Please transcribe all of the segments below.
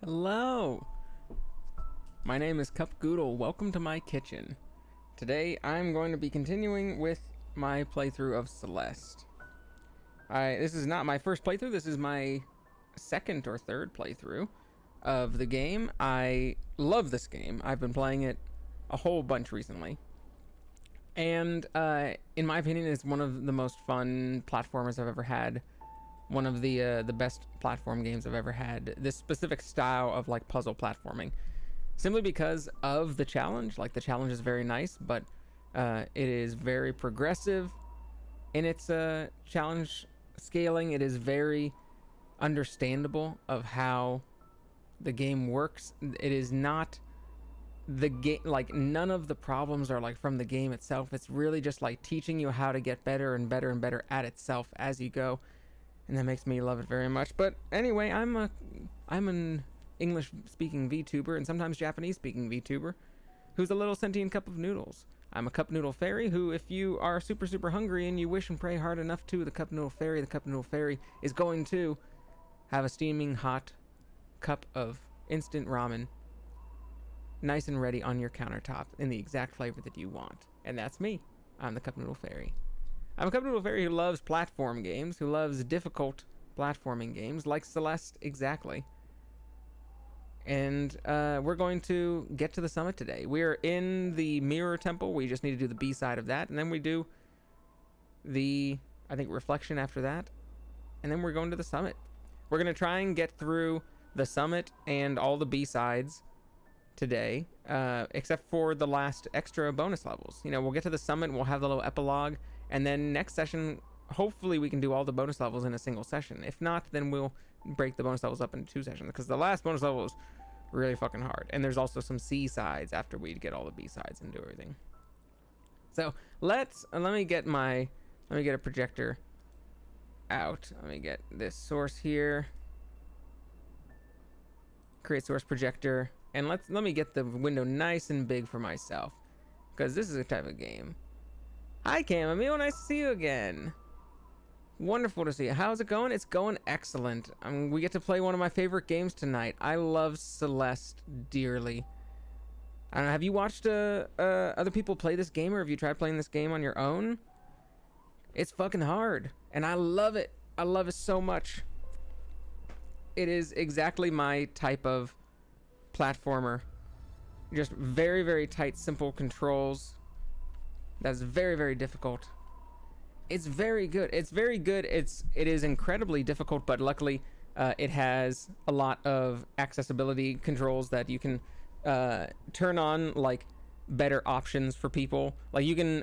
Hello, my name is Goodle. Welcome to my kitchen. Today I'm going to be continuing with my playthrough of Celeste. This is not my first playthrough, this is my second or third playthrough of the game. I love this game. I've been playing it a whole bunch recently. And in my opinion, it's one of the most fun platformers I've ever had. One of the best platform games I've ever had. This specific style of like puzzle platforming, simply because of the challenge. Like the challenge is very nice, but it is very progressive in its challenge scaling. It is very understandable of how the game works. It is not the game, like none of the problems are like from the game itself. It's really just like teaching you how to get better and better and better at itself as you go. And that makes me love it very much. But anyway, I'm an English-speaking VTuber and sometimes Japanese-speaking VTuber who's a little sentient cup of noodles. I'm a cup noodle fairy who, if you are super, super hungry and you wish and pray hard enough to the cup noodle fairy is going to have a steaming hot cup of instant ramen nice and ready on your countertop in the exact flavor that you want. And that's me. I'm the cup noodle fairy. I'm a cup noodle fairy who loves platform games, who loves difficult platforming games, like Celeste exactly. And we're going to get to the summit today. We're in the Mirror Temple. We just need to do the B side of that. And then we do the, I think, Reflection after that. And then we're going to the summit. We're going to try and get through the summit and all the B sides today, except for the last extra bonus levels. You know, we'll get to the summit, we'll have the little epilogue, and then next session, hopefully we can do all the bonus levels in a single session. If not, then we'll break the bonus levels up into 2 sessions, because the last bonus level is really fucking hard. And there's also some C sides after we get all the B sides and do everything. So let me get a projector out. Let me get this source here. Create source projector. And let me get the window nice and big for myself, because this is a type of game. Hi, Chamomile. Nice to see you again. Wonderful to see you. How's it going? It's going excellent. We get to play one of my favorite games tonight. I love Celeste dearly. I don't know, have you watched other people play this game, or have you tried playing this game on your own? It's fucking hard, and I love it. I love it so much. It is exactly my type of platformer. Just very, very tight, simple controls. That's very, very difficult. It's very good. It's very good. It is incredibly difficult, but luckily It has a lot of accessibility controls that you can turn on, like better options for people. Like you can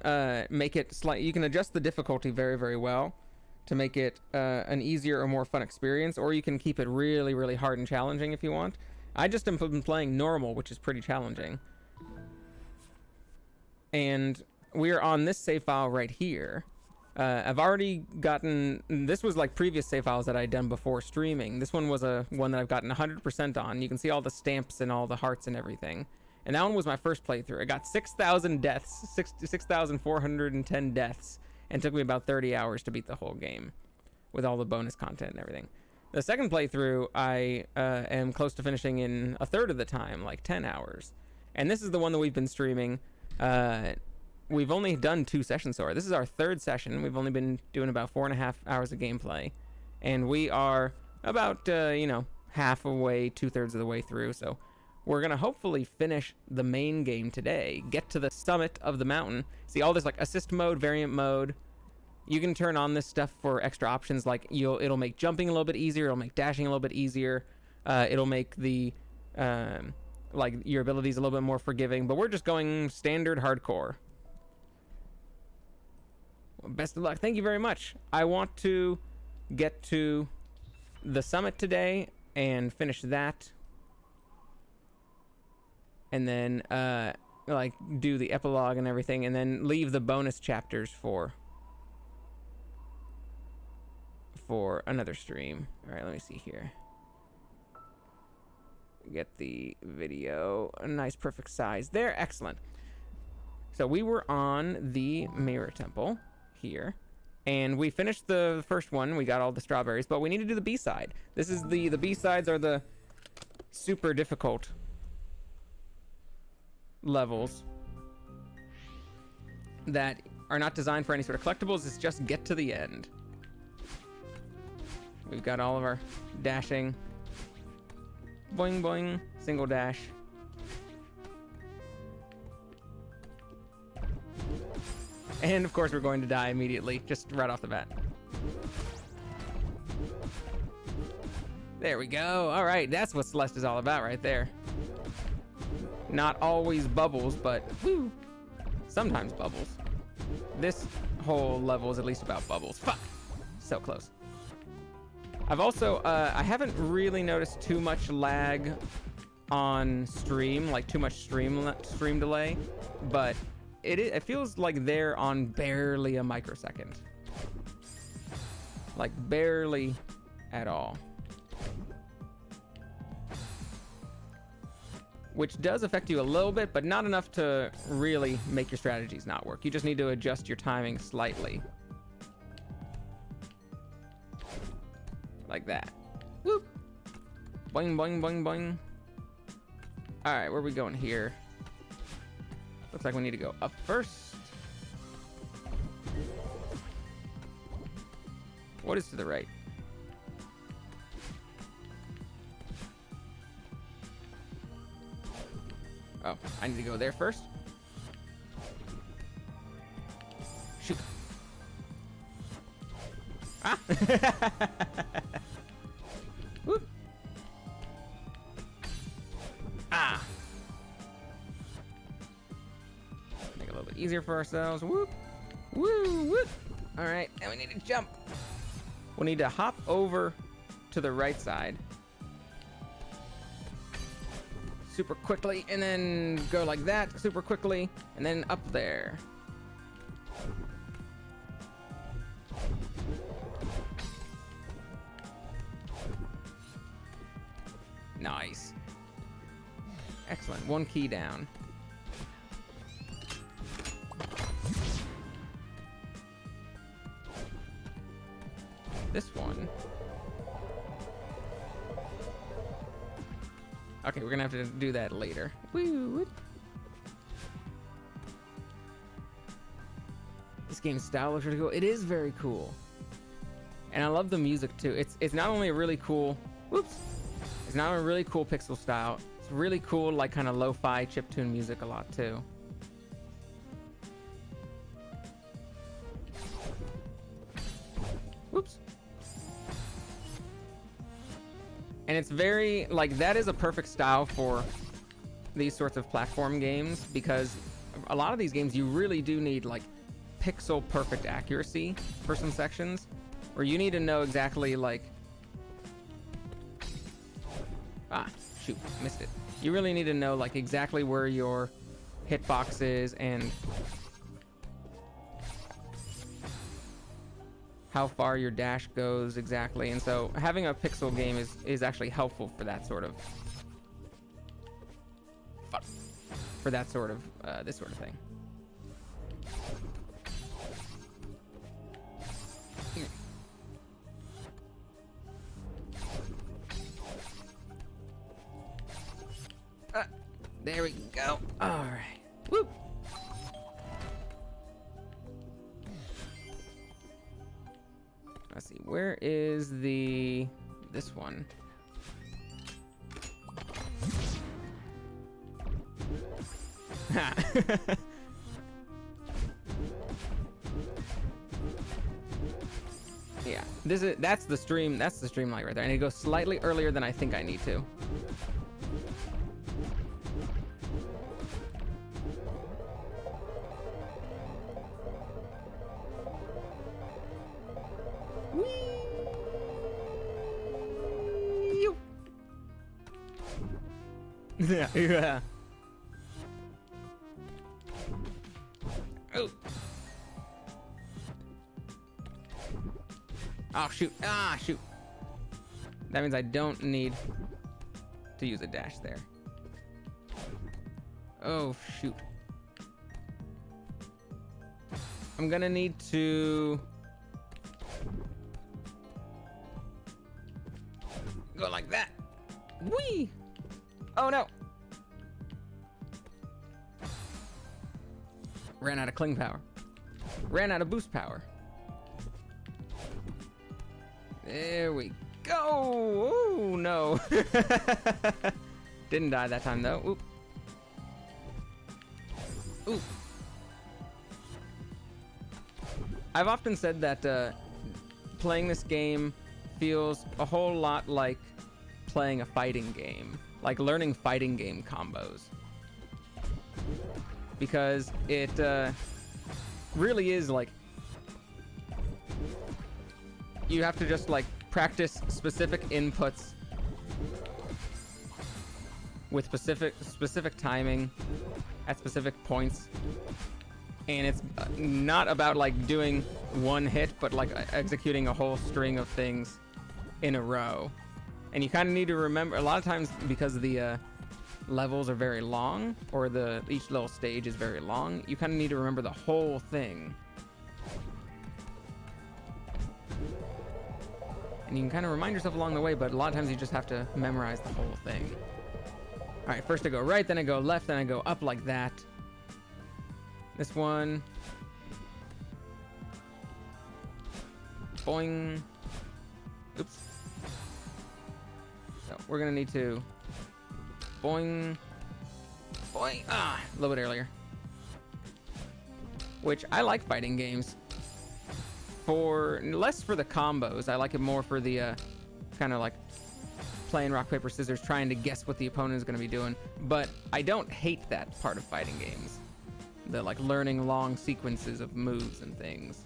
make it you can adjust the difficulty very, very well to make it an easier or more fun experience, or you can keep it really, really hard and challenging if you want. I just have been playing normal, which is pretty challenging. And we're on this save file right here. I've already gotten, this was like previous save files that I'd done before streaming. This one was one that I've gotten 100% on. You can see all the stamps and all the hearts and everything. And that one was my first playthrough. I got 6,000 deaths, 6,410 deaths, and took me about 30 hours to beat the whole game with all the bonus content and everything. The second playthrough, I am close to finishing in a third of the time, like 10 hours. And this is the one that we've been streaming. We've only done 2 sessions so far. This is our 3rd session. We've only been doing about 4.5 hours of gameplay. And we are about, half away, 2/3 of the way through. So we're going to hopefully finish the main game today, get to the summit of the mountain. See all this like assist mode, variant mode. You can turn on this stuff for extra options, like it'll make jumping a little bit easier, it'll make dashing a little bit easier. It'll make the like your abilities a little bit more forgiving, but we're just going standard hardcore. Best of luck. Thank you very much. I want to get to the summit today and finish that. And then like do the epilogue and everything, and then leave the bonus chapters for another stream. All right, let me see here. Get the video a nice perfect size there. Excellent. So we were on the mirror temple here, and we finished the first one. We got all the strawberries, but we need to do the B-side. This is the B-sides are the super difficult levels that are not designed for any sort of collectibles. It's just get to the end. We've got all of our dashing. Boing, boing, single dash. And of course we're going to die immediately, just right off the bat. There we go. All right, that's what Celeste is all about right there. Not always bubbles, but woo, sometimes bubbles. This whole level is at least about bubbles. Fuck, so close. I've also, I haven't really noticed too much lag on stream, like too much stream delay, but it feels like they're on barely a microsecond. Like barely at all. Which does affect you a little bit, but not enough to really make your strategies not work. You just need to adjust your timing slightly. Like that. Whoop. Boing, boing, boing, boing. All right, where are we going here? Looks like we need to go up first. What is to the right? Oh, I need to go there first. Shoot. Ah! Whoop. Ah! Make it a little bit easier for ourselves. Whoop! Woo! Whoop! All right, and we need to jump. We'll need to hop over to the right side super quickly, and then go like that super quickly, and then up there. Nice. Excellent. One key down. This one. Okay, we're gonna have to do that later. Woo! This game's style looks really cool. It is very cool. And I love the music too. It's not only a really cool, whoops. It's not a really cool pixel style. It's really cool, like kind of lo-fi chiptune music a lot too. Whoops. And it's very, like, that is a perfect style for these sorts of platform games, because a lot of these games you really do need, like, pixel perfect accuracy for some sections, where you need to know exactly, like... Ah, shoot, missed it. You really need to know, like, exactly where your hitbox is and how far your dash goes exactly. And so having a pixel game is actually helpful for that sort of... For that sort of, this sort of thing. There we go. All right. Woo. Let's see. Where is this one? Yeah. That's the stream light right there. And it goes slightly earlier than I think I need to. Yeah. Oh. Oh, shoot. Ah, shoot. That means I don't need to use a dash there. Oh, shoot. I'm gonna need to go like that. Whee! Oh no! Ran out of cling power. Ran out of boost power. There we go! Oh no! Didn't die that time though. Oop. Oop. I've often said that playing this game feels a whole lot like playing a fighting game. Like learning fighting game combos. Because it really is like... You have to just like practice specific inputs with specific timing at specific points. And it's not about like doing one hit, but like executing a whole string of things in a row. And you kind of need to remember, a lot of times because the levels are very long, or each little stage is very long, you kind of need to remember the whole thing. And you can kind of remind yourself along the way, but a lot of times you just have to memorize the whole thing. All right, first I go right, then I go left, then I go up like that. This one. Boing. Oops. So we're gonna need to boing. Boing. Ah, a little bit earlier. Which I like fighting games. Less for the combos. I like it more for the kind of like playing rock, paper, scissors, trying to guess what the opponent is going to be doing. But I don't hate that part of fighting games. The like learning long sequences of moves and things.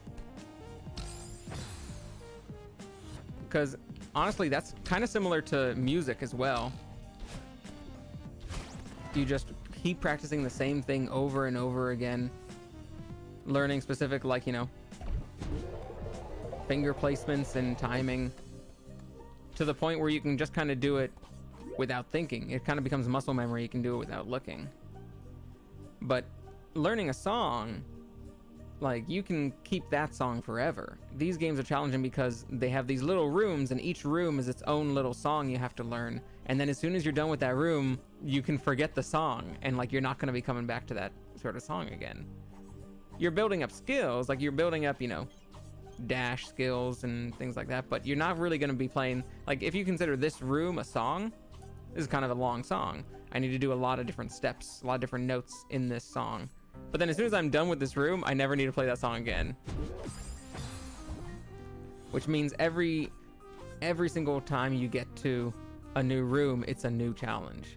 Because honestly, that's kind of similar to music as well. You just keep practicing the same thing over and over again. Learning specific, like, you know, finger placements and timing. To the point where you can just kind of do it without thinking. It kind of becomes muscle memory. You can do it without looking. But learning a song, like, you can keep that song forever. These games are challenging because they have these little rooms, and each room is its own little song you have to learn. And then as soon as you're done with that room, you can forget the song, and like you're not going to be coming back to that sort of song again. You're building up skills, like you're building up, you know, dash skills and things like that, but you're not really going to be playing, like, if you consider this room a song, this is kind of a long song. I need to do a lot of different steps, a lot of different notes in this song. But then as soon as I'm done with this room, I never need to play that song again. Which means every single time you get to a new room, it's a new challenge.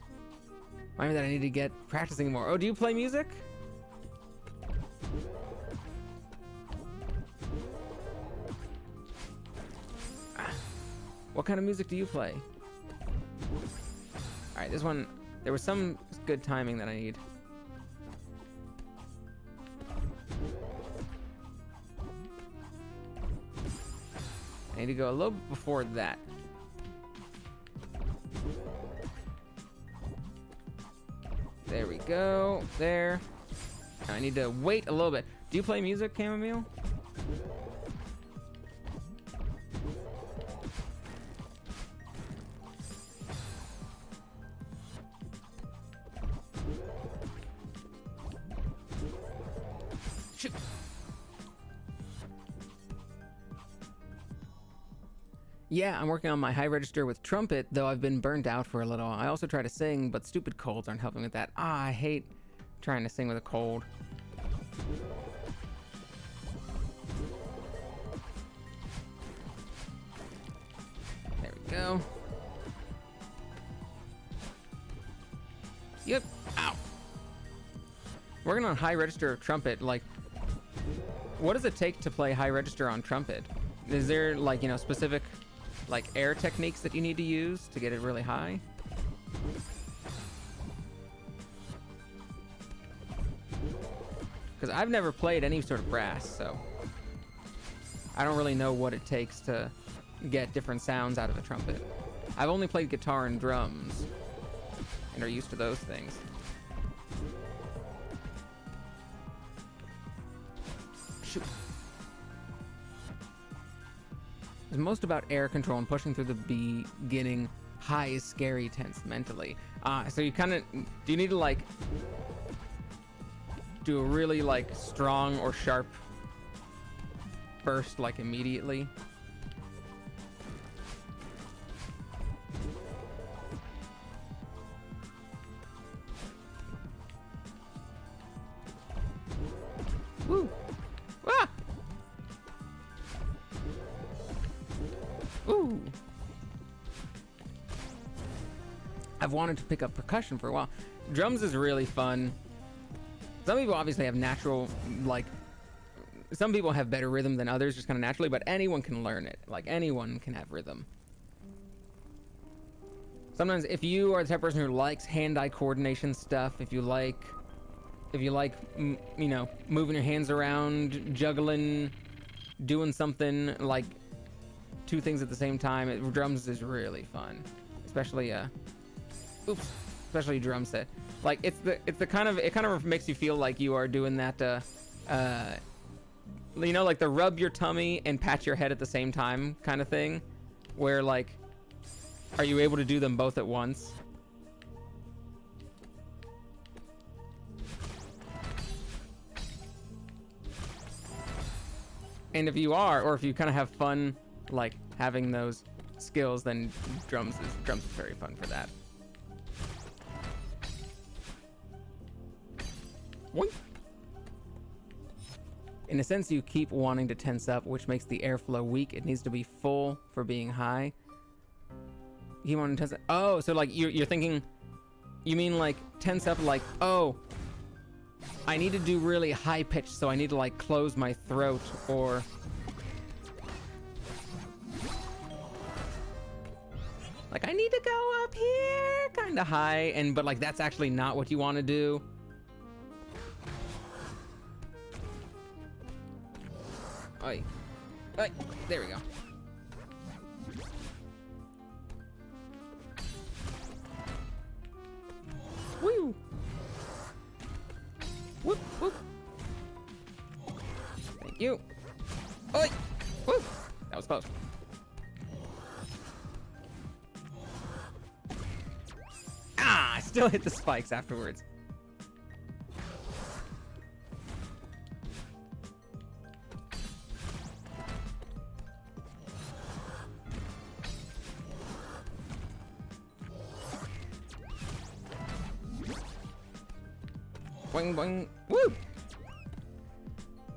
Remind me that I need to get practicing more. Oh, do you play music? What kind of music do you play? All right, this one, there was some good timing that I need. I need to go a little before that. There we go. There. Now I need to wait a little bit. Do you play music, Chamomile? Shoot. Yeah, I'm working on my high register with trumpet, though I've been burned out for a little. I also try to sing, but stupid colds aren't helping with that. Ah, I hate trying to sing with a cold. There we go. Yep. Ow. Working on high register of trumpet, like, what does it take to play high register on trumpet? Is there, like, you know, specific, like, air techniques that you need to use to get it really high? Because I've never played any sort of brass, so I don't really know what it takes to get different sounds out of a trumpet. I've only played guitar and drums and are used to those things. Shoot. It's most about air control and pushing through the beginning high is scary, tense mentally. So you kind of, do you need to like do a really like strong or sharp burst like immediately? Woo! Ah! Ooh. I've wanted to pick up percussion for a while. Drums is really fun. Some people obviously have natural, like, some people have better rhythm than others, just kind of naturally, but anyone can learn it. Like, anyone can have rhythm. Sometimes if you are the type of person who likes hand-eye coordination stuff, if you like, you know, moving your hands around, juggling, doing something like two things at the same time, drums is really fun. Especially especially drum set. Like it's the kind of, it kind of makes you feel like you are doing that you know, like the rub your tummy and pat your head at the same time kind of thing, where like, are you able to do them both at once? And if you are, or if you kind of have fun like having those skills, then drums is very fun for that. Boink. In a sense, you keep wanting to tense up, which makes the airflow weak. It needs to be full for being high. You want to tense up? Oh, so like you're thinking, you mean like tense up like, oh, I need to do really high pitch, so I need to like close my throat, or like I need to go up here kind of high, and but like that's actually not what you want to do. Oi. Oi. There we go. Woo! Whoop, whoop. Thank you. Oi! Woo! That was close. Ah! I still hit the spikes afterwards. Boing, boing. Woo!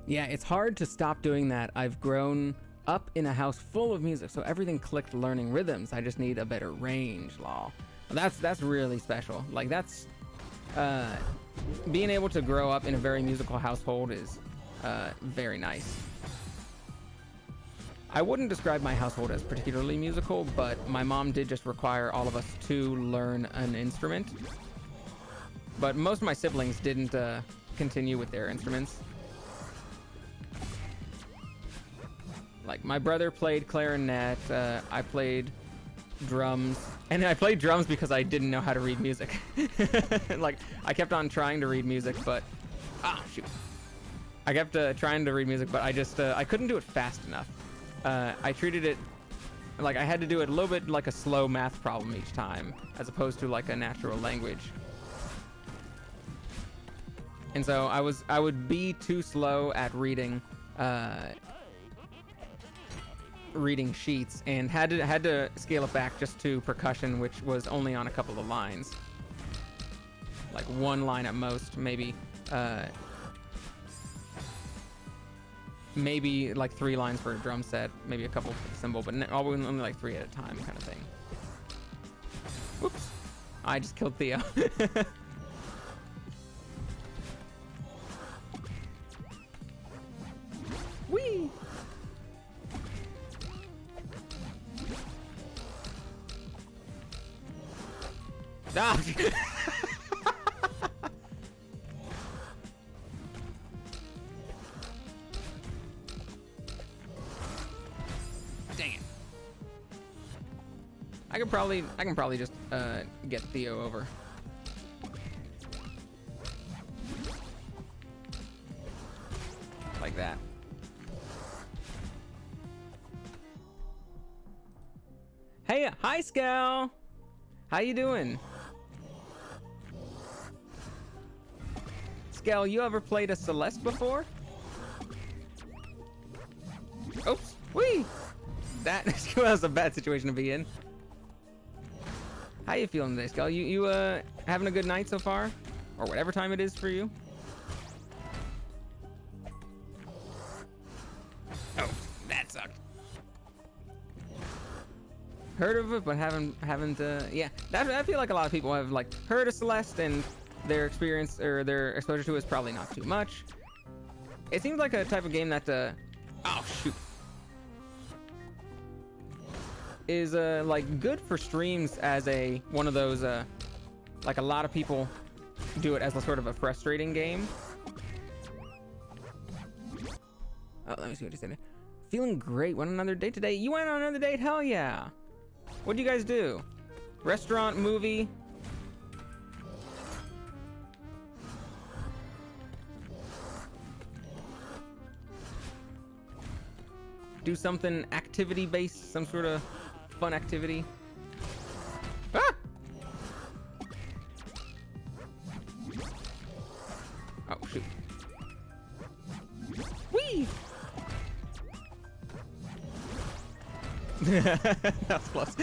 Yeah, it's hard to stop doing that. I've grown up in a house full of music, so everything clicked learning rhythms. I just need a better range, lol. That's really special. Like, that's being able to grow up in a very musical household is very nice. I wouldn't describe my household as particularly musical, but my mom did just require all of us to learn an instrument. But most of my siblings didn't continue with their instruments. Like, my brother played clarinet, I played drums, and I played drums because I didn't know how to read music. Like, I kept on trying to read music, but shoot. I kept trying to read music, but I couldn't do it fast enough. I treated it like I had to do it a little bit like a slow math problem each time, as opposed to like a natural language. And so I would be too slow at reading reading sheets, and had to scale it back just to percussion, which was only on a couple of lines, like one line at most, maybe maybe like 3 lines for a drum set, maybe a couple for the cymbal, but only like 3 at a time kind of thing. Whoops, I just killed Theo. Whee! Ah! Dang it. I can probably just get Theo over. Like that. Hey, hi Scal. How you doing? Scal, you ever played a Celeste before? Oops. Whee! That was a bad situation to be in. How you feeling today, Scal? You having a good night so far? Or whatever time it is for you? Oh, that sucked. Heard of it, but haven't yeah. I feel like a lot of people have like heard of Celeste, and their experience or their exposure to it is probably not too much. It seems like a type of game that oh shoot, is like good for streams as one of those like a lot of people do it as a sort of a frustrating game. Oh, let me see what he said. Feeling great. Went on another date today. You went on another date? Hell yeah. What'd you guys do? Restaurant, movie? Do something activity based, some sort of fun activity. Ah! Oh shoot. Whee! That was close.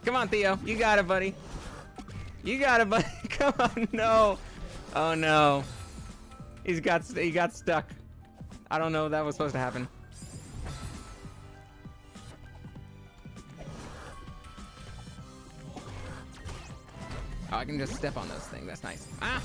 Come on, Theo. You got it, buddy. You got it, buddy. Come on, no. Oh no. He got stuck. I don't know if that was supposed to happen. Oh, I can just step on those things. That's nice. Ah!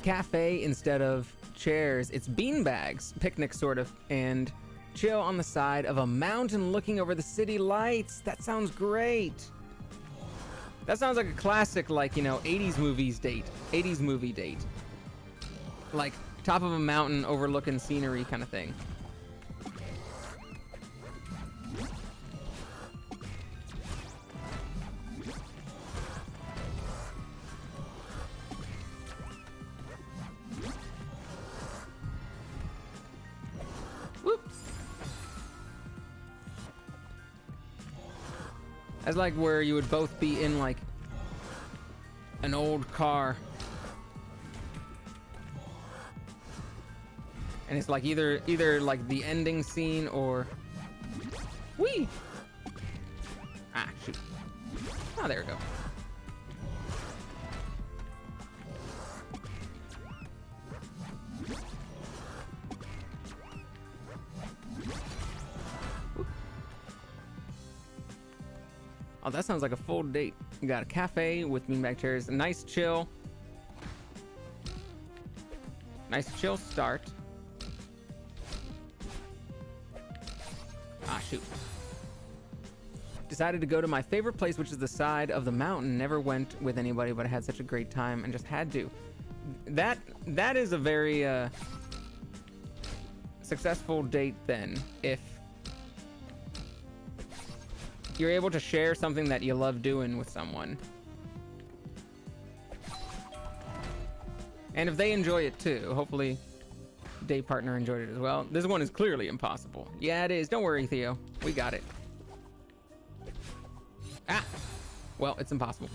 Cafe instead of chairs. It's beanbags, picnic sort of, and chill on the side of a mountain looking over the city lights. That sounds great. That sounds like a classic, like, you know, 80s movie date. Like, top of a mountain overlooking scenery kind of thing. That's like where you would both be in like an old car, and it's like either like the ending scene or Whee! Ah, shoot. Oh, there we go. Oh, that sounds like a full date. You got a cafe with beanbag chairs. A nice chill. Nice chill start. Ah, shoot. Decided to go to my favorite place, which is the side of the mountain. Never went with anybody, but I had such a great time and just had to. That is a very successful date then, if you're able to share something that you love doing with someone. And if they enjoy it too, hopefully date partner enjoyed it as well. This one is clearly impossible. Yeah, it is. Don't worry, Theo. We got it. Ah! Well, it's impossible.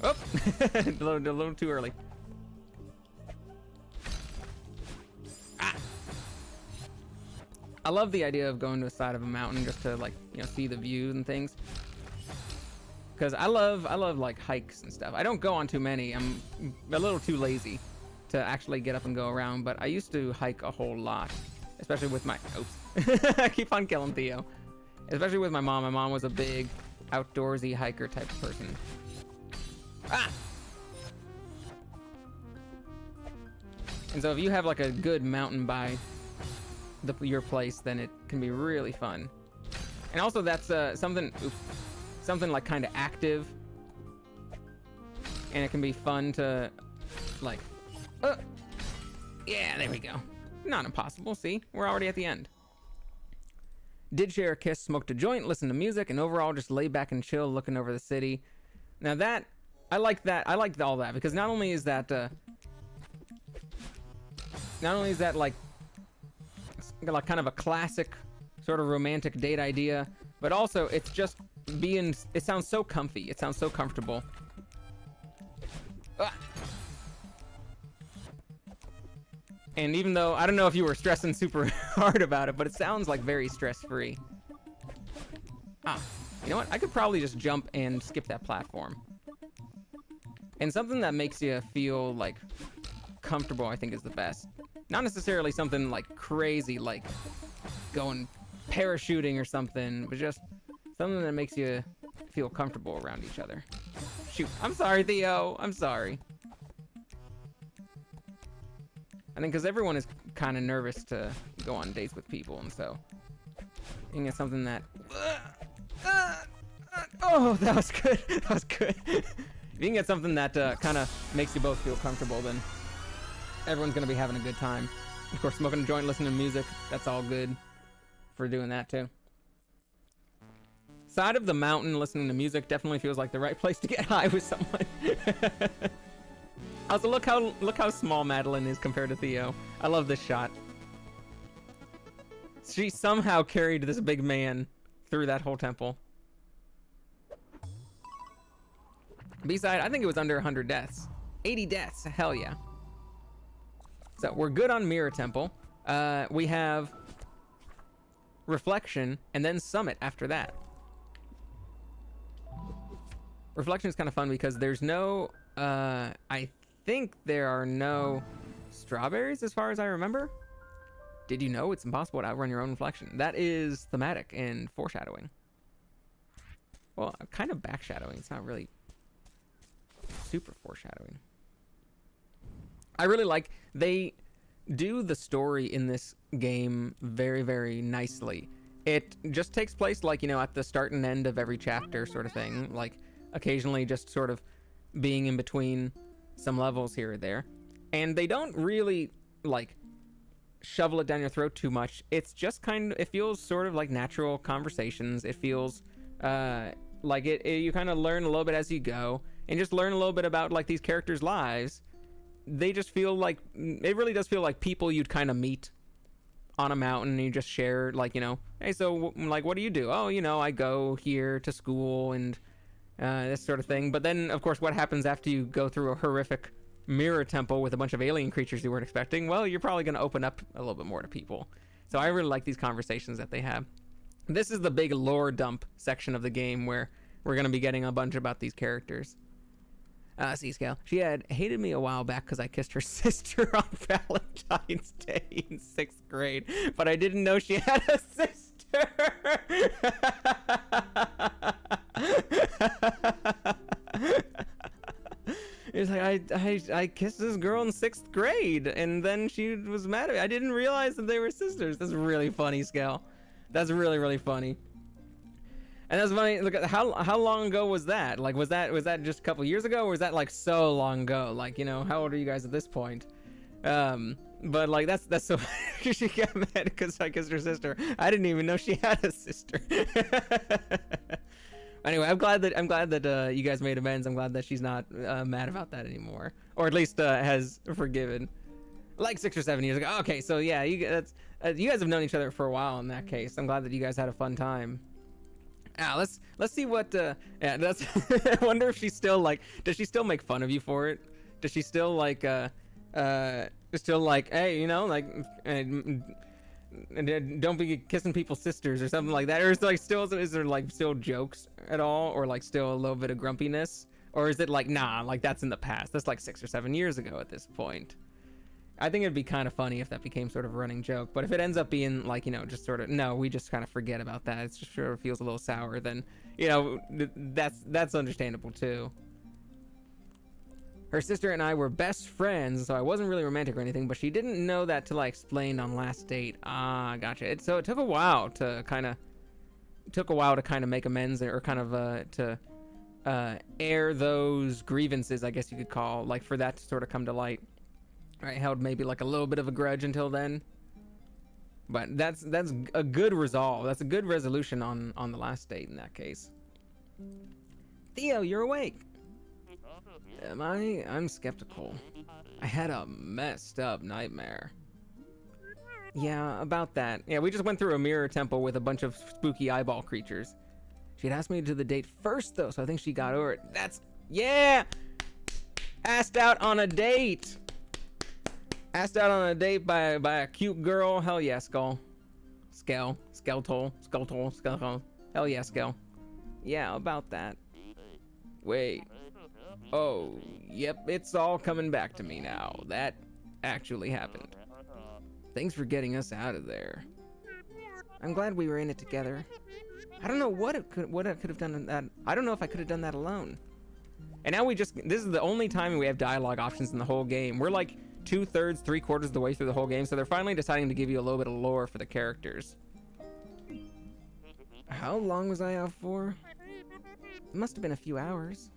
Oh! a little too early. Ah! I love the idea of going to the side of a mountain just to, like, you know, see the views and things. Because I love like hikes and stuff. I don't go on too many. I'm a little too lazy to actually get up and go around, but I used to hike a whole lot, especially with my, oops, I keep on killing Theo. Especially with my mom. My mom was a big outdoorsy hiker type of person. Ah! And so if you have like a good mountain by your place, then it can be really fun. And also that's something like kind of active, and it can be fun to like, yeah, there we go. Not impossible. See, we're already at the end. Did share a kiss, smoked a joint, listened to music, and overall just lay back and chill, looking over the city. Now that I like all that, because not only is that like kind of a classic sort of romantic date idea, but also it's just it sounds so comfy. It sounds so comfortable. Ah. And even though, I don't know if you were stressing super hard about it, but it sounds like very stress-free. Ah, you know what? I could probably just jump and skip that platform. And something that makes you feel, like, comfortable, I think, is the best. Not necessarily something, like, crazy, like going parachuting or something, but just something that makes you feel comfortable around each other. Shoot. I'm sorry, Theo. I'm sorry. I think because everyone is kind of nervous to go on dates with people, and so I think it's something that... oh, that was good. That was good. If you can get something that kind of makes you both feel comfortable, then everyone's going to be having a good time. Of course, smoking a joint, listening to music, that's all good for doing that too. Side of the mountain, listening to music definitely feels like the right place to get high with someone. Also, look how small Madeline is compared to Theo. I love this shot. She somehow carried this big man through that whole temple. B-side, I think it was under 100 deaths. 80 deaths, hell yeah. So we're good on Mirror Temple. We have Reflection, and then Summit after that. Reflection is kind of fun because there's no, I think there are no strawberries as far as I remember. Did you know it's impossible to outrun your own reflection? That is thematic and foreshadowing. Well, kind of backshadowing. It's not really super foreshadowing. I really like, they do the story in this game very, very nicely. It just takes place like, you know, at the start and end of every chapter sort of thing. Like occasionally just sort of being in between some levels here or there. And they don't really like shovel it down your throat too much. It's just kind of, it feels sort of like natural conversations. It feels like you kind of learn a little bit as you go and just learn a little bit about like these characters' lives. They just feel like, it really does feel like people you'd kind of meet on a mountain, and you just share like, you know, hey, so like, what do you do? Oh, you know, I go here to school and this sort of thing. But then of course, what happens after you go through a horrific mirror temple with a bunch of alien creatures you weren't expecting, well, you're probably going to open up a little bit more to people. So I really like these conversations that they have. This is the big lore dump section of the game where we're going to be getting a bunch about these characters. C-Scale. She had hated me a while back because I kissed her sister on Valentine's Day in 6th grade, but I didn't know she had a sister. It's like, I kissed this girl in 6th grade, and then she was mad at me. I didn't realize that they were sisters. That's really funny, Scale. That's really, really funny. And that's funny. Look at how long ago was that? Like, was that just a couple years ago, or was that like so long ago? Like, you know, how old are you guys at this point? But like that's so she got mad because I kissed her sister. I didn't even know she had a sister. Anyway, I'm glad that you guys made amends. I'm glad that she's not mad about that anymore, or at least has forgiven. Like 6 or 7 years ago. Okay, so yeah, you guys have known each other for a while. In that case, I'm glad that you guys had a fun time. Let's see what yeah, that's I wonder if she's still like, does she still make fun of you for it? Does she still like still like, hey, you know, like don't be kissing people's sisters or something like that? Or is there like still jokes at all, or like still a little bit of grumpiness? Or is it like, nah, like that's in the past, that's like 6 or 7 years ago at this point? I think it'd be kind of funny if that became sort of a running joke, but if it ends up being like, you know, just sort of, no, we just kind of forget about that, it just sort of feels a little sour, then, you know, that's understandable too. Her sister and I were best friends, so I wasn't really romantic or anything, but she didn't know that till I explained on last date. Ah, gotcha. So it took a while to kind of make amends, or kind of to air those grievances, I guess you could call, like for that to sort of come to light. I held maybe like a little bit of a grudge until then, but that's a good resolve. That's a good resolution on the last date in that case. Theo, you're awake. Am I? I'm skeptical. I had a messed up nightmare. Yeah, about that. Yeah, we just went through a mirror temple with a bunch of spooky eyeball creatures. She'd asked me to the date first though, so I think she got over it. Yeah! Asked out on a date! Asked out on a date by a cute girl. Hell yeah, Skeletal. Hell yeah, Skell. Yeah, about that. Wait. Oh, yep, it's all coming back to me now. That actually happened. Thanks for getting us out of there. I'm glad we were in it together. I don't know what I could have done that. I don't know if I could have done that alone. And now this is the only time we have dialogue options in the whole game. We're like 2/3, 3/4 of the way through the whole game, so they're finally deciding to give you a little bit of lore for the characters. How long was I out for? It must have been a few hours.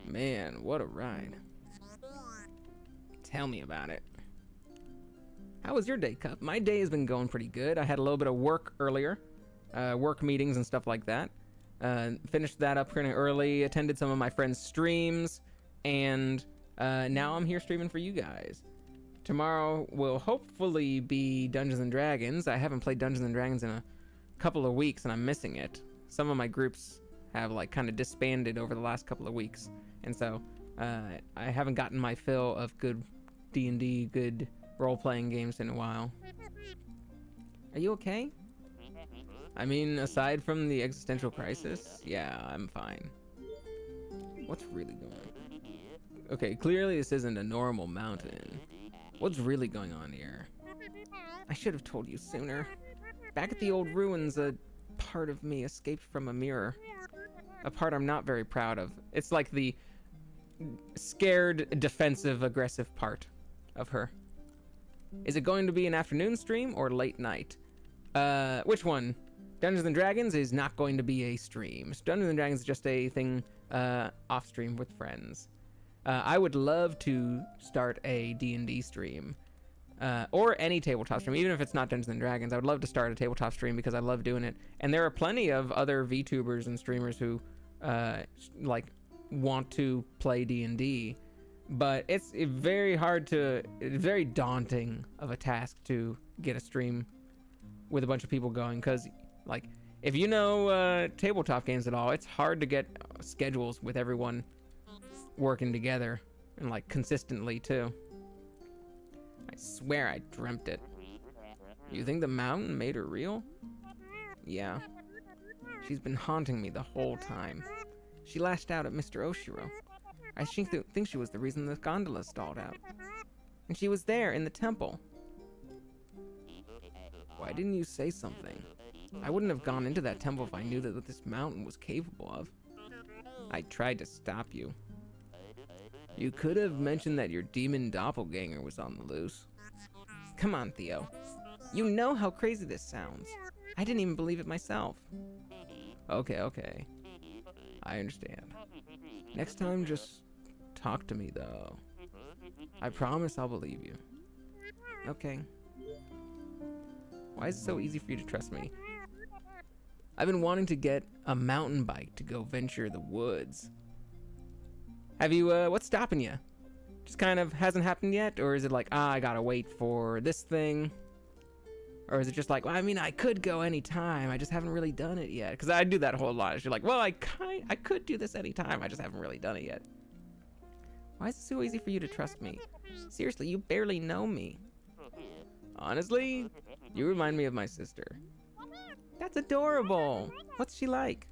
Man, what a ride. Tell me about it. How was your day, Cup? My day has been going pretty good. I had a little bit of work earlier, work meetings and stuff like that. Finished that up pretty early, attended some of my friends' streams, and now I'm here streaming for you guys. Tomorrow will hopefully be Dungeons and Dragons. I haven't played Dungeons and Dragons in a couple of weeks, and I'm missing it. Some of my groups have like kind of disbanded over the last couple of weeks, and so I haven't gotten my fill of good D&D, good role-playing games in a while. Are you okay? I mean, aside from the existential crisis, yeah, I'm fine. What's really going on? Okay, clearly this isn't a normal mountain. What's really going on here? I should have told you sooner. Back at the old ruins, a part of me escaped from a mirror. A part I'm not very proud of. It's like the scared, defensive, aggressive part of her. Is it going to be an afternoon stream or late night? Which one? Dungeons and Dragons is not going to be a stream. Dungeons and Dragons is just a thing off stream with friends. I would love to start a D&D stream, or any tabletop stream, even if it's not Dungeons and Dragons. I would love to start a tabletop stream because I love doing it. And there are plenty of other VTubers and streamers who like want to play D&D, but it's very daunting of a task to get a stream with a bunch of people going, because like if you know tabletop games at all, it's hard to get schedules with everyone working together. And like consistently too. I swear I dreamt it. You think the mountain made her real? Yeah. She's been haunting me the whole time. She lashed out at Mr. Oshiro. I think she was the reason the gondola stalled out. And she was there in the temple. Why didn't you say something? I wouldn't have gone into that temple if I knew that what this mountain was capable of. I tried to stop you. You could have mentioned that your demon doppelganger was on the loose. Come on, Theo. You know how crazy this sounds. I didn't even believe it myself. Okay. I understand. Next time, just talk to me, though. I promise I'll believe you. Okay. Why is it so easy for you to trust me? I've been wanting to get a mountain bike to go venture the woods. Have you, what's stopping you? Just kind of hasn't happened yet? Or is it like, I gotta wait for this thing? Or is it just like, well, I mean, I could go anytime, I just haven't really done it yet? Because I do that a whole lot. You're like, well, I could do this anytime, I just haven't really done it yet. Why is it so easy for you to trust me? Seriously, you barely know me. Honestly, you remind me of my sister. That's adorable. What's she like?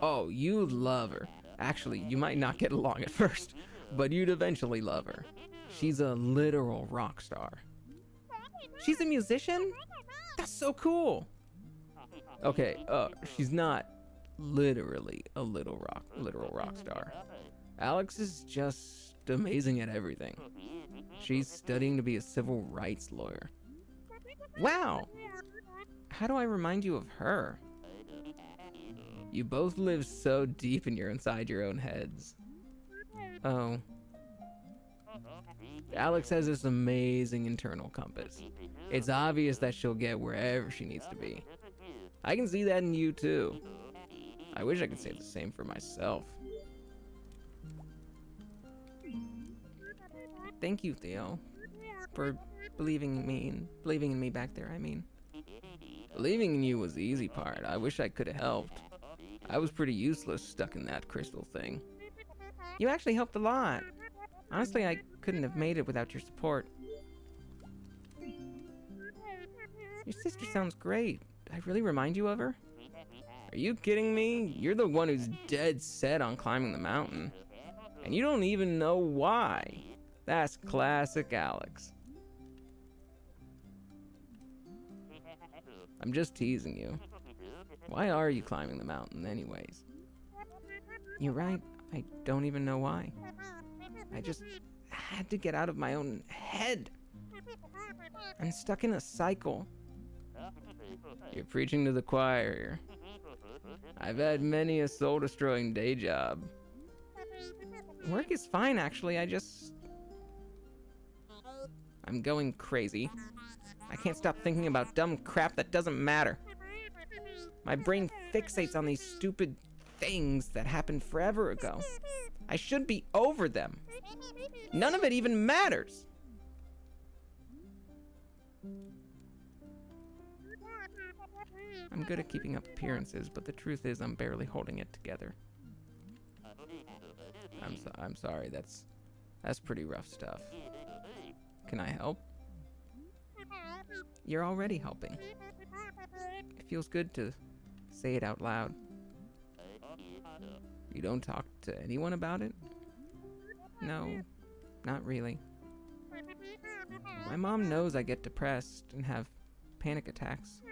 Oh, you love her. Actually, you might not get along at first, but you'd eventually love her. She's a literal rock star. She's a musician? That's so cool. Okay, she's not literally a literal rock star. Alex is just amazing at everything. She's studying to be a civil rights lawyer. Wow! How do I remind you of her? You both live so deep and you're inside your own heads. Oh. Alex has this amazing internal compass. It's obvious that she'll get wherever she needs to be. I can see that in you too. I wish I could say the same for myself. Thank you, Theo, for believing in me back there, I mean. Believing in you was the easy part. I wish I could have helped. I was pretty useless stuck in that crystal thing. You actually helped a lot. Honestly, I couldn't have made it without your support. Your sister sounds great. Did I really remind you of her? Are you kidding me? You're the one who's dead set on climbing the mountain. And you don't even know why. That's classic Alex. I'm just teasing you. Why are you climbing the mountain anyways? You're right, I don't even know why. I just had to get out of my own head. I'm stuck in a cycle. You're preaching to the choir here. I've had many a soul-destroying day job. Work is fine, actually. I'm going crazy. I can't stop thinking about dumb crap that doesn't matter. My brain fixates on these stupid things that happened forever ago. I should be over them. None of it even matters. I'm good at keeping up appearances, but the truth is I'm barely holding it together. I'm sorry, that's pretty rough stuff. Can I help? You're already helping. It feels good to say it out loud. You don't talk to anyone about it? No, not really. My mom knows I get depressed and have panic attacks.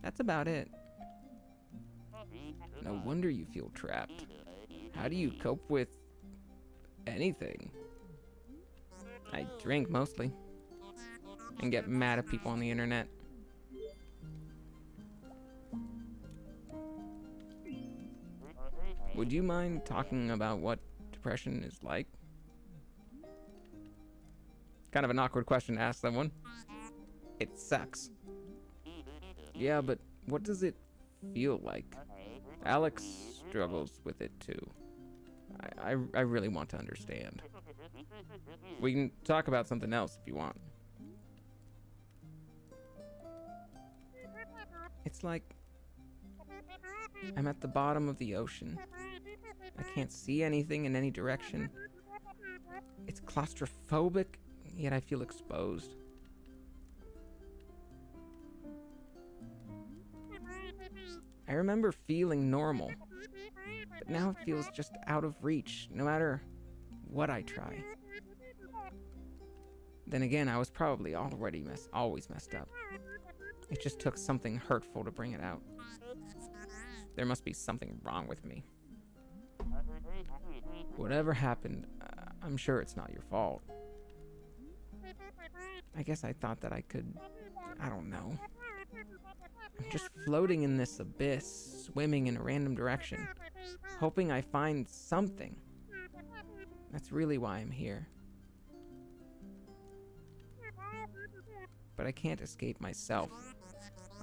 That's about it. No wonder you feel trapped. How do you cope with anything? I drink mostly. And get mad at people on the internet. Would you mind talking about what depression is like? Kind of an awkward question to ask someone. It sucks. Yeah, but what does it feel like? Alex struggles with it too. I really want to understand. We can talk about something else if you want. It's like I'm at the bottom of the ocean. I can't see anything in any direction. It's claustrophobic, yet I feel exposed. I remember feeling normal, but now it feels just out of reach, no matter what I try. Then again, I was probably always messed up. It just took something hurtful to bring it out. There must be something wrong with me. Whatever happened, I'm sure it's not your fault. I guess I thought that I could, I don't know. I'm just floating in this abyss, swimming in a random direction, hoping I find something. That's really why I'm here. But I can't escape myself.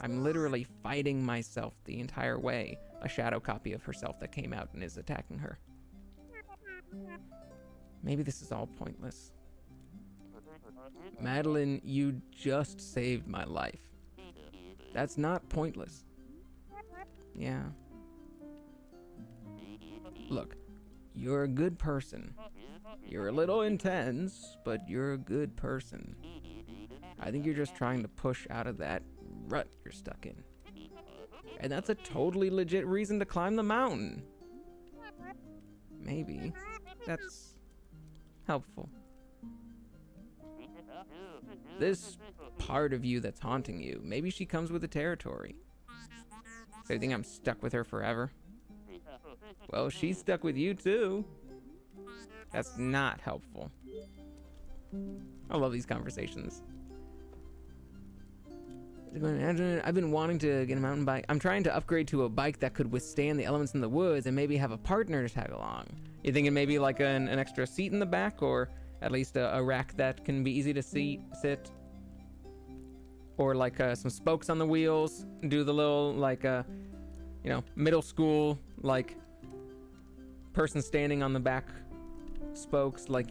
I'm literally fighting myself the entire way, a shadow copy of herself that came out and is attacking her. Maybe this is all pointless. Madeline, you just saved my life. That's not pointless. Yeah. Look, you're a good person. You're a little intense, but you're a good person. I think you're just trying to push out of that rut you're stuck in. And that's a totally legit reason to climb the mountain. Maybe that's helpful. This part of you that's haunting you, maybe she comes with the territory. So you think I'm stuck with her forever? Well, she's stuck with you too. That's not helpful. I love these conversations. I've been wanting to get a mountain bike. I'm trying to upgrade to a bike that could withstand the elements in the woods and maybe have a partner to tag along. You thinking maybe like an extra seat in the back, or at least a rack that can be easy to sit? Or like some spokes on the wheels, do the little like middle school like person standing on the back spokes, like,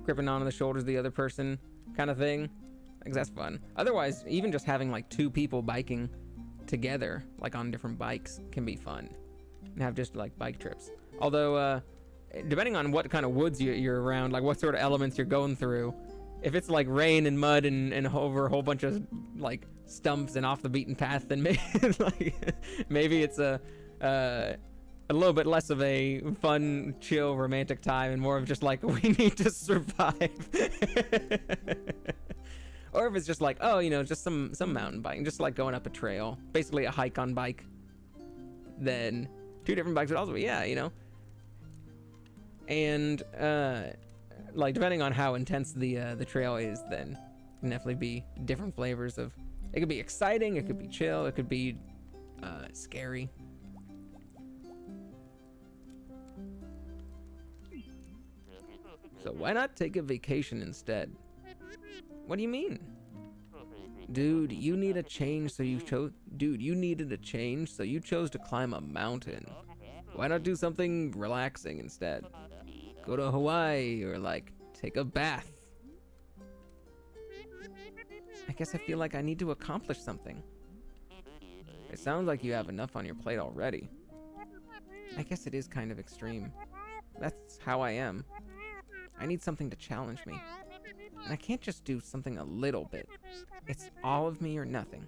gripping onto the shoulders of the other person kind of thing. I think that's fun. Otherwise, even just having like two people biking together, like on different bikes, can be fun. And have just like bike trips. Although, depending on what kind of woods you're around, like what sort of elements you're going through, if it's like rain and mud and over a whole bunch of like stumps and off the beaten path, then maybe it's a little bit less of a fun, chill, romantic time and more of just like, we need to survive. Or if it's just like, just some mountain biking, just like going up a trail, basically a hike on bike. Then two different bikes would also be, and like depending on how intense the trail is, then it can definitely be different flavors of. It could be exciting, it could be chill, it could be scary. So why not take a vacation instead? What do you mean? Dude, you need a change, so you chose. Dude, you needed a change, so you chose to climb a mountain. Why not do something relaxing instead? Go to Hawaii, or like take a bath. I guess I feel like I need to accomplish something. It sounds like you have enough on your plate already. I guess it is kind of extreme. That's how I am. I need something to challenge me. And I can't just do something a little bit. It's all of me or nothing.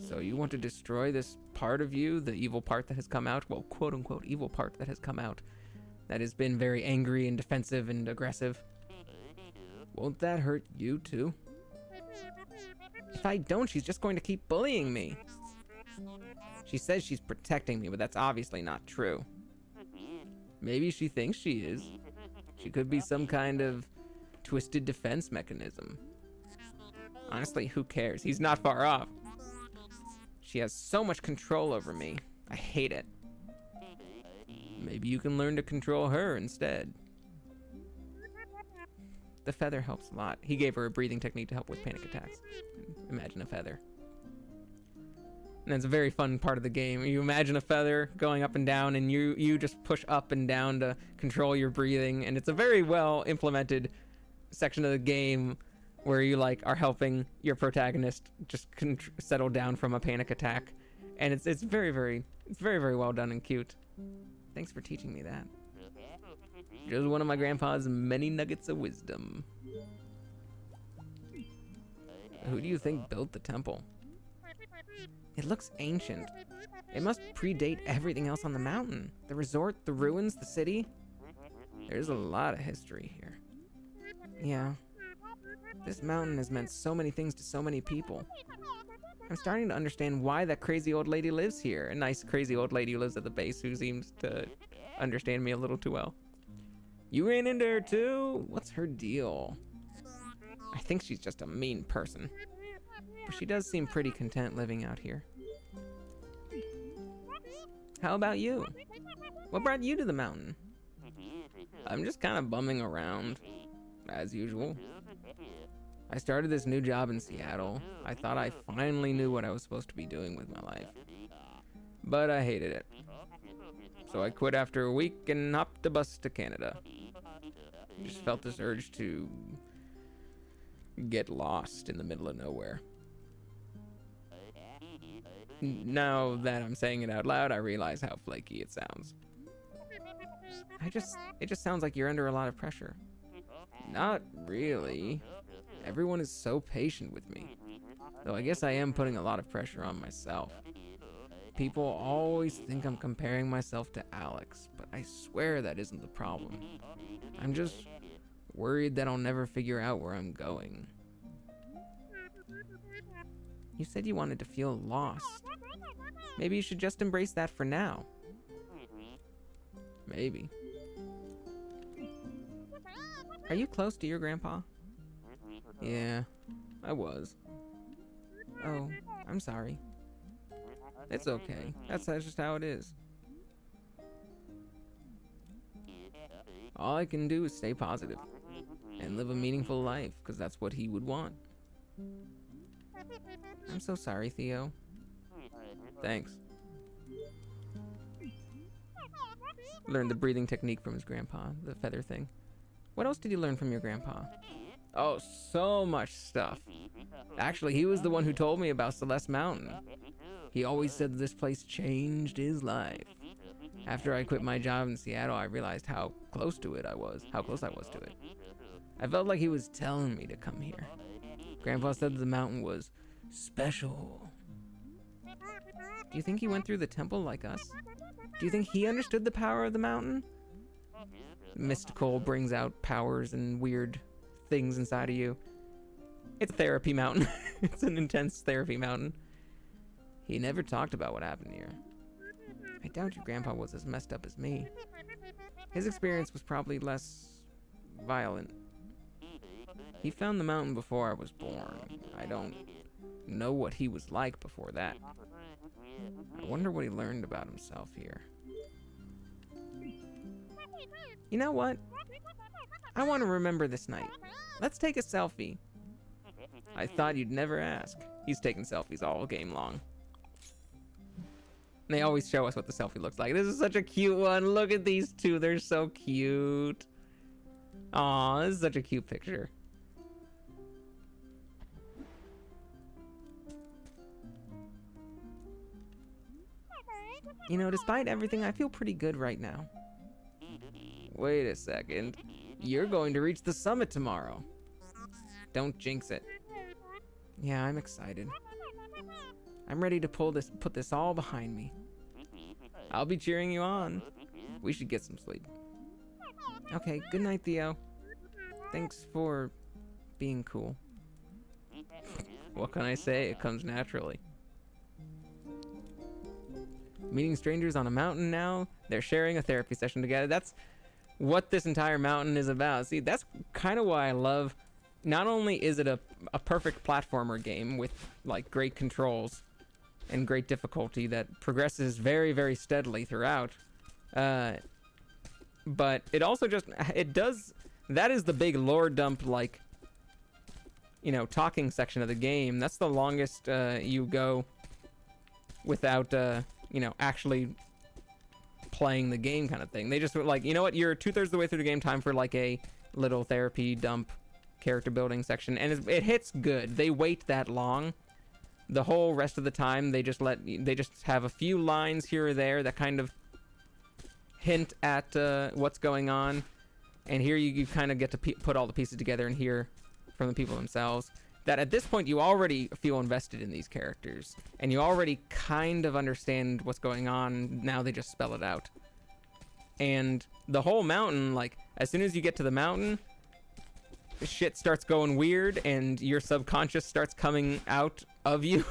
So you want to destroy this part of you, the evil part that has come out? Well, quote unquote evil part that has come out. That has been very angry and defensive and aggressive. Won't that hurt you too? If I don't, she's just going to keep bullying me. She says she's protecting me, but that's obviously not true. Maybe she thinks she is. She could be some kind of twisted defense mechanism. Honestly, who cares? He's not far off. She has so much control over me. I hate it. Maybe you can learn to control her instead. The feather helps a lot. He gave her a breathing technique to help with panic attacks. Imagine a feather. And it's a very fun part of the game. You imagine a feather going up and down, and you just push up and down to control your breathing. And it's a very well implemented section of the game where you like are helping your protagonist just settle down from a panic attack. And it's very, very well done and cute. Thanks for teaching me that. Just one of my grandpa's many nuggets of wisdom. Who do you think built the temple? It looks ancient. It must predate everything else on the mountain. The resort, the ruins, the city. There's a lot of history here. Yeah. This mountain has meant so many things to so many people. I'm starting to understand why that crazy old lady lives here. A nice crazy old lady who lives at the base who seems to understand me a little too well. You ran into her too? What's her deal? I think she's just a mean person. But she does seem pretty content living out here. How about you? What brought you to the mountain? I'm just kind of bumming around, as usual. I started this new job in Seattle. I thought I finally knew what I was supposed to be doing with my life. But I hated it. So I quit after a week and hopped a bus to Canada. I just felt this urge to get lost in the middle of nowhere. Now that I'm saying it out loud, I realize how flaky it sounds. It just sounds like you're under a lot of pressure. Not really. Everyone is so patient with me. Though I guess I am putting a lot of pressure on myself. People always think I'm comparing myself to Alex, but I swear that isn't the problem. I'm just worried that I'll never figure out where I'm going. You said you wanted to feel lost. Maybe you should just embrace that for now. Maybe. Are you close to your grandpa? Yeah, I was. Oh, I'm sorry. It's okay. That's just how it is. All I can do is stay positive and live a meaningful life, because that's what he would want. I'm so sorry, Theo. Thanks. Learned the breathing technique from his grandpa, the feather thing. What else did you learn from your grandpa? Oh, so much stuff. Actually, he was the one who told me about Celeste Mountain. He always said this place changed his life. After I quit my job in Seattle, I realized how close I was to it. I felt like he was telling me to come here. Grandpa said the mountain was special. Do you think he went through the temple like us? Do you think he understood the power of the mountain? Mystical brings out powers and weird things inside of you. It's a therapy mountain. It's an intense therapy mountain. He never talked about what happened here. I doubt your grandpa was as messed up as me. His experience was probably less violent. He found the mountain before I was born. I don't know what he was like before that. I wonder what he learned about himself here. You know what? I want to remember this night. Let's take a selfie. I thought you'd never ask. He's taking selfies all game long. They always show us what the selfie looks like. This is such a cute one. Look at these two. They're so cute. Aw, this is such a cute picture. You know, despite everything, I feel pretty good right now. Wait a second. You're going to reach the summit tomorrow. Don't jinx it. Yeah, I'm excited. I'm ready to put this all behind me. I'll be cheering you on. We should get some sleep. Okay, good night, Theo. Thanks for being cool. What can I say? It comes naturally. Meeting strangers on a mountain now. They're sharing a therapy session together. That's what this entire mountain is about. See, that's kind of why I love... Not only is it a perfect platformer game with, like, great controls and great difficulty that progresses very, very steadily throughout, but it also just... It does... That is the big lore dump, like, you know, talking section of the game. That's the longest you go without... you know, actually playing the game kind of thing. They just were like, you know what, you're 2/3 of the way through the game, time for like a little therapy dump character building section, and it hits good. They wait that long. The whole rest of the time, they just have a few lines here or there that kind of hint at what's going on. And here you kind of get to put all the pieces together and hear from the people themselves that at this point you already feel invested in these characters. And you already kind of understand what's going on. Now they just spell it out. And the whole mountain, like, as soon as you get to the mountain, shit starts going weird and your subconscious starts coming out of you.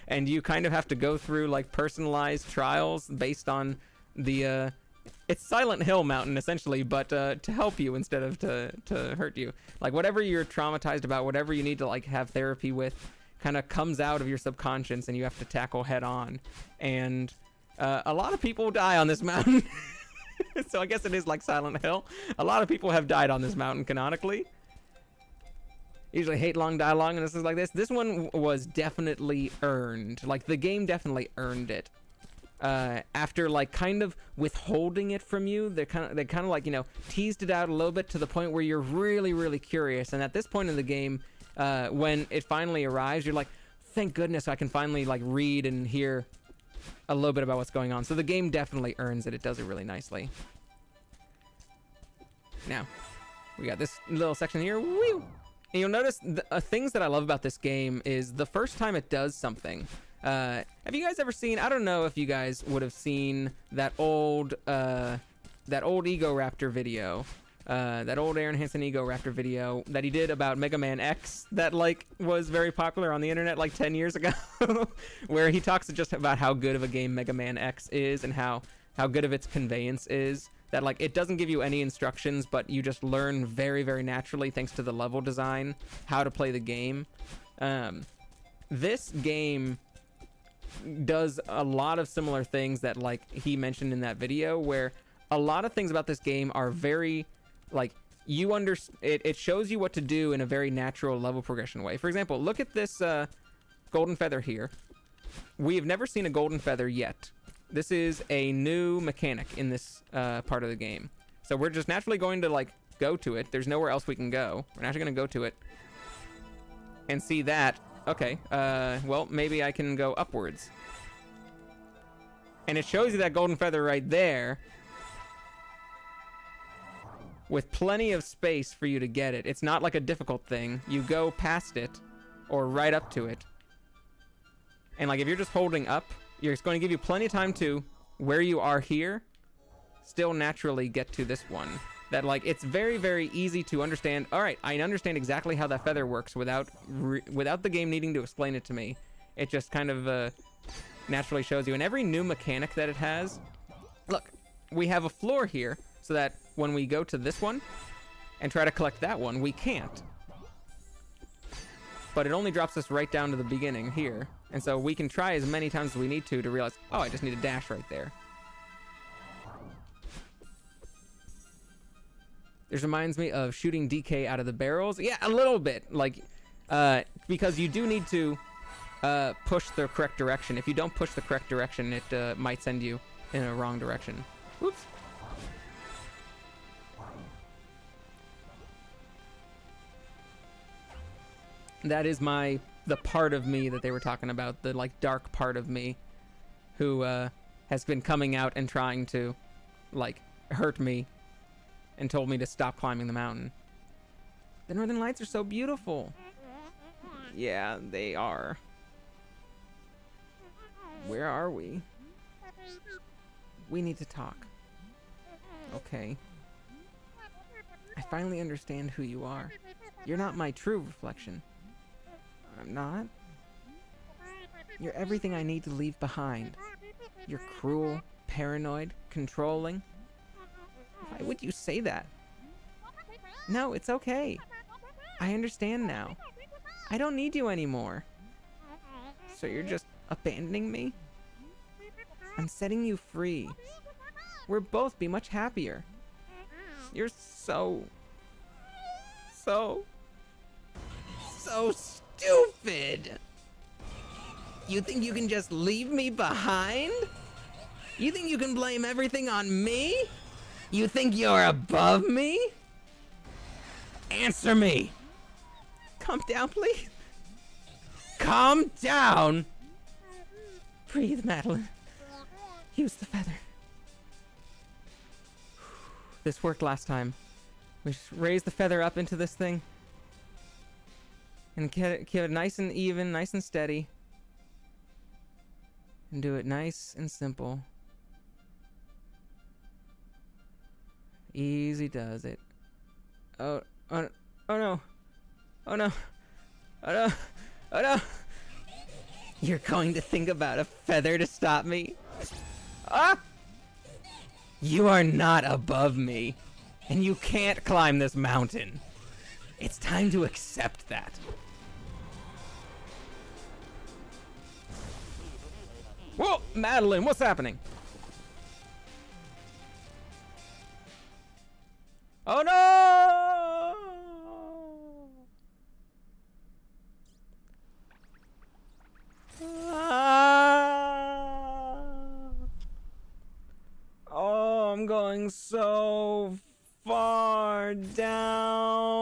And you kind of have to go through, like, personalized trials based on the, it's Silent Hill Mountain, essentially, but to help you instead of to hurt you. Like, whatever you're traumatized about, whatever you need to, like, have therapy with, kind of comes out of your subconscious and you have to tackle head on. And a lot of people die on this mountain. So I guess it is like Silent Hill. A lot of people have died on this mountain canonically. Usually hate long, die long, and this is like this. This one was definitely earned. Like, the game definitely earned it. After, like, kind of withholding it from you, they kind of like, you know, teased it out a little bit to the point where you're really, really curious. And at this point in the game, when it finally arrives, you're like, thank goodness I can finally, like, read and hear a little bit about what's going on. So the game definitely earns it. It does it really nicely. Now, we got this little section here. Woo! And you'll notice the things that I love about this game is the first time it does something. Have you guys ever seen, I don't know if you guys would have seen that old Ego Raptor video. That old Aaron Hansen Ego Raptor video that he did about Mega Man X that, like, was very popular on the internet like 10 years ago. Where he talks just about how good of a game Mega Man X is and how good of its conveyance is. That, like, it doesn't give you any instructions, but you just learn very, very naturally, thanks to the level design, how to play the game. This game does a lot of similar things that, like, he mentioned in that video, where a lot of things about this game are very, like, it shows you what to do in a very natural level progression way. For example, look at this golden feather here. We have never seen a golden feather yet. This is a new mechanic in this part of the game. So we're just naturally going to, like, go to it. There's nowhere else we can go. We're naturally going to go to it and see that. Okay, well, maybe I can go upwards. And it shows you that golden feather right there with plenty of space for you to get it. It's not like a difficult thing. You go past it or right up to it. And, like, if you're just holding up, it's going to give you plenty of time to, where you are here, still naturally get to this one. That, like, it's very, very easy to understand. All right, I understand exactly how that feather works without the game needing to explain it to me. It just kind of naturally shows you. And every new mechanic that it has, look, we have a floor here so that when we go to this one and try to collect that one, we can't. But it only drops us right down to the beginning here. And so we can try as many times as we need to realize, oh, I just need a dash right there. This reminds me of shooting DK out of the barrels. Yeah, a little bit. Like, because you do need to push the correct direction. If you don't push the correct direction, it might send you in a wrong direction. Whoops. That is the part of me that they were talking about, the, like, dark part of me who has been coming out and trying to, like, hurt me and told me to stop climbing the mountain. The Northern Lights are so beautiful. Yeah, they are. Where are we? We need to talk. Okay. I finally understand who you are. You're not my true reflection. I'm not. You're everything I need to leave behind. You're cruel, paranoid, controlling. Why would you say that? No, it's okay. I understand now. I don't need you anymore. So you're just abandoning me? I'm setting you free. We'll both be much happier. You're so stupid. You think you can just leave me behind? You think you can blame everything on me? You think you're above me? Answer me. Calm down, please. Calm down. Breathe, Madeline. Use the feather. This worked last time. We just raise the feather up into this thing. And keep it nice and even, nice and steady. And do it nice and simple. Easy does it. Oh no. Oh no. Oh no. Oh no. You're going to think about a feather to stop me? Ah! You are not above me, and you can't climb this mountain. It's time to accept that. Whoa, Madeline, what's happening? Oh no! Oh, I'm going so far down.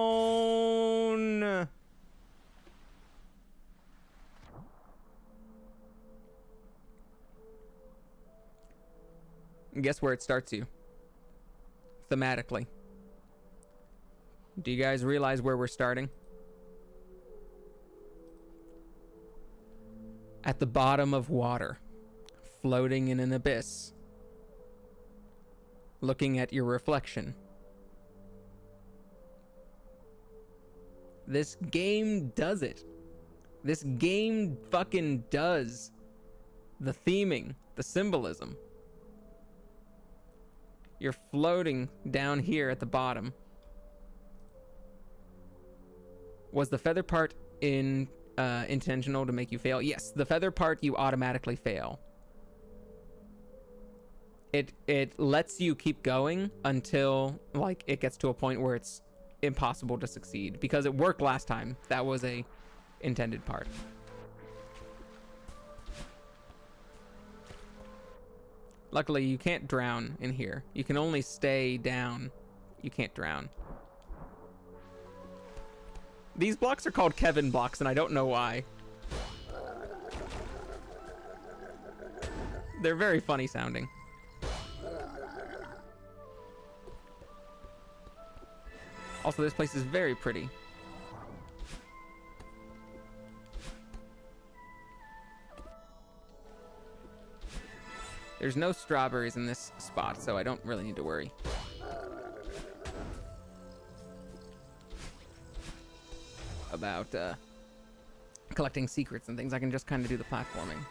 Guess where it starts you? Thematically. Do you guys realize where we're starting? At the bottom of water, floating in an abyss, looking at your reflection. This game does it. This game fucking does the theming, the symbolism. You're floating down here at the bottom. Was the feather part intentional to make you fail? Yes, the feather part you automatically fail. It lets you keep going until like it gets to a point where it's impossible to succeed, because it worked last time. That was a intended part. Luckily, you can't drown in here. You can only stay down. You can't drown. These blocks are called Kevin blocks, and I don't know why. They're very funny sounding. Also, this place is very pretty. There's no strawberries in this spot, so I don't really need to worry. About collecting secrets and things. I can just kind of do the platforming.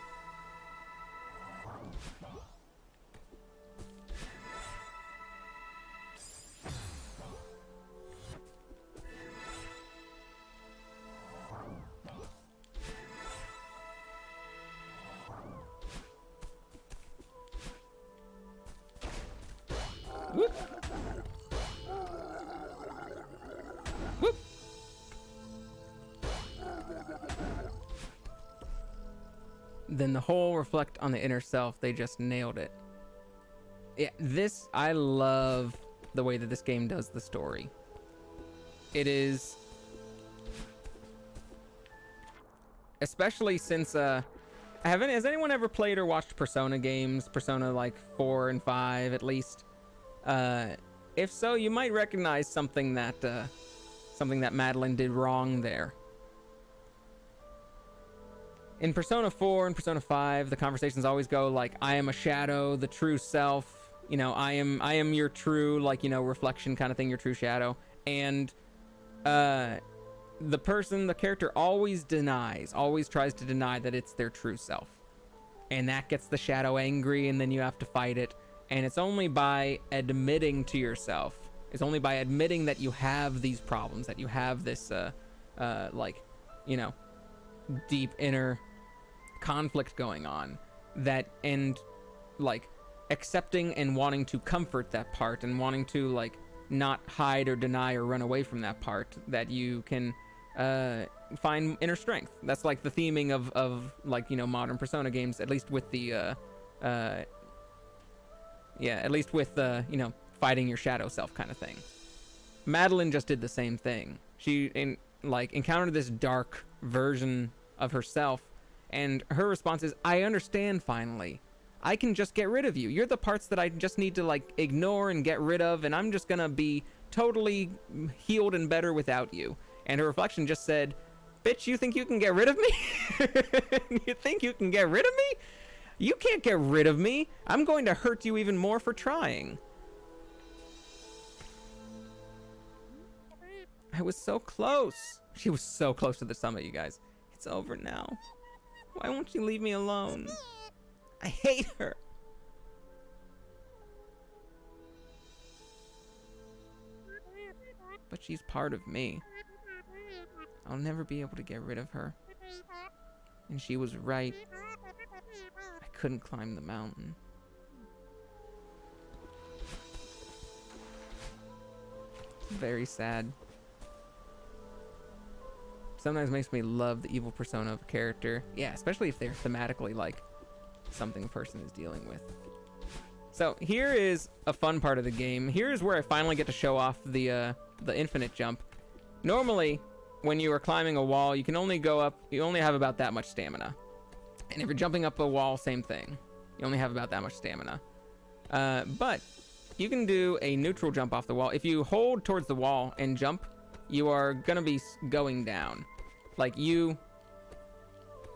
Whoop. Whoop. Then the whole reflect on the inner self. They just nailed it. Yeah, this, I love the way that this game does the story. It is, especially since has anyone ever played or watched Persona games? Persona like 4 and 5 at least. If so, you might recognize something that Madeline did wrong there. In Persona 4 and Persona 5, the conversations always go like, I am a shadow, the true self, you know, I am your true, like, you know, reflection kind of thing, your true shadow. And the character always tries to deny that it's their true self. And that gets the shadow angry, and then you have to fight it. And it's only by admitting to yourself, it's only by admitting that you have these problems, that you have this, like, you know, deep inner conflict going on, that, and like accepting and wanting to comfort that part and wanting to like not hide or deny or run away from that part, that you can find inner strength. That's like the theming of like, you know, modern Persona games, at least with the you know, fighting your shadow self kind of thing. Madeline just did the same thing. She encountered this dark version of herself, and her response is, I understand finally. I can just get rid of you. You're the parts that I just need to, like, ignore and get rid of, and I'm just gonna be totally healed and better without you. And her reflection just said, bitch, you think you can get rid of me? You think you can get rid of me? You can't get rid of me. I'm going to hurt you even more for trying. I was so close. She was so close to the summit, you guys. It's over now. Why won't you leave me alone? I hate her. But she's part of me. I'll never be able to get rid of her. And she was right. I couldn't climb the mountain. Very sad. Sometimes makes me love the evil persona of a character. Yeah, especially if they're thematically like something a person is dealing with. So here is a fun part of the game. Here's where I finally get to show off the infinite jump. Normally, when you are climbing a wall, you can only go up, you only have about that much stamina. And if you're jumping up a wall, same thing. You only have about that much stamina. But you can do a neutral jump off the wall. If you hold towards the wall and jump, you are gonna be going down. Like, you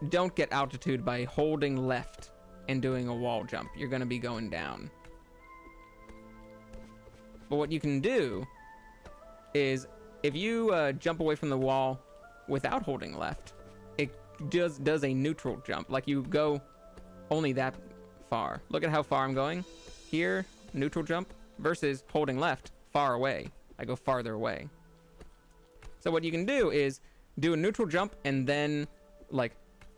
don't get altitude by holding left and doing a wall jump. You're gonna be going down. But what you can do is, if you jump away from the wall without holding left, it does a neutral jump. Like, you go only that far. Look at how far I'm going. Here, neutral jump, versus holding left, far away. I go farther away. So what you can do is do a neutral jump, and then, like,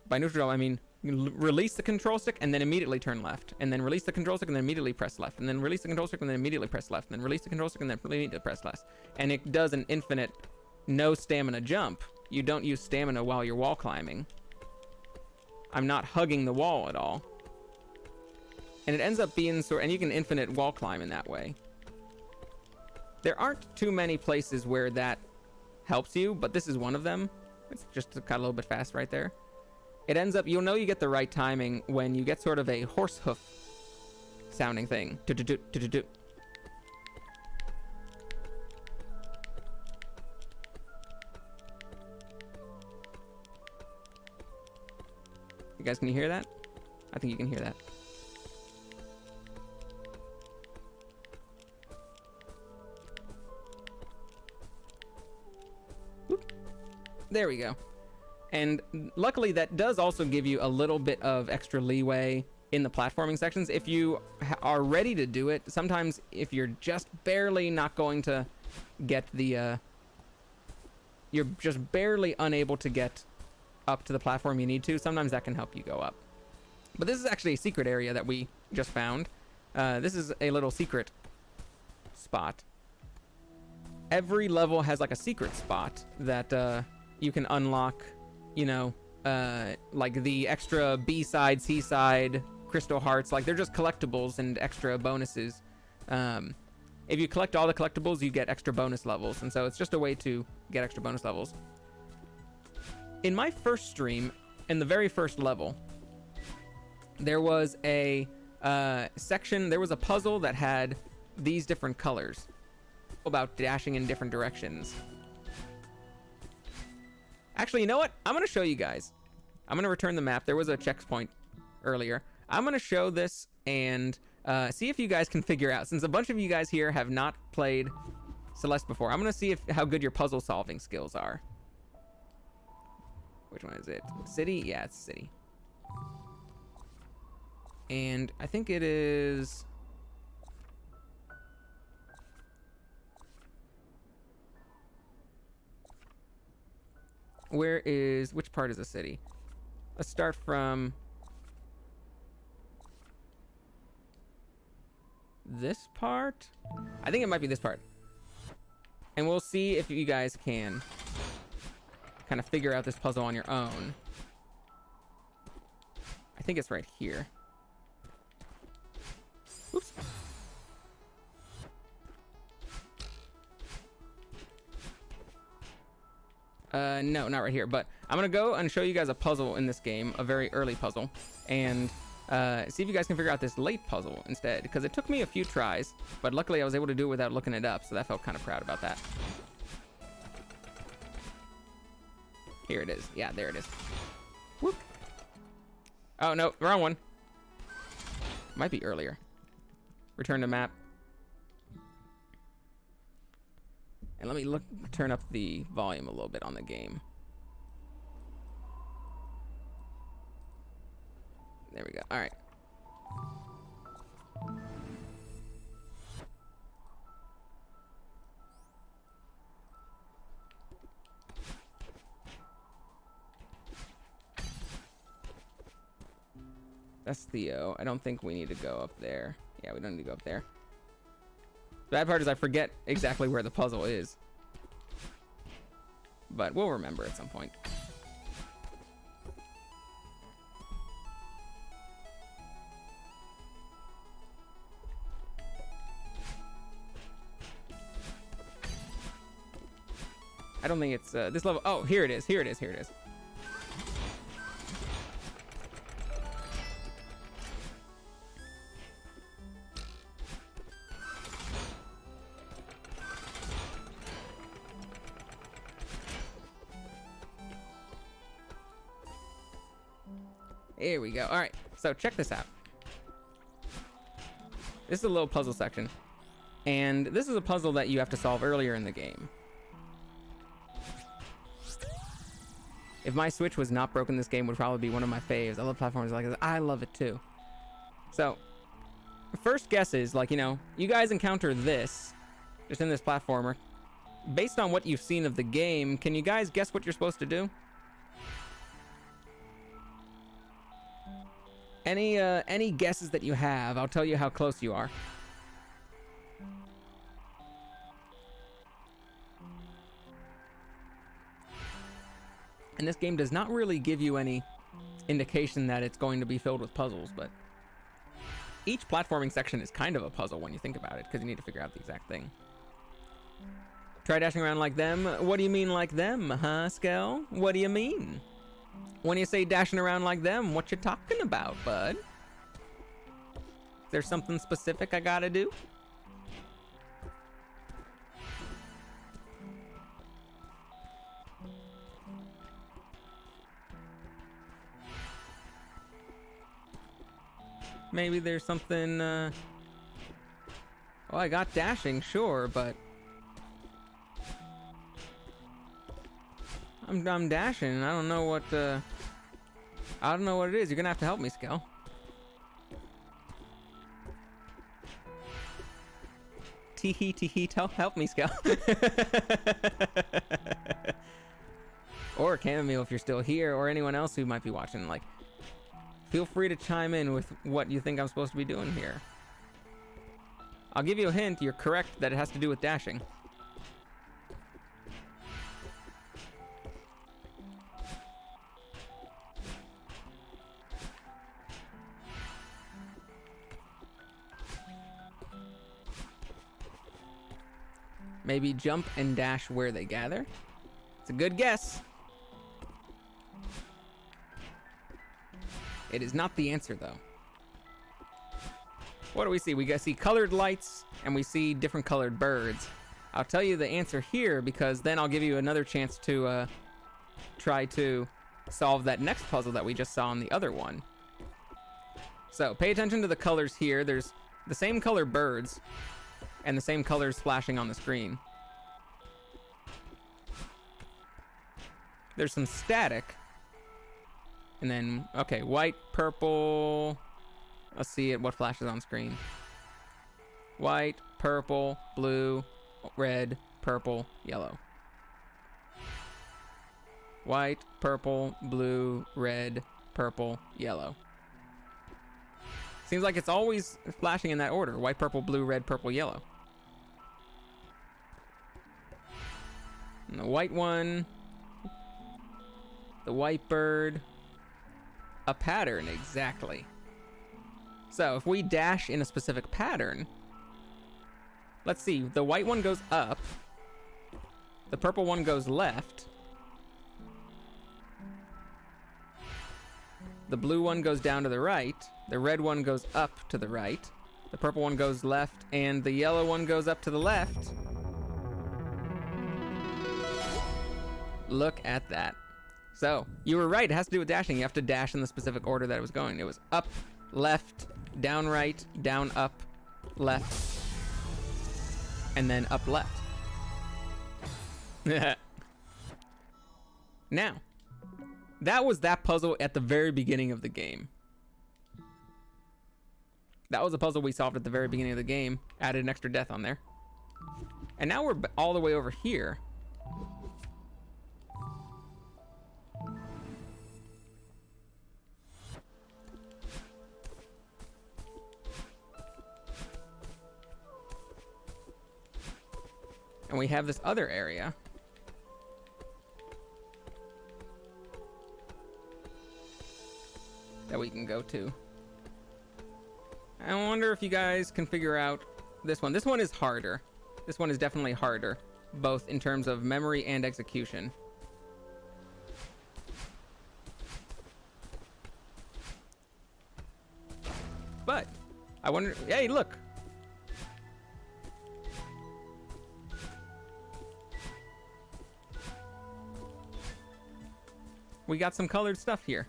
by neutral jump, I mean release the control stick and then immediately turn left, and then release the control stick and then immediately press left, and then release the control stick and then immediately press left, and then release the control stick and then immediately press left. And it does an infinite no stamina jump. You don't use stamina while you're wall climbing. I'm not hugging the wall at all. And it ends up being and you can infinite wall climb in that way. There aren't too many places where that helps you, but this is one of them. It's just got a little bit fast right there. It ends up, you'll know you get the right timing when you get sort of a horse hoof sounding thing. Do-do-do-do-do-do. You guys, can you hear that? I think you can hear that. Whoop. There we go. And luckily, that does also give you a little bit of extra leeway in the platforming sections. If you are ready to do it, sometimes if you're just barely not going to get the... you're just barely unable to get up to the platform you need to, sometimes that can help you go up. But this is actually a secret area that we just found. This is a little secret spot. Every level has like a secret spot that you can unlock. You know, like the extra B-side, C-side, crystal hearts. Like, they're just collectibles and extra bonuses. If you collect all the collectibles, you get extra bonus levels. And so it's just a way to get extra bonus levels. In my first stream, in the very first level, there was a section, there was a puzzle that had these different colors about dashing in different directions. Actually, you know what? I'm going to show you guys. I'm going to return the map. There was a checkpoint earlier. I'm going to show this and see if you guys can figure out. Since a bunch of you guys here have not played Celeste before, I'm going to see how good your puzzle solving skills are. Which one is it? City? Yeah, it's city. And I think it is... which part is the city? Let's start from this part. I think it might be this part. And we'll see if you guys can kind of figure out this puzzle on your own. I think it's right here. Oops. No, not right here, but I'm gonna go and show you guys a puzzle in this game, a very early puzzle, and See if you guys can figure out this late puzzle instead, because it took me a few tries, but luckily I was able to do it without looking it up, so that felt kind of proud about that. Here it is. Yeah, there it is. Whoop. Oh, no, wrong one. Might be earlier. Return to map. And let me turn up the volume a little bit on the game. There we go. All right. That's Theo. I don't think we need to go up there. Yeah, we don't need to go up there. The bad part is I forget exactly where the puzzle is. But we'll remember at some point. I don't think it's this level. Oh, here it is. Here it is. Here it is. Here we go. All right, so check this out. This is a little puzzle section, and this is a puzzle that you have to solve earlier in the game. If my Switch was not broken, this game would probably be one of my faves. I love platformers like this. I love it too. So, first guess is, like, you know, you guys encounter this, just in this platformer. Based on what you've seen of the game, can you guys guess what you're supposed to do? Any guesses that you have, I'll tell you how close you are. And this game does not really give you any indication that it's going to be filled with puzzles, but each platforming section is kind of a puzzle when you think about it, because you need to figure out the exact thing. Try dashing around like them? What do you mean like them, huh, Skell? What do you mean? When you say dashing around like them, what you talking about, bud? Is there something specific I gotta do? Maybe there's something, oh, I got dashing, sure, but I'm dashing. I don't know what it is. You're gonna have to help me, Skell. Tee-hee, help me, Skell. Or Chamomile, if you're still here, or anyone else who might be watching, like, feel free to chime in with what you think I'm supposed to be doing here. I'll give you a hint. You're correct that it has to do with dashing. Maybe jump and dash where they gather. It's a good guess. It is not the answer, though. What do we see? We see colored lights, and we see different colored birds. I'll tell you the answer here, because then I'll give you another chance to try to solve that next puzzle that we just saw on the other one. So pay attention to the colors here. There's the same color birds, and the same colors flashing on the screen. There's some static. And then, okay, white, purple. Let's see what flashes on screen. White, purple, blue, red, purple, yellow. White, purple, blue, red, purple, yellow. Seems like it's always flashing in that order. White, purple, blue, red, purple, yellow. And the white one. The white bird. A pattern, exactly. So if we dash in a specific pattern, let's see, the white one goes up, the purple one goes left, the blue one goes down to the right, The red one goes up to the right. The purple one goes left, and the yellow one goes up to the left. Look at that. So, you were right. It has to do with dashing. You have to dash in the specific order that it was going. It was up, left, down right, down up, left, and then up left. Now, that was that puzzle at the very beginning of the game. That was a puzzle we solved at the very beginning of the game. Added an extra death on there. And now we're all the way over here. And we have this other area. That we can go to. I wonder if you guys can figure out this one. This one is harder. This one is definitely harder, both in terms of memory and execution. But I wonder, hey, look. We got some colored stuff here.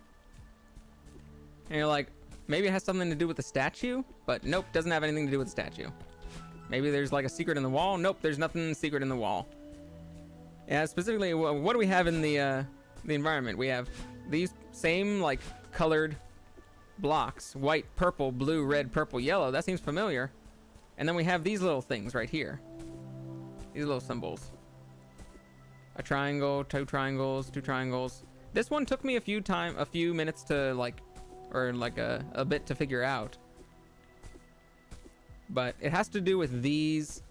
And you're like, maybe it has something to do with the statue, but nope, doesn't have anything to do with the statue. Maybe there's like a secret in the wall. Nope, there's nothing secret in the wall. Yeah, specifically, what do we have in the environment? We have these same like colored blocks: white, purple, blue, red, purple, yellow. That seems familiar. And then we have these little things right here. These little symbols. A triangle, two triangles, two triangles. This one took me a few minutes to like, or like a bit to figure out. But it has to do with these.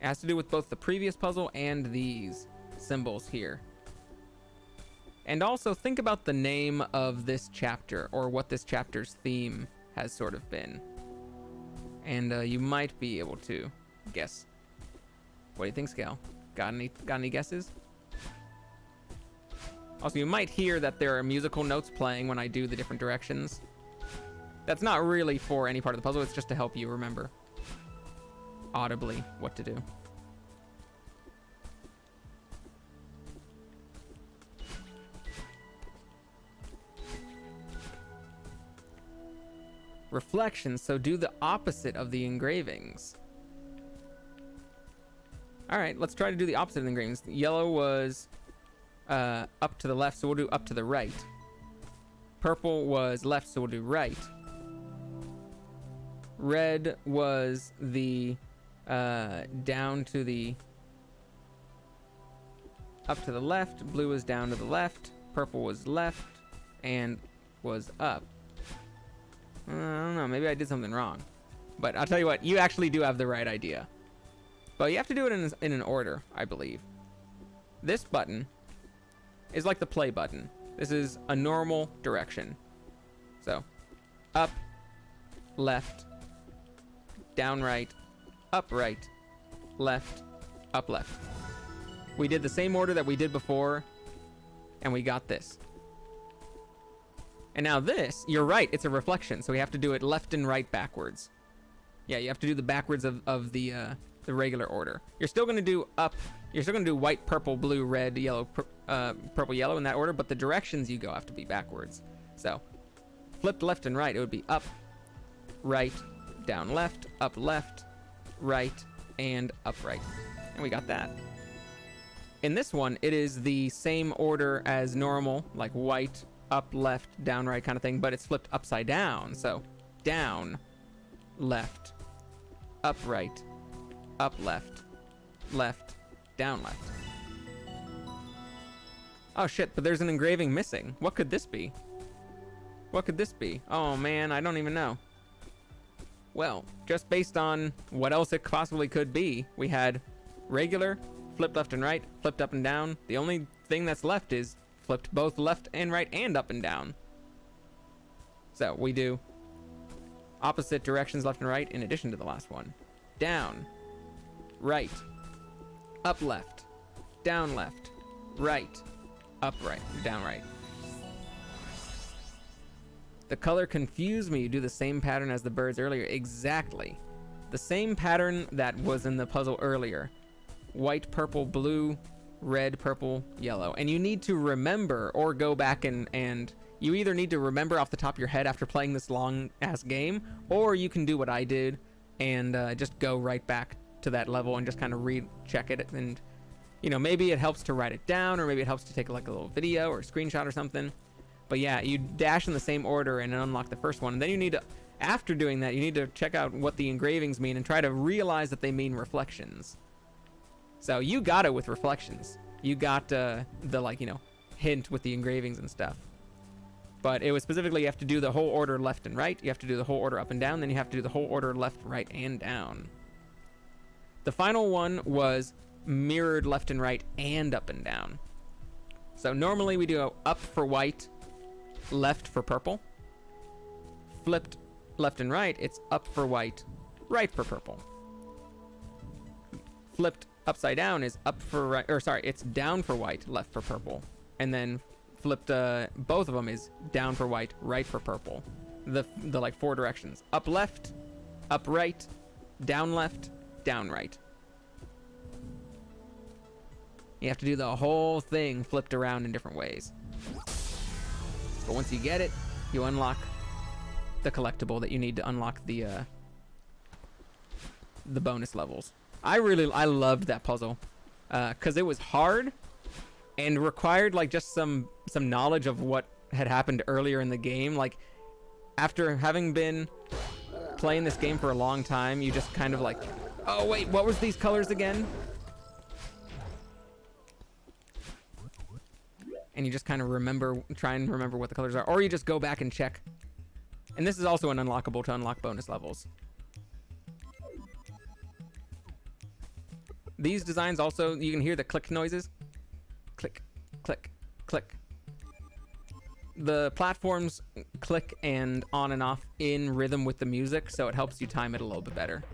It has to do with both the previous puzzle and these symbols here. And also think about the name of this chapter, or what this chapter's theme has sort of been. And you might be able to guess. What do you think, Scal? Got any guesses? Also, you might hear that there are musical notes playing when I do the different directions. That's not really for any part of the puzzle, it's just to help you remember audibly what to do. Reflections, so do the opposite of the engravings. All right, let's try to do the opposite of the engravings. Yellow was up to the left, so we'll do up to the right. Purple was left, so we'll do right. Red was the down to the up to the left. Blue was down to the left. Purple was left and was up. I don't know, maybe I did something wrong. But I'll tell you what, you actually do have the right idea. But you have to do it in an order, I believe. This button is like the play button. This is a normal direction. So, up, left, down right, up right, left, up left. We did the same order that we did before, and we got this. And now this, you're right, it's a reflection, so we have to do it left and right backwards. Yeah, you have to do the backwards of the regular order. You're still going to do up, you're still going to do white, purple, blue, red, yellow, purple, yellow in that order, but the directions you go have to be backwards. So, flipped left and right, it would be up, right, down left, up left, right, and up right. And we got that. In this one, it is the same order as normal, like white, up, left, down, right kind of thing, but it's flipped upside down. So, down, left, up, right, up, left, left, down, left. Oh shit, but there's an engraving missing. What could this be? What could this be? Oh man, I don't even know. Well, just based on what else it possibly could be, we had regular, flipped left and right, flipped up and down. The only thing that's left is flipped both left and right and up and down. So we do opposite directions left and right in addition to the last one. Down, right, up left, down left, right, up right, down right. The color confused me. You do the same pattern as the birds earlier. Exactly. The same pattern that was in the puzzle earlier. White, purple, blue, red, purple, yellow. And you need to remember or go back and you either need to remember off the top of your head after playing this long-ass game, or you can do what I did and just go right back to that level and just kind of recheck it. And, you know, maybe it helps to write it down, or maybe it helps to take like a little video or a screenshot or something. But yeah, you dash in the same order and unlock the first one. And then you need to, after doing that, you need to check out what the engravings mean and try to realize that they mean reflections. So you got it with reflections. You got the, like, you know, hint with the engravings and stuff. But it was specifically you have to do the whole order left and right. You have to do the whole order up and down. Then you have to do the whole order left, right, and down. The final one was mirrored left and right and up and down. So normally we do up for white, left for purple. Flipped left and right, it's up for white, right for purple. Flipped upside down is up for right, or sorry, it's down for white, left for purple. And then flipped, both of them is down for white, right for purple. The like 4 directions. Up left, up right, down left, down right. You have to do the whole thing flipped around in different ways. But once you get it, you unlock the collectible that you need to unlock the bonus levels. I loved that puzzle because it was hard and required like just some knowledge of what had happened earlier in the game. Like after having been playing this game for a long time, you just kind of like, oh wait, what was these colors again? And you just kind of try and remember what the colors are, or you just go back and check. And this is also an unlockable to unlock bonus levels. These designs also, you can hear the click noises. Click, click, click. The platforms click and on and off in rhythm with the music, so it helps you time it a little bit better.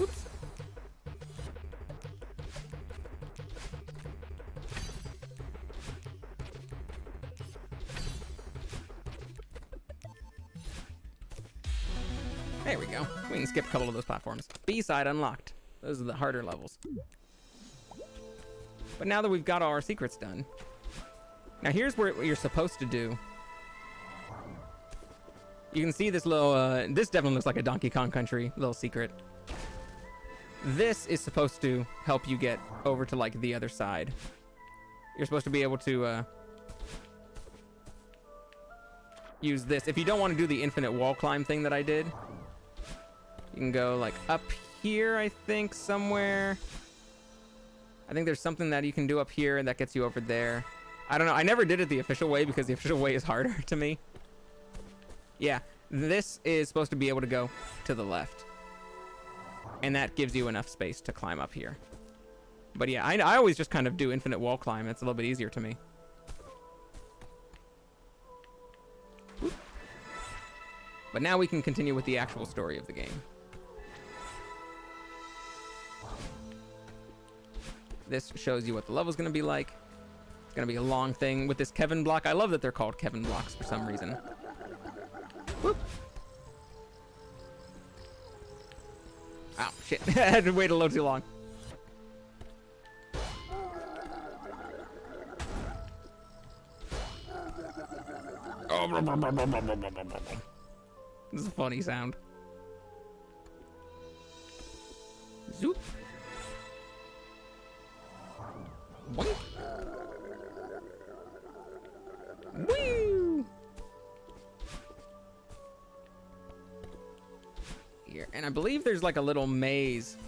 Oops. There we go. We can skip a couple of those platforms. B-side unlocked. Those are the harder levels. But now that we've got all our secrets done, now here's what you're supposed to do. You can see this little, this definitely looks like a Donkey Kong Country little secret. This is supposed to help you get over to like the other side. You're supposed to be able to use this. If you don't want to do the infinite wall climb thing that I did, you can go like up here, I think, somewhere. I think there's something that you can do up here that gets you over there. I don't know. I never did it the official way because the official way is harder to me. Yeah, this is supposed to be able to go to the left. And that gives you enough space to climb up here. But yeah, I always just kind of do infinite wall climb. It's a little bit easier to me. Whoop. But now we can continue with the actual story of the game. This shows you what the level's going to be like. It's going to be a long thing with this Kevin block. I love that they're called Kevin blocks for some reason. Whoop. Oh, shit. I had to wait a little too long. This is a funny sound. Zoop. Boink. Woo! Here, and I believe there's like a little maze.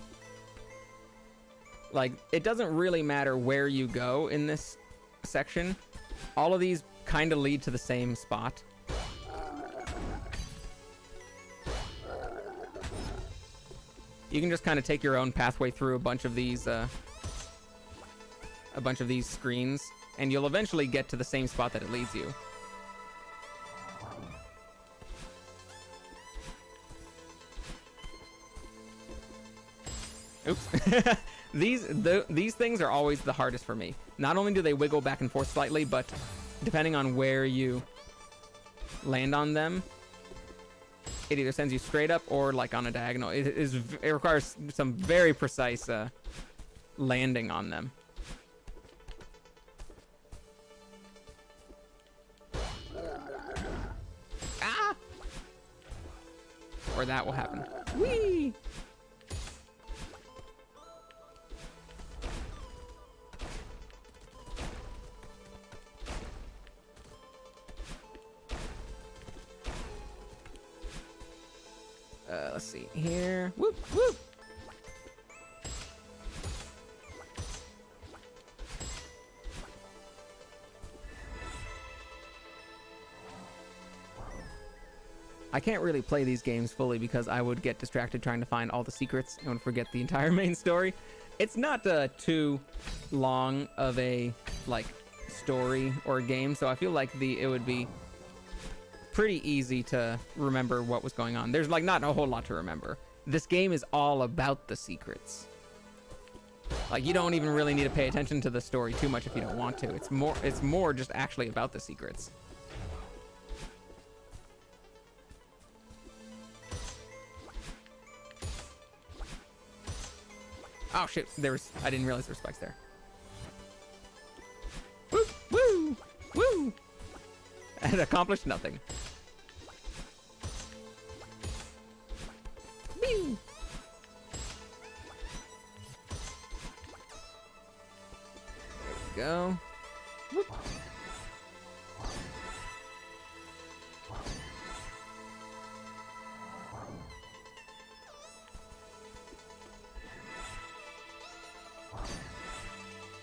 Like, it doesn't really matter where you go in this section. All of these kind of lead to the same spot. You can just kind of take your own pathway through a bunch of these screens, and you'll eventually get to the same spot that it leads you. Oops. These things are always the hardest for me. Not only do they wiggle back and forth slightly, but depending on where you land on them, it either sends you straight up or like on a diagonal. It requires some very precise landing on them. Ah! Or that will happen. Whee! Let's see here. Whoop, whoop. I can't really play these games fully because I would get distracted trying to find all the secrets and would forget the entire main story. It's not too long of a like story or game, so I feel like it would be pretty easy to remember what was going on. There's like not a whole lot to remember. This game is all about the secrets. Like you don't even really need to pay attention to the story too much if you don't want to. It's more just actually about the secrets. Oh shit, I didn't realize there were spikes there. Woo! Woo! Woo! And accomplished nothing. Woo! There we go. Whoop.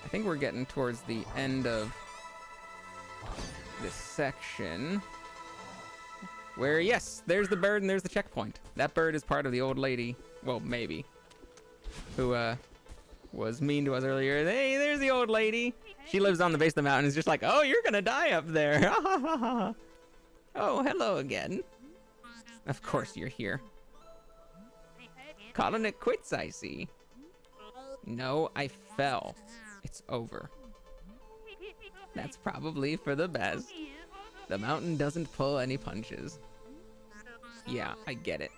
I think we're getting towards the end of this section where, yes, there's the bird and there's the checkpoint. That bird is part of the old lady, well, maybe, who was mean to us earlier. Hey, there's the old lady. She lives on the base of the mountain. It's just like, oh, you're gonna die up there. Oh, hello again. Of course you're here. Calling it quits, I see. No, I fell. It's over. That's probably for the best. The mountain doesn't pull any punches. Yeah, I get it.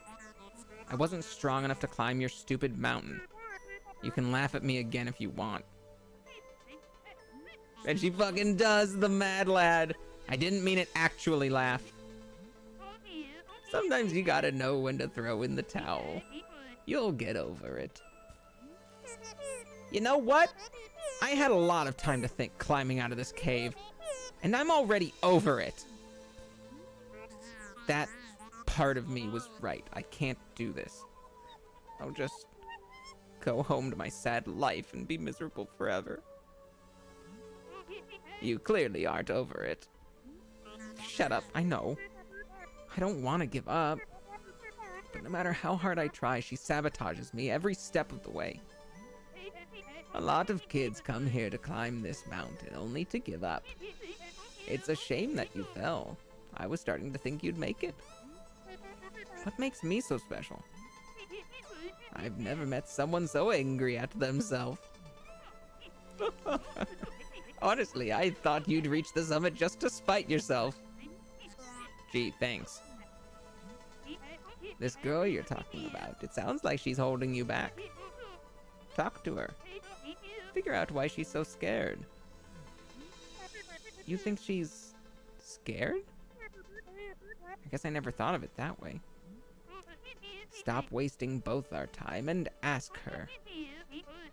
I wasn't strong enough to climb your stupid mountain. You can laugh at me again if you want. And she fucking does, the mad lad. I didn't mean it actually laugh. Sometimes you gotta know when to throw in the towel. You'll get over it. You know what? I had a lot of time to think climbing out of this cave, and I'm already over it. That part of me was right. I can't do this. I'll just go home to my sad life and be miserable forever. You clearly aren't over it. Shut up, I know. I don't want to give up. But no matter how hard I try, she sabotages me every step of the way. A lot of kids come here to climb this mountain only to give up. It's a shame that you fell. I was starting to think you'd make it. What makes me so special? I've never met someone so angry at themselves. Honestly, I thought you'd reach the summit just to spite yourself. Gee, thanks. This girl you're talking about, it sounds like she's holding you back. Talk to her. Figure out why she's so scared. You think she's scared? I guess I never thought of it that way. Stop wasting both our time and ask her.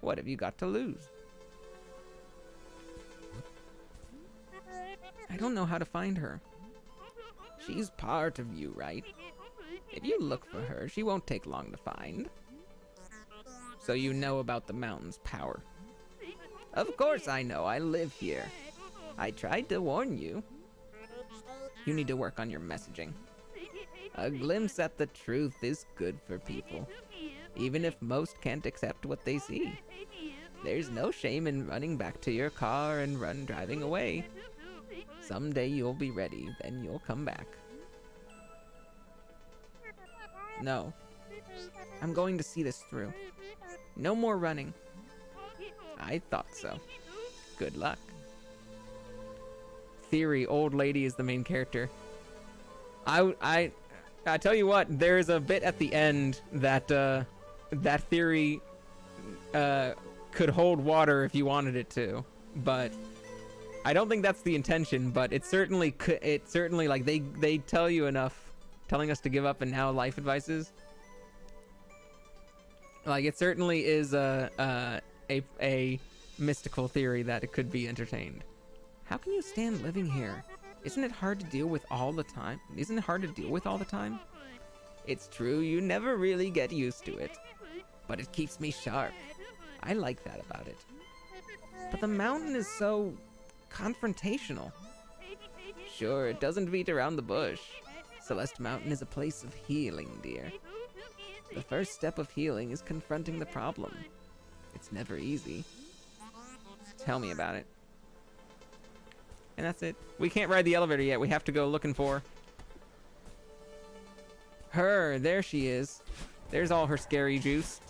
What have you got to lose? I don't know how to find her. She's part of you, right? If you look for her, she won't take long to find. So you know about the mountain's power. Of course I know, I live here. I tried to warn you. You need to work on your messaging. A glimpse at the truth is good for people, even if most can't accept what they see. There's no shame in running back to your car and driving away. Someday you'll be ready, then you'll come back. No. I'm going to see this through. No more running. I thought so. Good luck. Theory, old lady is the main character. I tell you what, there's a bit at the end that that theory could hold water if you wanted it to, but I don't think that's the intention. But it certainly could. It certainly, like, they tell you enough, telling us to give up and now life advices. Like, it certainly is a mystical theory that it could be entertained. How can you stand living here? Isn't it hard to deal with all the time? Isn't it hard to deal with all the time? It's true, you never really get used to it. But it keeps me sharp. I like that about it. But the mountain is so confrontational. Sure, it doesn't beat around the bush. Celeste Mountain is a place of healing, dear. The first step of healing is confronting the problem. It's never easy. Tell me about it. And that's it. We can't ride the elevator yet. We have to go looking for her. There she is. There's all her scary juice.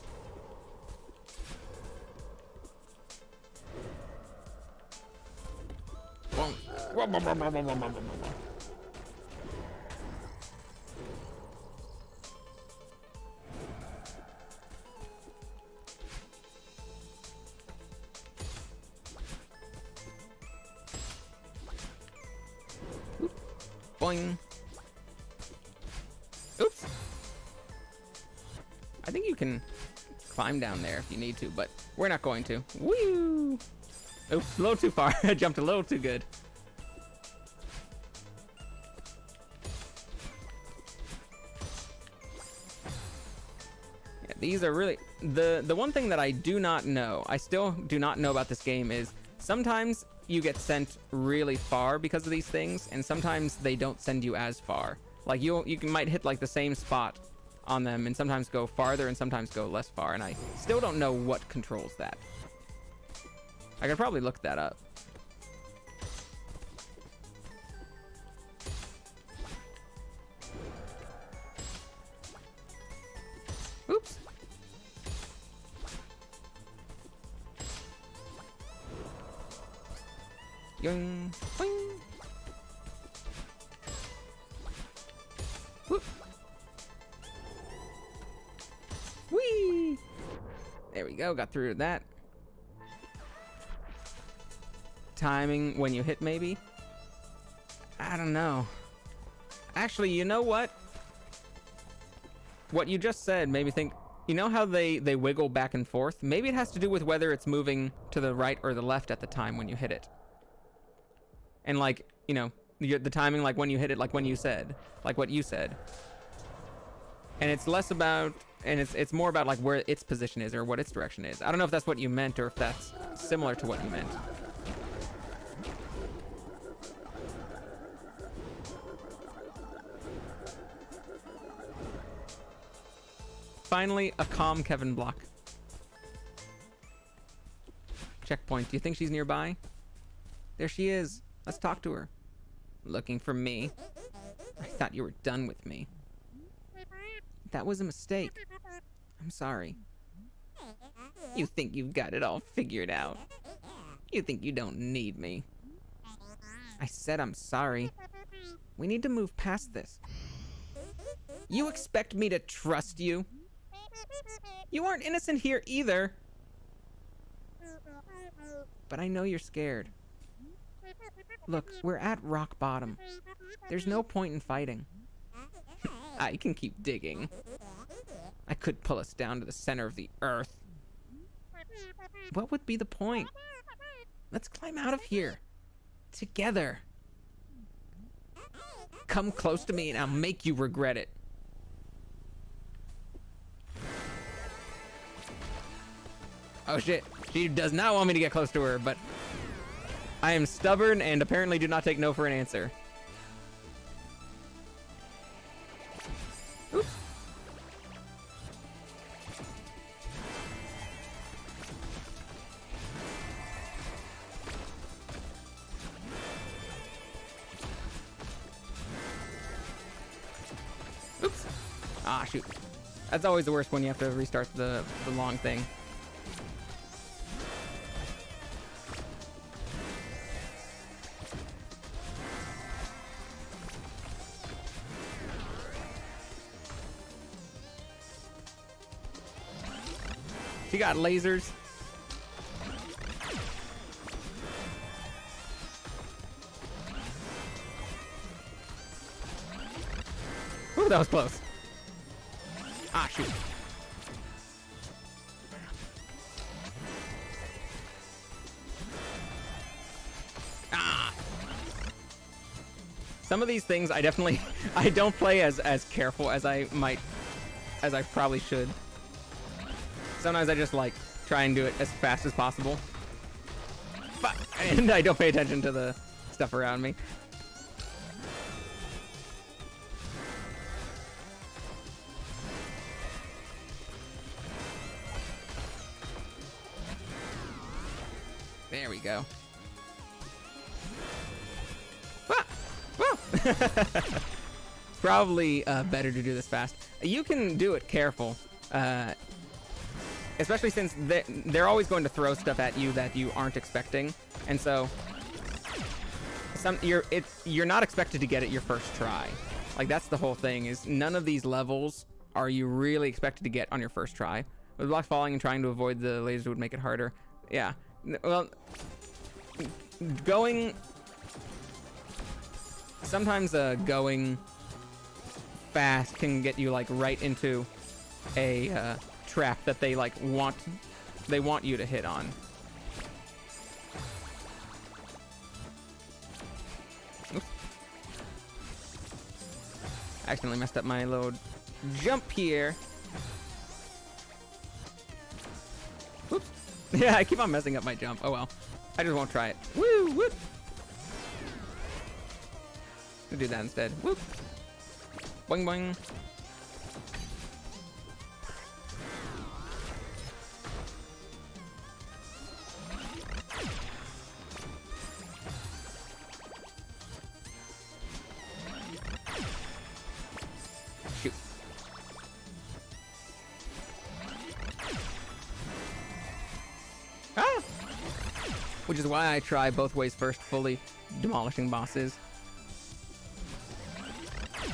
Boing. Oops. I think you can climb down there if you need to, but we're not going to. Woo! Oops, a little too far. I jumped a little too good. Yeah, these are really... The one thing that I do not know, I still do not know about this game is sometimes you get sent really far because of these things, and sometimes they don't send you as far. Like you might hit like the same spot on them and sometimes go farther and sometimes go less far, and I still don't know what controls that. I could probably look that up. Oops. Yoing, boing. Whoop. Whee! There we go, got through that. Timing when you hit, maybe? I don't know. Actually, you know what? What you just said made me think, you know how they wiggle back and forth? Maybe it has to do with whether it's moving to the right or the left at the time when you hit it. And like, you know, the timing, like when you hit it, like when you said, like what you said. And it's less about, and it's more about like where its position is or what its direction is. I don't know if that's what you meant or if that's similar to what you meant. Finally, a calm Kevin block. Checkpoint. Do you think she's nearby? There she is. Let's talk to her. Looking for me? I thought you were done with me. That was a mistake. I'm sorry. You think you've got it all figured out. You think you don't need me. I said I'm sorry. We need to move past this. You expect me to trust you? You aren't innocent here either. But I know you're scared. Look, we're at rock bottom. There's no point in fighting. I can keep digging. I could pull us down to the center of the earth. What would be the point? Let's climb out of here. Together. Come close to me and I'll make you regret it. Oh shit, she does not want me to get close to her, but I am stubborn and apparently do not take no for an answer. Oops. Oops. Ah, shoot. That's always the worst when you have to restart the long thing. He got lasers. Ooh, that was close. Ah, shoot. Ah. Some of these things I definitely I don't play as careful as I probably should. Sometimes I just like try and do it as fast as possible. But, and I don't pay attention to the stuff around me. There we go. Ah! Woo! Probably better to do this fast. You can do it careful, especially since they're always going to throw stuff at you that you aren't expecting, and so you're not expected to get it your first try. Like, that's the whole thing, is none of these levels are you really expected to get on your first try. With block falling and trying to avoid the lasers would make it harder. Yeah. Well, sometimes going fast can get you like right into a trap that they want you to hit on. Oops. I accidentally messed up my little jump here. Oops. Yeah, I keep on messing up my jump. Oh well. I just won't try it. Woo! Whoop! We'll do that instead. Whoop! Boing boing. Shoot. Ah! Which is why I try both ways first, fully demolishing bosses.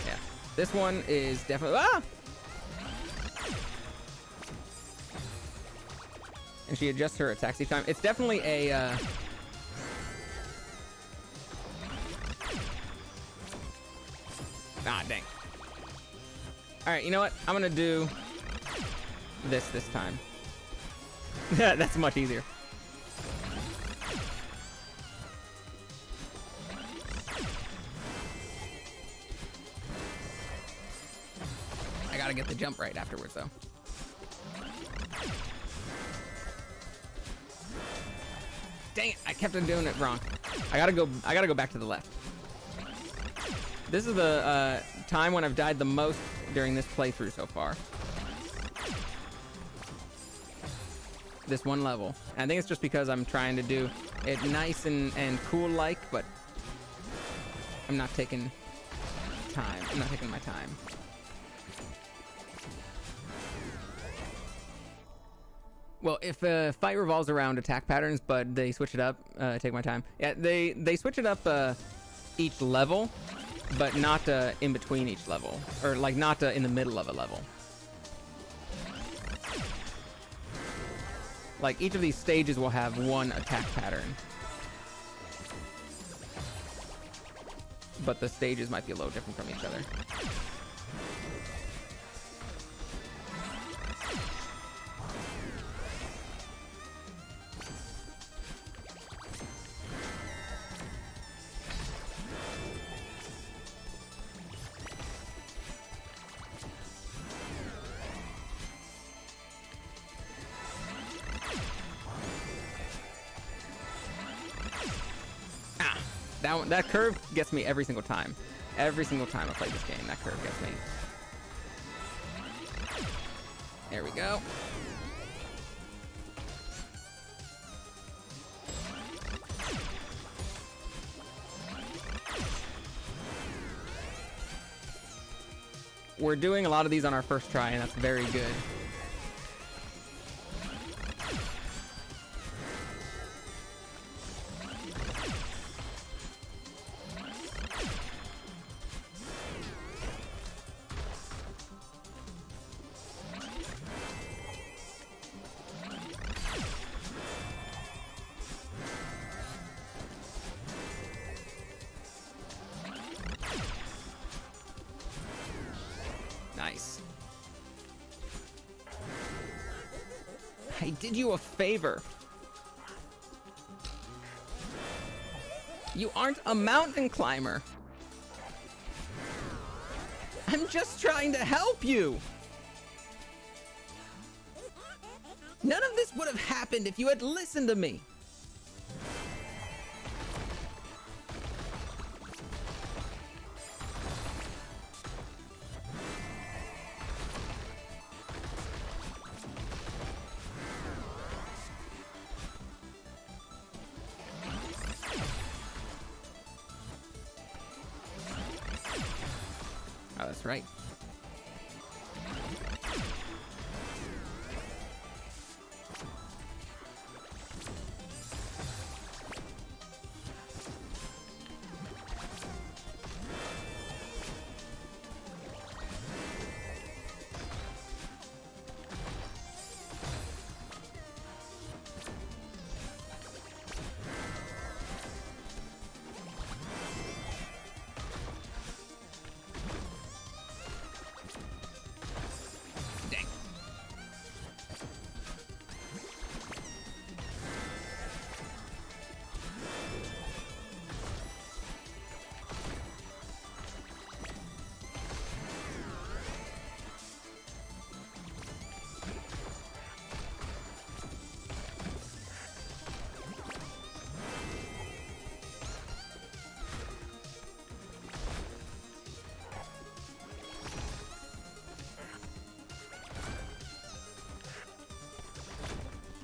Yeah. This one is definitely... Ah! And she adjusts her attacks each time. It's definitely a... Ah, dang. Alright, you know what? I'm gonna do this time. That's much easier. I gotta get the jump right afterwards, though. Dang it! I kept on doing it wrong. I gotta go back to the left. This is the time when I've died the most during this playthrough so far. This one level. And I think it's just because I'm trying to do it nice and cool-like, but I'm not taking time. I'm not taking my time. Well, if a fight revolves around attack patterns, but they switch it up, take my time. Yeah, they switch it up each level, but not in between each level, or like not in the middle of a level. Like each of these stages will have one attack pattern, but the stages might be a little different from each other. That curve gets me every single time. Every single time I play this game, that curve gets me. There we go. We're doing a lot of these on our first try, and that's very good. did you a favor. You aren't a mountain climber. I'm just trying to help you. None of this would have happened if you had listened to me. Oh, that's right.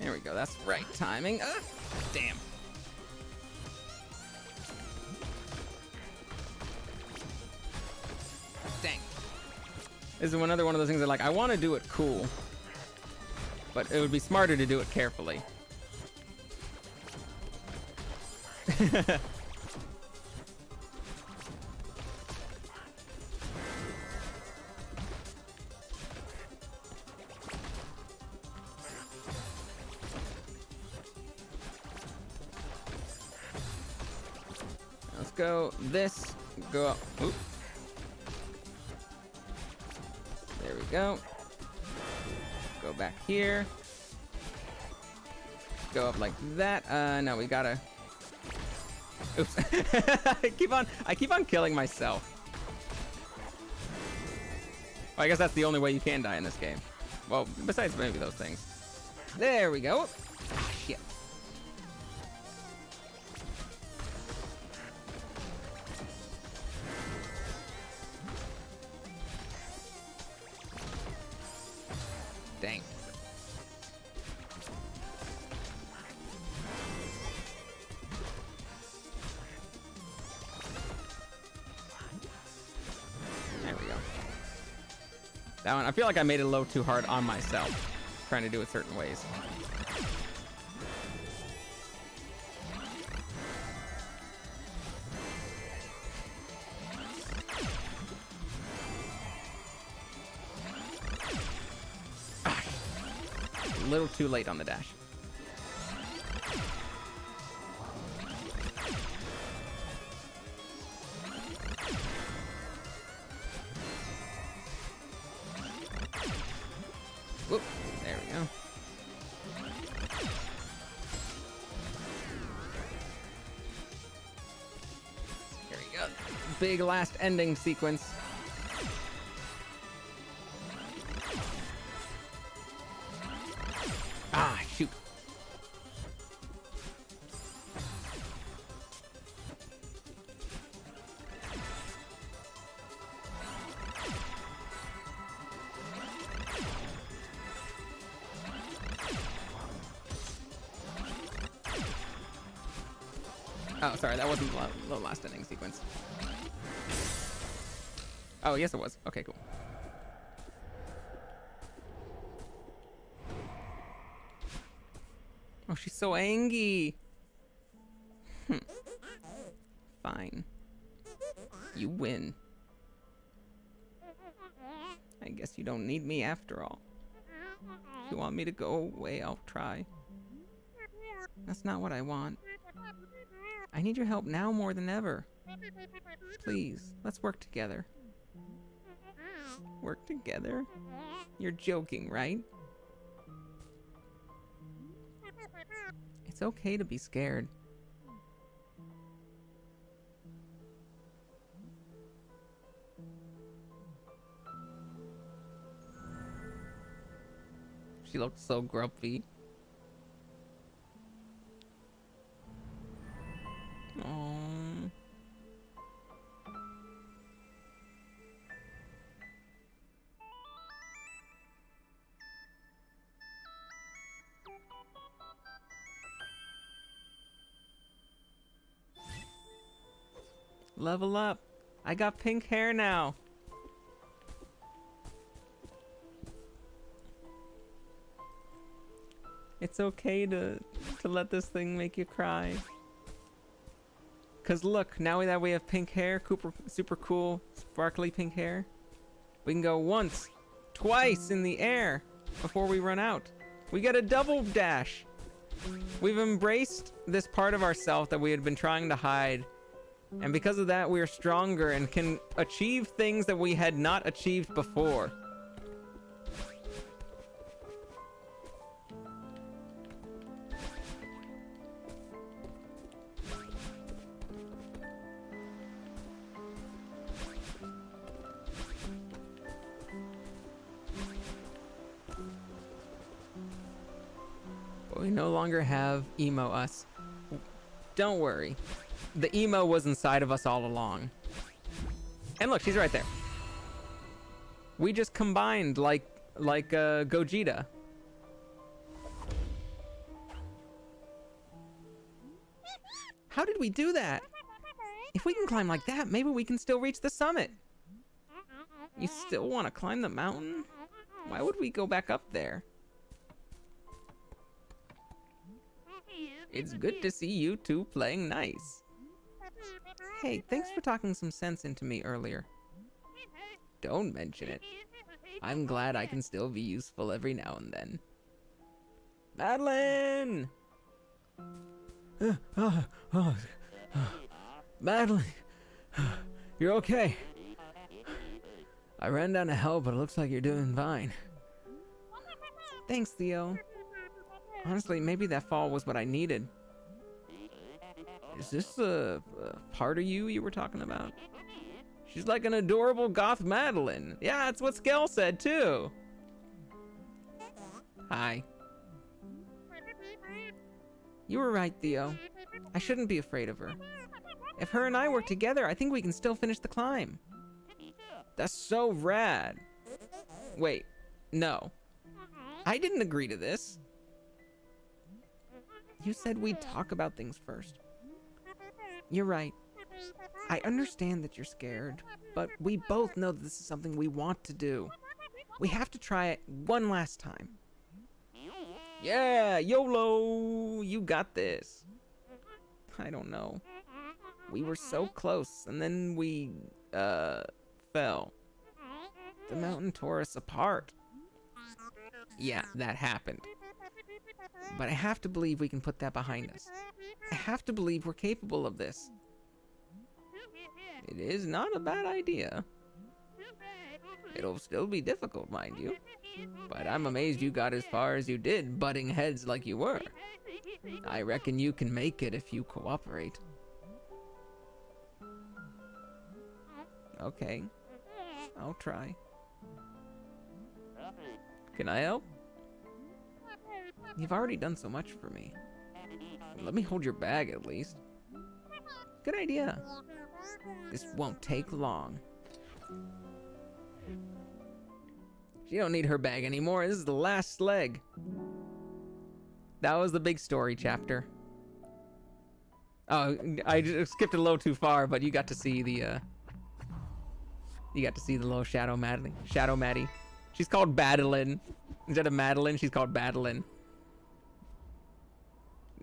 There we go, that's right timing. Damn. Dang. This is another one of those things that, like, I want to do it cool, but it would be smarter to do it carefully. Let's go this, go up. Oop. There we go. Go back here. Go up like that. No, we gotta. Oops. I keep on killing myself. Well, I guess that's the only way you can die in this game. Well, besides maybe those things. There we go. Ah, shit. Dang. There we go. That one, I feel like I made it a little too hard on myself, trying to do it certain ways. A little too late on the dash. Whoop, there we go. Here we go. Big last ending sequence. Ah, shoot. Oh, sorry, that wasn't the last ending sequence. Oh, yes, it was. Okay, cool. Oh, she's so angry. Fine. You win. I guess you don't need me after all. If you want me to go away, I'll try. That's not what I want. I need your help now more than ever. Please, let's work together. Work together? You're joking, right? It's okay to be scared. She looked so grumpy. Aww. Level up. I got pink hair now. It's okay to let this thing make you cry. Cause look, now that we have pink hair, super cool, sparkly pink hair, we can go once, twice in the air before we run out. We get a double dash. We've embraced this part of ourselves that we had been trying to hide. And because of that, we are stronger and can achieve things that we had not achieved before. But we no longer have emo us. Don't worry. The emo was inside of us all along. And look, she's right there. We just combined like Gogeta. How did we do that? If we can climb like that, maybe we can still reach the summit. You still want to climb the mountain? Why would we go back up there? It's good to see you two playing nice. Hey, thanks for talking some sense into me earlier. Don't mention it. I'm glad I can still be useful every now and then. Madeline! Madeline! You're okay. I ran down to help, but it looks like you're doing fine. Thanks, Theo. Honestly, maybe that fall was what I needed. Is this a part of you were talking about? She's like an adorable goth Madeline. Yeah, that's what Skell said too. Hi. You were right, Theo. I shouldn't be afraid of her. If her and I work together, I think we can still finish the climb. That's so rad. Wait, no. I didn't agree to this. You said we'd talk about things first. You're right. I understand that you're scared, but we both know that this is something we want to do. We have to try it one last time. Yeah, YOLO! You got this. I don't know. We were so close, and then we, fell. The mountain tore us apart. Yeah, that happened. But I have to believe we can put that behind us. I have to believe we're capable of this. It is not a bad idea. It'll still be difficult, mind you. But I'm amazed you got as far as you did, butting heads like you were. I reckon you can make it if you cooperate. Okay. I'll try. Can I help? You've already done so much for me. Let me hold your bag at least. Good idea. This won't take long. She don't need her bag anymore. This is the last leg. That was the big story chapter. Oh, I just skipped a little too far, but you got to see the little Shadow Maddie. She's called Badeline. Instead of Madeline, she's called Badeline.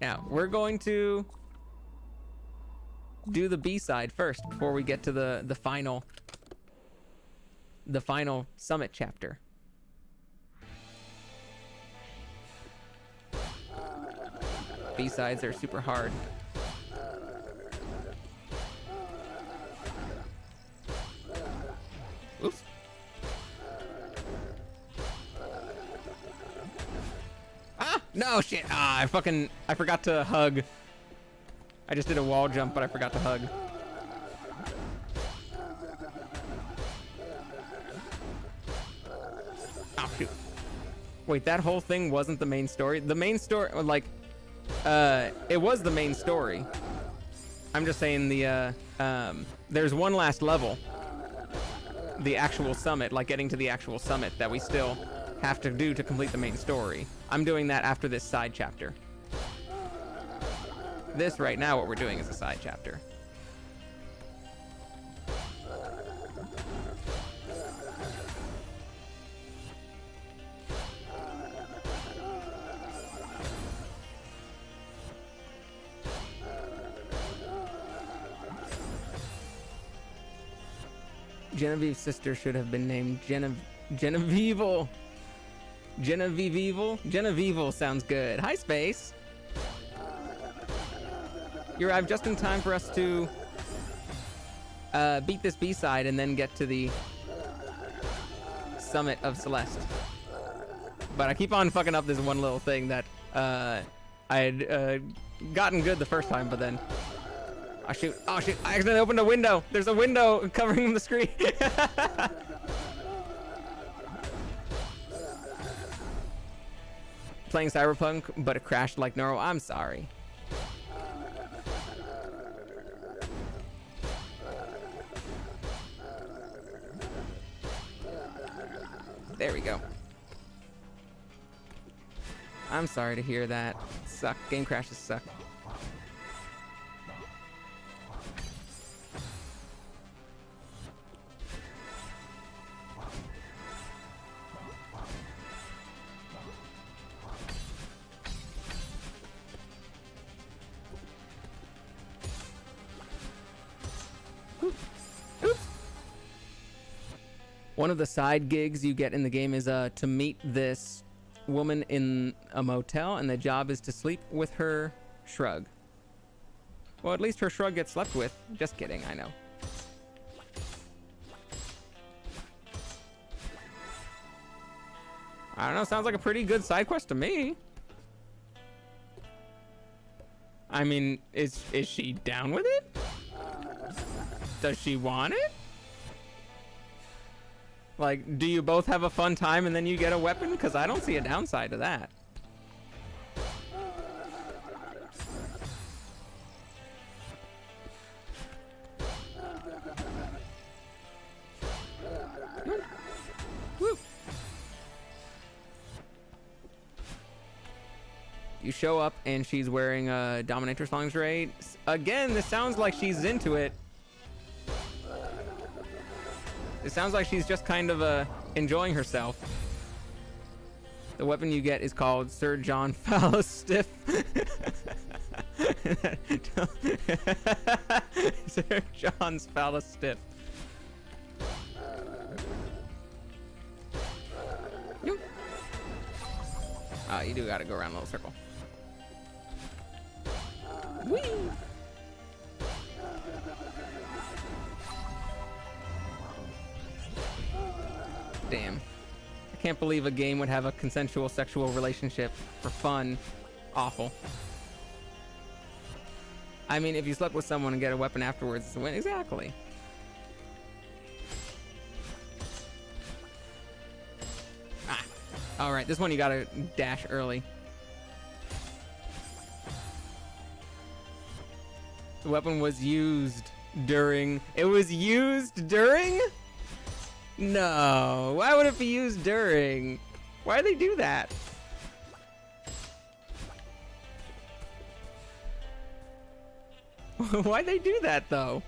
Now, we're going to do the B-side first before we get to the final summit chapter. B-sides are super hard. Oops. Ah! No shit. Ah, I forgot to hug. I just did a wall jump, but I forgot to hug. Oh shoot. Wait, that whole thing wasn't the main story? The main story, like, it was the main story. I'm just saying there's one last level. The actual summit, like getting to the actual summit that we still have to do to complete the main story. I'm doing that after this side chapter. This right now, what we're doing is a side chapter. Genevieve's sister should have been named Genevieve. Genevieve sounds good. Hi, Space. You arrived just in time for us to beat this B-side and then get to the summit of Celeste. But I keep on fucking up this one little thing that I had gotten good the first time, but then... Oh shoot, I accidentally opened a window. There's a window covering the screen. Playing Cyberpunk, but it crashed like normal. I'm sorry. There we go. I'm sorry to hear that. Suck. Game crashes suck. One of the side gigs you get in the game is to meet this woman in a motel, and the job is to sleep with her shrug. Well, at least her shrug gets slept with. Just kidding, I know. I don't know, sounds like a pretty good side quest to me. I mean, is she down with it? Does she want it? Like, do you both have a fun time and then you get a weapon? Because I don't see a downside to that. Woo. You show up and she's wearing a dominatrix lingerie. Again, this sounds like she's into it. It sounds like she's just kind of enjoying herself. The weapon you get is called Sir John Fallostiff. Sir John's Fallostiff. Oh, you do gotta go around a little circle. Whee! Damn. I can't believe a game would have a consensual sexual relationship for fun. Awful. I mean, if you slept with someone and get a weapon afterwards, it's a win. Exactly. Ah. Alright, this one you gotta dash early. The weapon was used during... It was used during? No, why would it be used during? Why do they do that? Why'd they do that though?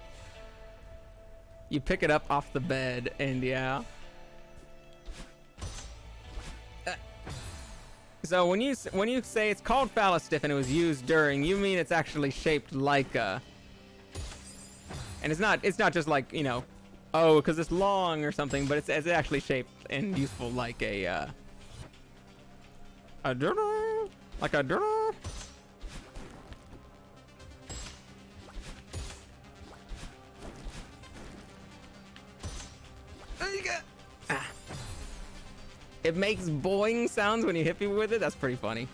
You pick it up off the bed and yeah. So when you say it's called Fallostiff and it was used during, you mean it's actually shaped like a... And it's not just like, you know, oh, because it's long or something, but it's actually shaped and useful like a dirter, like a dirter. There you go. Ah. It makes boing sounds when you hit people with it. That's pretty funny.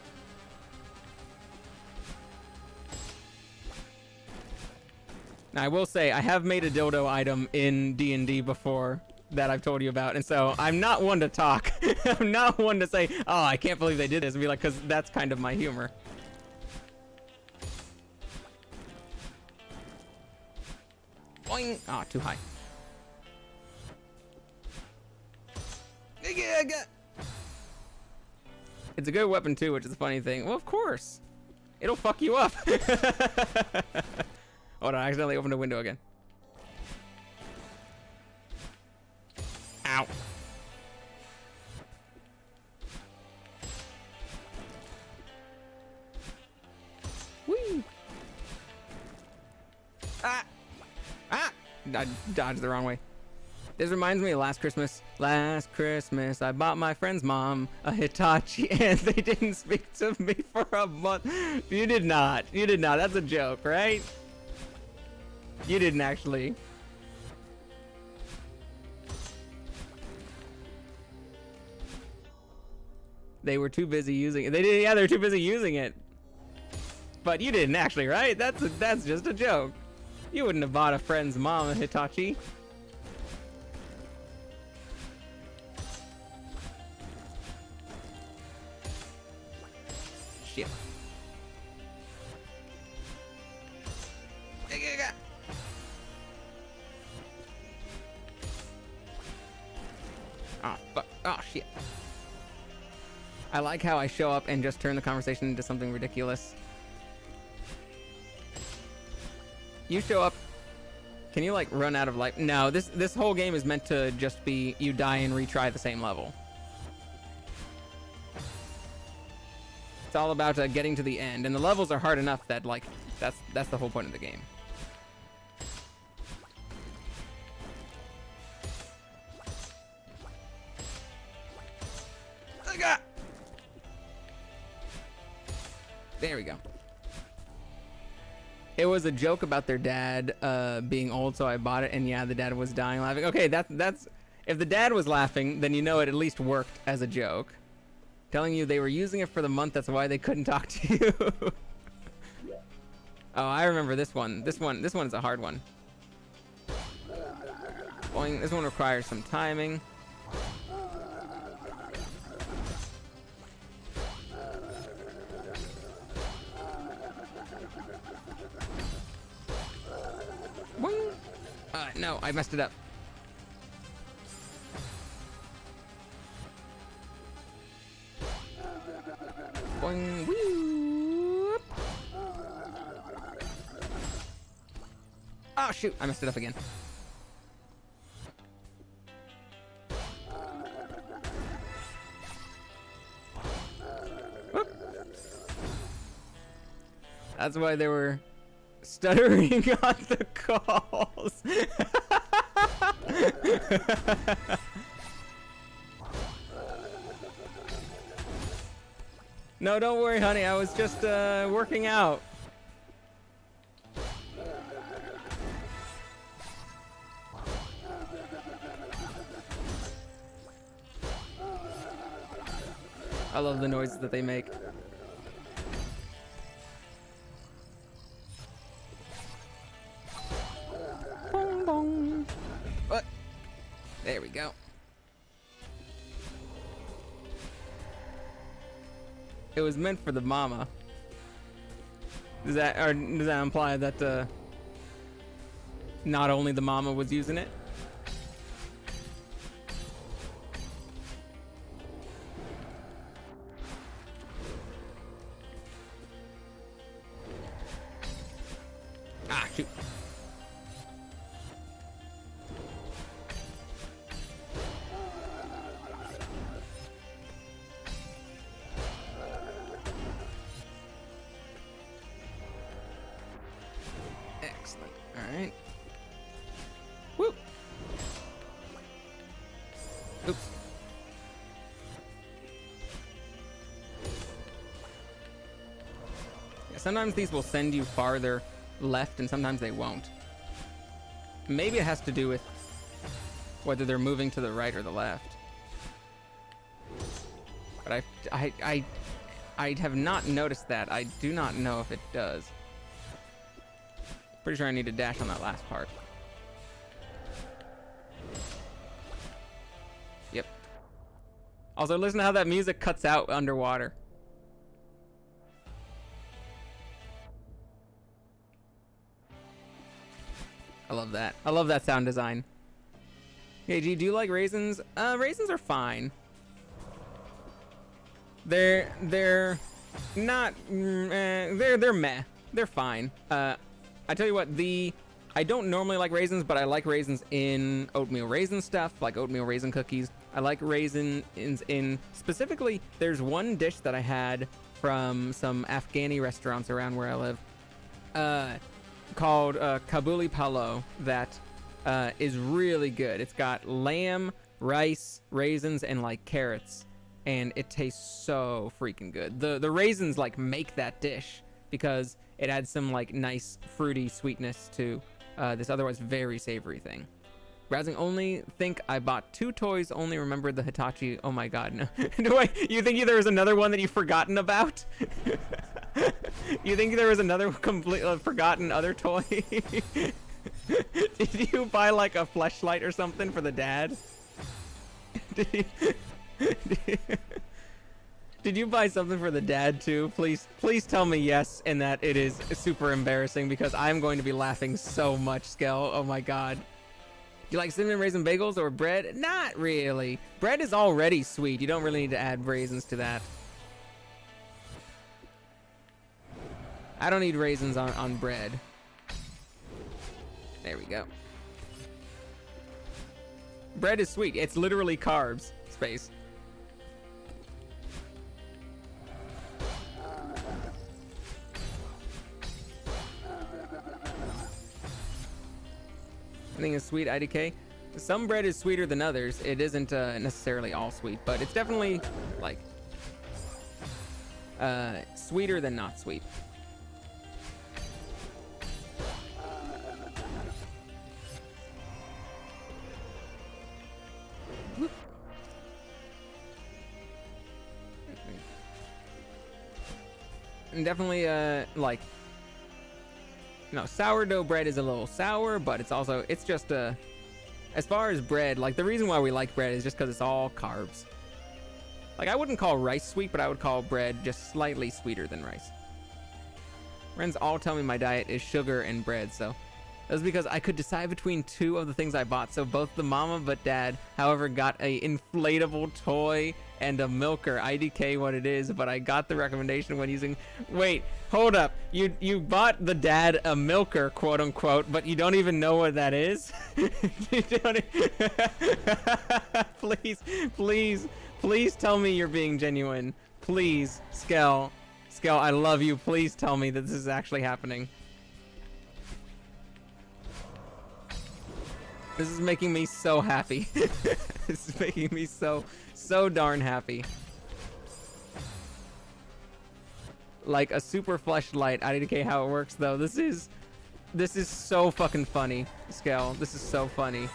Now, I will say, I have made a dildo item in D&D before that I've told you about, and so I'm not one to talk. I'm not one to say, oh, I can't believe they did this, and be like, because that's kind of my humor. Boing! Ah, too high. It's a good weapon too, which is a funny thing. Well, of course. It'll fuck you up. Hold on, I accidentally opened a window again. Ow. Whee! Ah! Ah! I dodged the wrong way. This reminds me of last Christmas. Last Christmas, I bought my friend's mom a Hitachi, and they didn't speak to me for a month. You did not. You did not. That's a joke, right? You didn't actually. They were too busy using it. They did. Yeah, they were too busy using it. But you didn't actually, right? That's just a joke. You wouldn't have bought a friend's mom a Hitachi. Shit. Oh, fuck. Oh, shit. I like how I show up and just turn the conversation into something ridiculous. You show up. Can you, like, run out of life? No, this whole game is meant to just be you die and retry the same level. It's all about getting to the end, and the levels are hard enough that, like, that's the whole point of the game. There we go. It was a joke about their dad being old, so I bought it, and yeah, the dad was dying laughing. Okay, that's if the dad was laughing, then you know it at least worked as a joke. Telling you they were using it for the month, that's why they couldn't talk to you. Oh, I remember this one. This one is a hard one. Boing. This one requires some timing. Boing. No, I messed it up. Boing, whoop. Oh shoot, I messed it up again. Whoop. That's why they were stuttering on the calls. No, don't worry, honey. I was just working out. I love the noises that they make. Bong, bong. What? There we go. It was meant for the mama. Does that imply that not only the mama was using it? Ah, shoot. Excellent. All right. Whoop. Oops. Yeah, sometimes these will send you farther left and sometimes they won't. Maybe it has to do with whether they're moving to the right or the left. But I have not noticed that. I do not know if it does. Pretty sure I need to dash on that last part. Yep. Also, listen to how that music cuts out underwater. I love that. I love that sound design. Hey, G, do you like raisins? Raisins are fine. They're not, they're meh. They're fine. I tell you what, I don't normally like raisins, but I like raisins in oatmeal raisin stuff, like oatmeal raisin cookies. I like raisins in, specifically, there's one dish that I had from some Afghani restaurants around where I live, called Kabuli Palo, that is really good. It's got lamb, rice, raisins, and like carrots, and it tastes so freaking good. The raisins like make that dish because it adds some like nice fruity sweetness to this otherwise very savory thing. Browsing only, think I bought 2 toys, only remembered the Hitachi. Oh my god, no. Wait, you think there was another one that you've forgotten about? You think there was another completely forgotten other toy? Did you buy like a fleshlight or something for the dad? Did you buy something for the dad too? Please tell me yes, and that it is super embarrassing because I'm going to be laughing so much, Skell. Oh my god. Do you like cinnamon raisin bagels or bread? Not really. Bread is already sweet. You don't really need to add raisins to that. I don't need raisins on bread. There we go. Bread is sweet. It's literally carbs. Space. I think it's sweet, IDK. Some bread is sweeter than others. It isn't necessarily all sweet, but it's definitely like sweeter than not sweet. And definitely like, no, sourdough bread is a little sour, but it's just as far as bread, like the reason why we like bread is just because it's all carbs. Like I wouldn't call rice sweet, but I would call bread just slightly sweeter than rice. Friends all tell me my diet is sugar and bread, so that was because I could decide between 2 of the things I bought. So both the mama but dad, however, got a inflatable toy and a milker. IDK what it is, but I got the recommendation when using. Wait, hold up. You bought the dad a milker, quote unquote, but you don't even know what that is. Please tell me you're being genuine. Please, Skell, I love you. Please tell me that this is actually happening. This is making me so happy. This is making me so darn happy. Like a super fleshlight. I don't care how it works though. This is so fucking funny, Skell. This is so funny.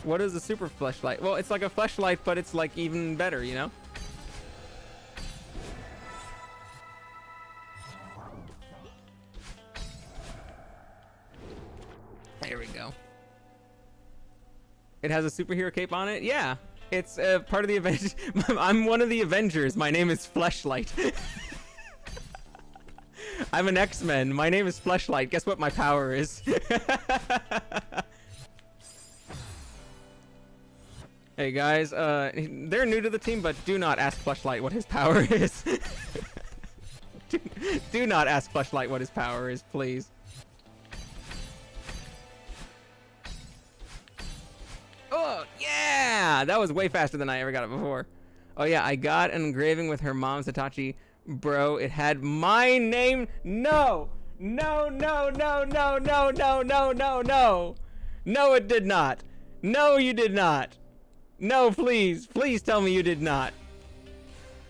What is a super fleshlight? Well, it's like a fleshlight, but it's like even better, you know? There we go. It has a superhero cape on it? Yeah. It's part of the Avengers. I'm one of the Avengers. My name is Fleshlight. I'm an X-Men. My name is Fleshlight. Guess what my power is? Hey guys, they're new to the team, but do not ask Fleshlight what his power is. do not ask Fleshlight what his power is, please. Oh, yeah! That was way faster than I ever got it before. Oh, yeah, I got an engraving with her mom's Hitachi. Bro, it had my name. No! No, no, no, no, no, no, no, no, no. No, it did not. No, you did not. No, please. Please tell me you did not.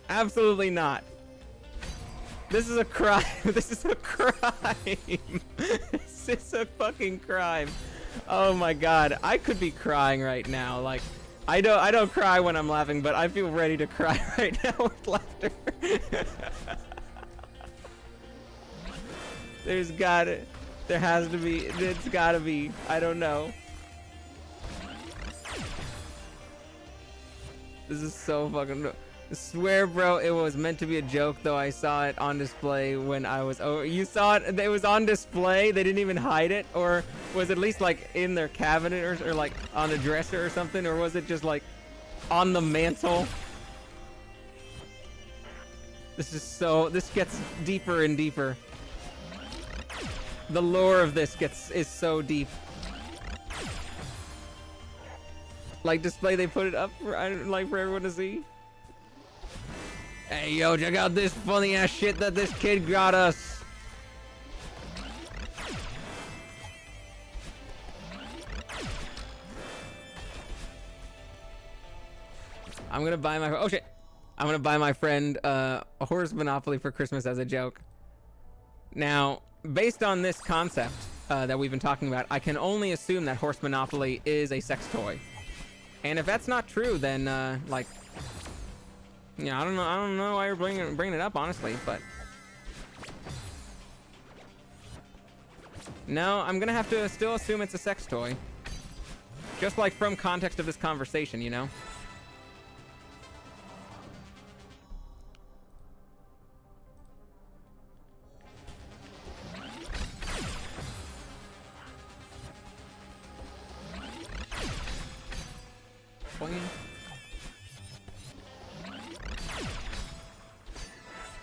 Absolutely not. This is a crime. This is a crime. This is a fucking crime. Oh my god, I could be crying right now. Like, I don't cry when I'm laughing, but I feel ready to cry right now with laughter. There has to be. It's gotta be. I don't know. This is so fucking. I swear, bro, it was meant to be a joke, though I saw it on display when I was. Oh, you saw it? It was on display? They didn't even hide it? Or was it at least, like, in their cabinet or like, on the dresser or something? Or was it just, like, on the mantle? This gets deeper and deeper. The lore of this is so deep. Like, display, they put it up for everyone to see. Hey, yo, check out this funny ass shit that this kid got us. I'm gonna buy my, oh shit. I'm gonna buy my friend a horse Monopoly for Christmas as a joke. Now, based on this concept that we've been talking about, I can only assume that horse Monopoly is a sex toy. And if that's not true, then like, yeah, I don't know why you're bringing it up, honestly, but no, I'm gonna have to still assume it's a sex toy, just like from context of this conversation, you know.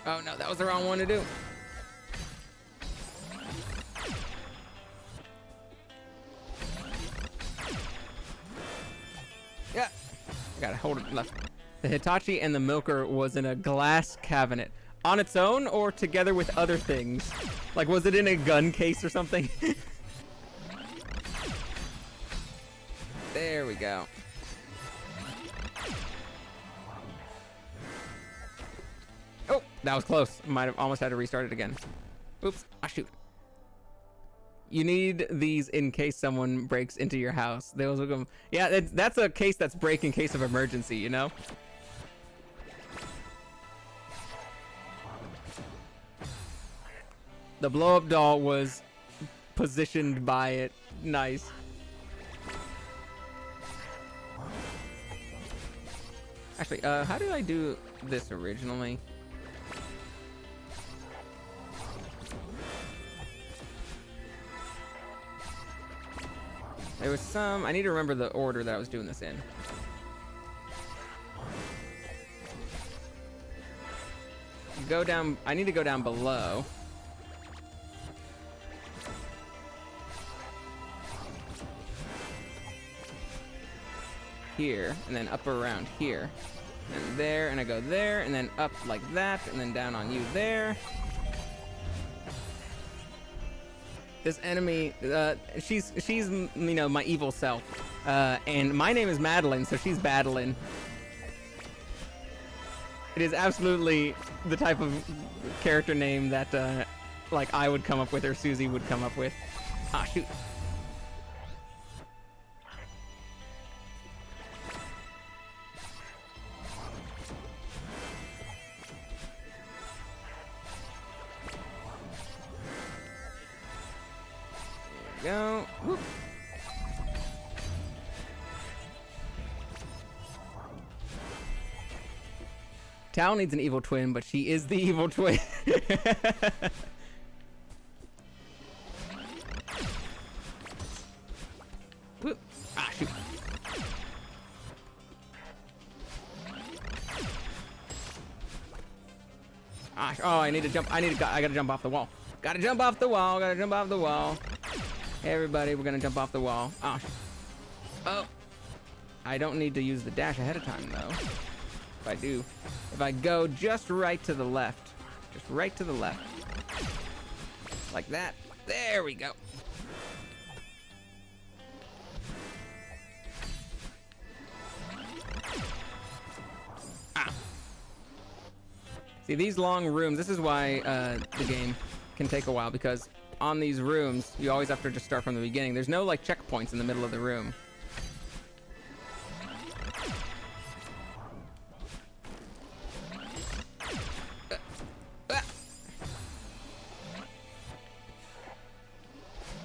Oh no, that was the wrong one to do. Yeah, I gotta hold it left. The Hitachi and the milker was in a glass cabinet. On its own or together with other things? Like, was it in a gun case or something? There we go. Oh, that was close. Might have almost had to restart it again. Oops. Ah, shoot. You need these in case someone breaks into your house. Those will come. Yeah, that's a case that's break in case of emergency, you know? The blow-up doll was positioned by it. Nice. Actually, how did I do this originally? There was some, I need to remember the order that I was doing this in. Go down, I need to go down below. Here, and then up around here. And there, and I go there, and then up like that, and then down on you there. This enemy, she's you know, my evil self. And my name is Madeline, so she's battling. It is absolutely the type of character name that, like, I would come up with or Susie would come up with. Ah, shoot. Go. Whoop. Tao needs an evil twin, but she is the evil twin. Whoop. Ah, shoot. Ah, oh, I need to jump. I gotta jump off the wall. Gotta jump off the wall. Gotta jump off the wall. Everybody, we're gonna jump off the wall. Oh, oh. I don't need to use the dash ahead of time, though. If I do, if I go just right to the left, just right to the left, like that, there we go. Ah. See, these long rooms, this is why the game can take a while, because on these rooms, you always have to just start from the beginning. There's no, like, checkpoints in the middle of the room.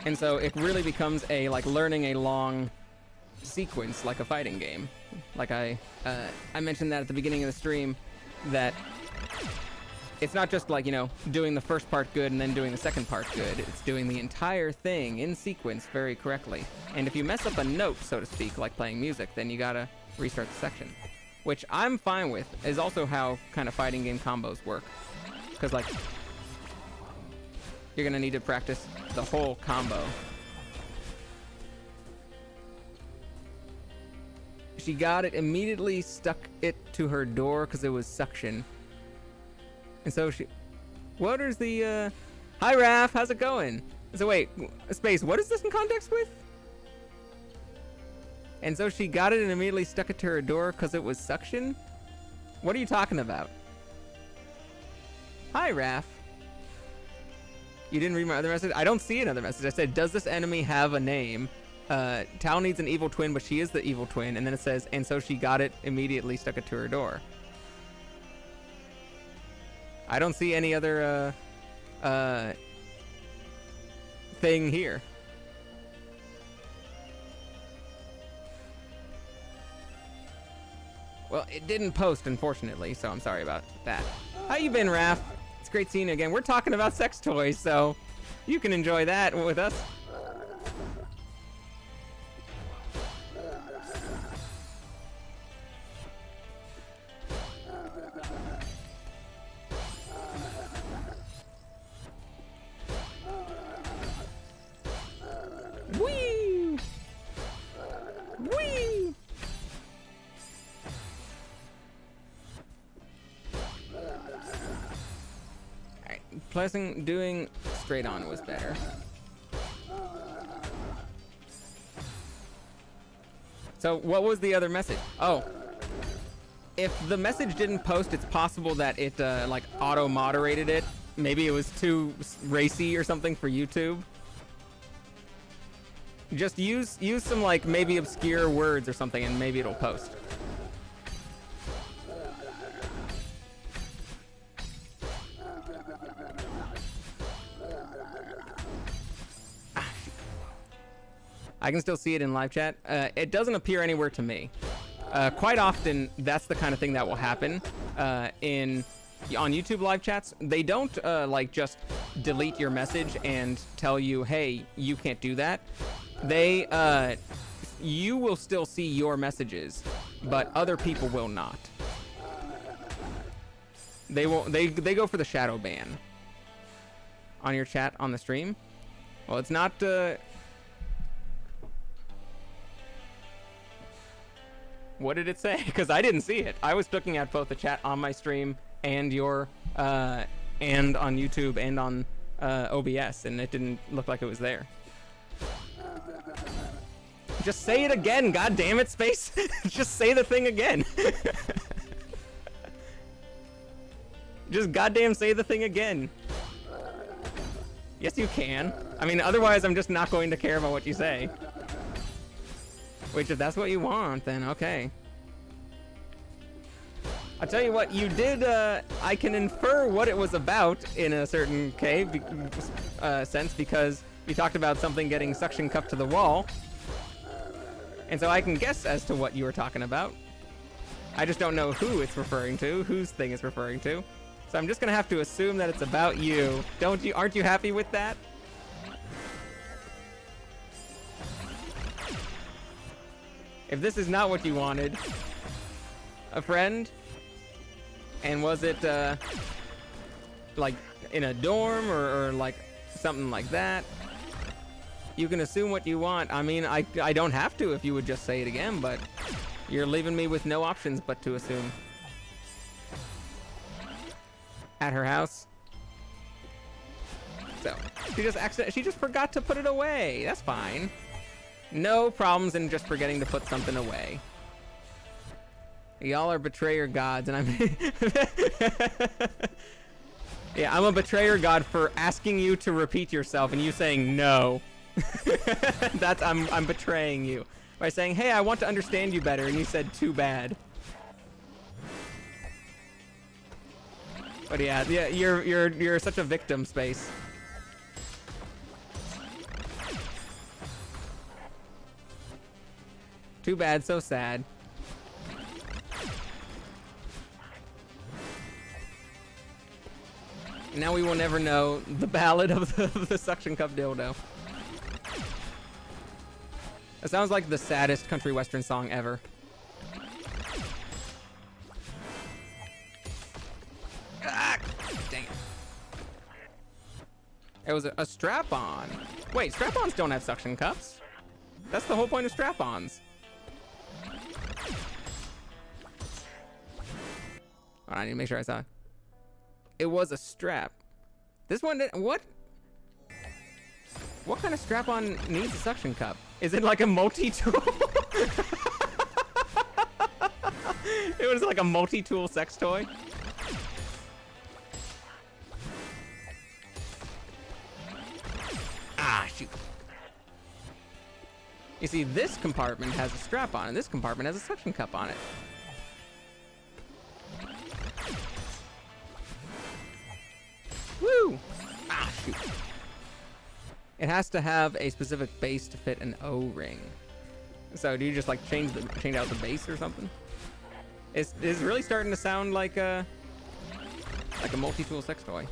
And so it really becomes a, like, learning a long sequence, like a fighting game. Like I mentioned that at the beginning of the stream, that it's not just like, you know, doing the first part good and then doing the second part good. It's doing the entire thing in sequence very correctly. And if you mess up a note, so to speak, like playing music, then you gotta restart the section. Which I'm fine with, is also how kind of fighting game combos work. Because, like, you're gonna need to practice the whole combo. She got it, immediately stuck it to her door because it was suction. And so she... What is the, Hi, Raph, how's it going? So wait, Space, what is this in context with? And so she got it and immediately stuck it to her door because it was suction? What are you talking about? Hi, Raph. You didn't read my other message? I don't see another message. I said, does this enemy have a name? Tal needs an evil twin, but she is the evil twin. And then it says, and so she got it, immediately stuck it to her door. I don't see any other, thing here. Well, it didn't post, unfortunately, so I'm sorry about that. How you been, Raph? It's great seeing you again. We're talking about sex toys, so you can enjoy that with us. Whee! Whee! Alright, pressing, doing straight on was better. So what was the other message? Oh, if the message didn't post, it's possible that it like auto-moderated it. Maybe it was too racy or something for YouTube. Just use some like maybe obscure words or something and maybe it'll post. I can still see it in live chat. It doesn't appear anywhere to me. Quite often, that's the kind of thing that will happen on YouTube live chats. They don't like just delete your message and tell you, hey, you can't do that. They you will still see your messages, but other people will not. They won't. They go for the shadow ban on your chat on the stream. Well, it's not. What did it say? Because I didn't see it. I was looking at both the chat on my stream and your and on YouTube and on OBS, and it didn't look like it was there. Just say it again, god damn it, Space. Just say the thing again. Just goddamn say the thing again. Yes, you can. I mean, otherwise I'm just not going to care about what you say. Which, if that's what you want, then okay. I'll tell you what, you did, I can infer what it was about in a certain sense, because you talked about something getting suction cupped to the wall. And so I can guess as to what you were talking about. I just don't know who it's referring to, whose thing it's referring to. So I'm just gonna have to assume that it's about you. Aren't you happy with that? If this is not what you wanted, a friend, and was it like in a dorm or like something like that, you can assume what you want. I mean, I don't have to if you would just say it again, but you're leaving me with no options but to assume. At her house. So she just forgot to put it away. That's fine. No problems in just forgetting to put something away. Y'all are betrayer gods, and I'm... Yeah, I'm a betrayer god for asking you to repeat yourself and you saying no. I'm betraying you. By saying, hey, I want to understand you better, and you said, too bad. But yeah, you're such a victim, Space. Too bad, so sad. Now we will never know the ballad of the suction cup dildo. It sounds like the saddest country western song ever. Ah, dang it. It was a strap-on. Wait, strap-ons don't have suction cups. That's the whole point of strap-ons. Oh, I need to make sure I saw it. It was a strap. This one didn't. What? What kind of strap-on needs a suction cup? Is it like a multi-tool? It was like a multi-tool sex toy. Ah, shoot. You see, this compartment has a strap on, and this compartment has a suction cup on it. Woo! Ah, shoot. It has to have a specific base to fit an O-ring. So do you just like change out the base or something? It's really starting to sound like a multi-tool sex toy.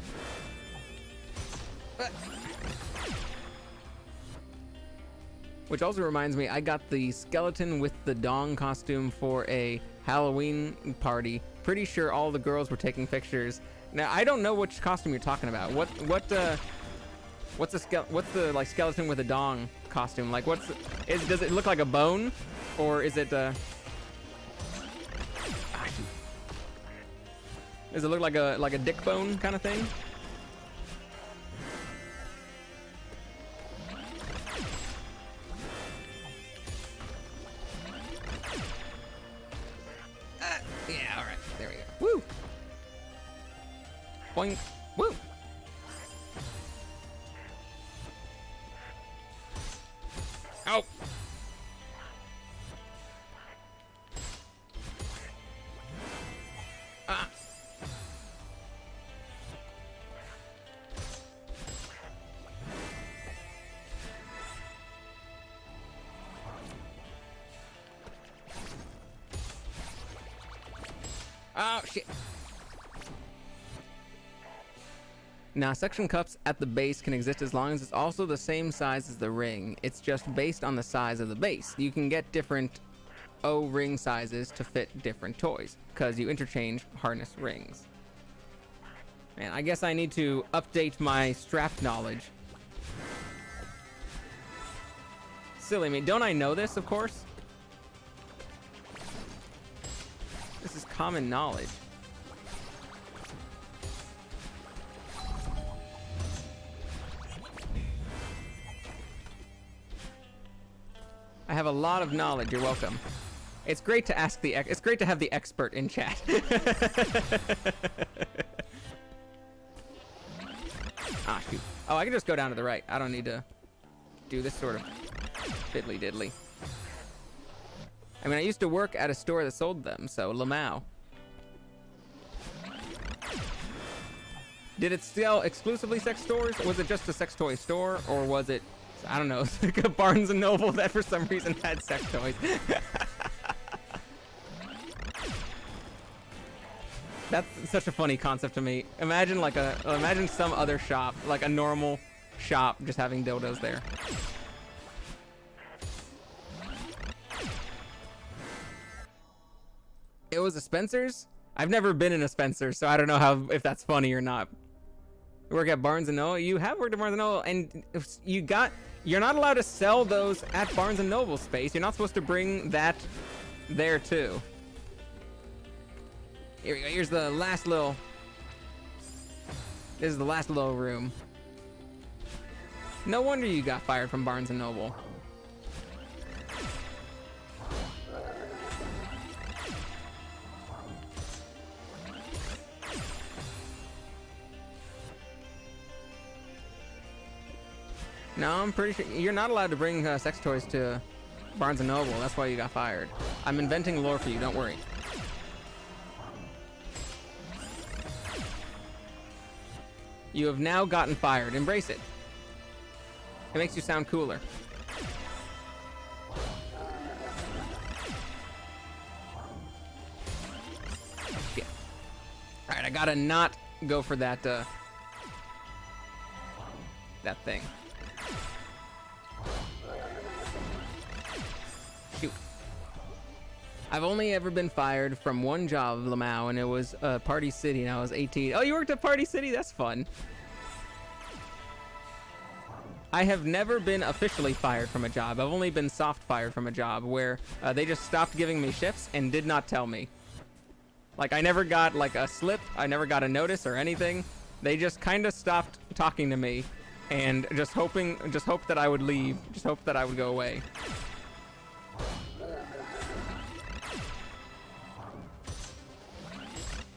Which also reminds me, I got the skeleton with the dong costume for a Halloween party. Pretty sure all the girls were taking pictures. Now I don't know which costume you're talking about. What's the like skeleton with a dong costume? Like does it look like a bone, or is it does it look like a dick bone kind of thing? Yeah, all right, there we go. Woo! Boing! Woo! Ow! Ah! Oh, shit. Now, suction cups at the base can exist as long as it's also the same size as the ring. It's just based on the size of the base. You can get different O-ring sizes to fit different toys, because you interchange harness rings. Man, I guess I need to update my strap knowledge. Silly me. Don't I know this, of course? This is common knowledge. I have a lot of knowledge. You're welcome. It's great to ask it's great to have the expert in chat. Ah, shoot. Oh, I can just go down to the right. I don't need to do this sort of fiddly diddly. I mean, I used to work at a store that sold them, so Lamau. Did it sell exclusively sex stores? Was it just a sex toy store, or was it, I don't know, like a Barnes & Noble that for some reason had sex toys? That's such a funny concept to me. Imagine imagine some other shop, like a normal shop, just having dildos there. It was a Spencer's? I've never been in a Spencer's, so I don't know if that's funny or not. You work at Barnes & Noble? You have worked at Barnes & Noble, and you're not allowed to sell those at Barnes & Noble space. You're not supposed to bring that there too. Here we go. Here's the last little. This is the last little room. No wonder you got fired from Barnes & Noble. No, I'm pretty sure you're not allowed to bring sex toys to Barnes & Noble. That's why you got fired. I'm inventing lore for you. Don't worry. You have now gotten fired. Embrace it. It makes you sound cooler. All right, I gotta not go for that, that thing. Shoot. I've only ever been fired from one job, Lamau, and it was Party City, and I was 18. Oh, you worked at Party City? That's fun. I have never been officially fired from a job. I've only been soft fired from a job where they just stopped giving me shifts and did not tell me. Like, I never got, like, a slip. I never got a notice or anything. They just kind of stopped talking to me and just hoped that I would leave. Just hoped that I would go away.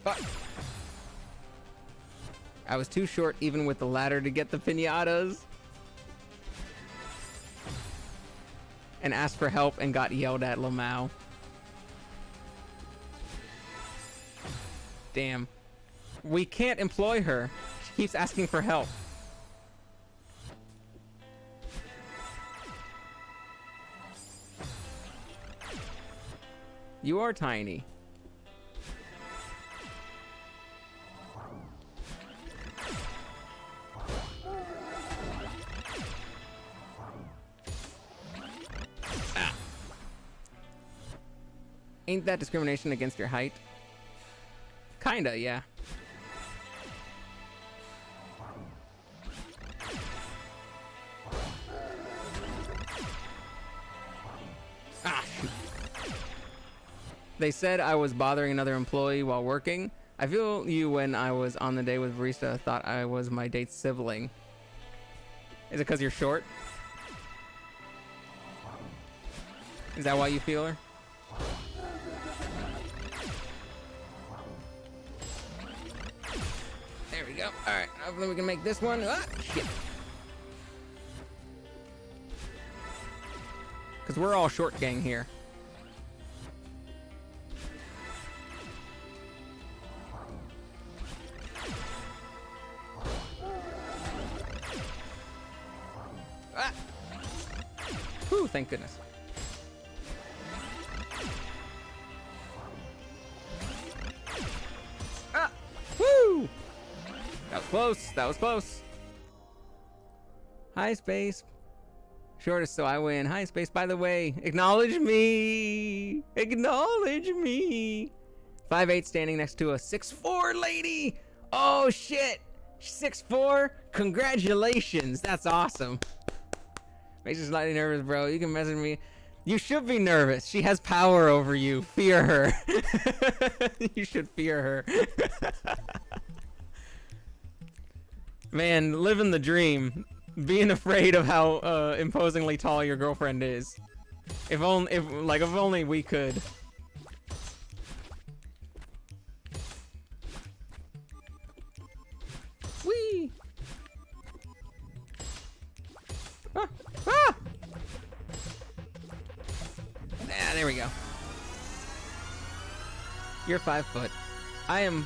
Fuck. I was too short even with the ladder to get the piñatas. And asked for help and got yelled at, Lamau. Damn. We can't employ her. She keeps asking for help. You are tiny. Ah. Ain't that discrimination against your height? Kinda, yeah. Ah, shoot. They said I was bothering another employee while working. I feel you when I was on the day with barista. Thought I was my date's sibling. Is it because you're short? Is that why you feel her? There we go. All right, hopefully we can make this one. Ah, shit. Because we're all short gang here. Ah! Whew, thank goodness. Ah! Woo! That was close. That was close. Hi, Space. Shortest, so I win. Hi, Space. By the way, acknowledge me. Acknowledge me. 5'8", standing next to a 6'4" lady. Oh, shit. 6'4"? Congratulations. That's awesome. Makes you slightly nervous, bro. You can message me. You should be nervous. She has power over you. Fear her. You should fear her. Man, living the dream. Being afraid of how imposingly tall your girlfriend is. If only we could. Whee! Ah! Ah! Ah, there we go. You're 5 foot. I am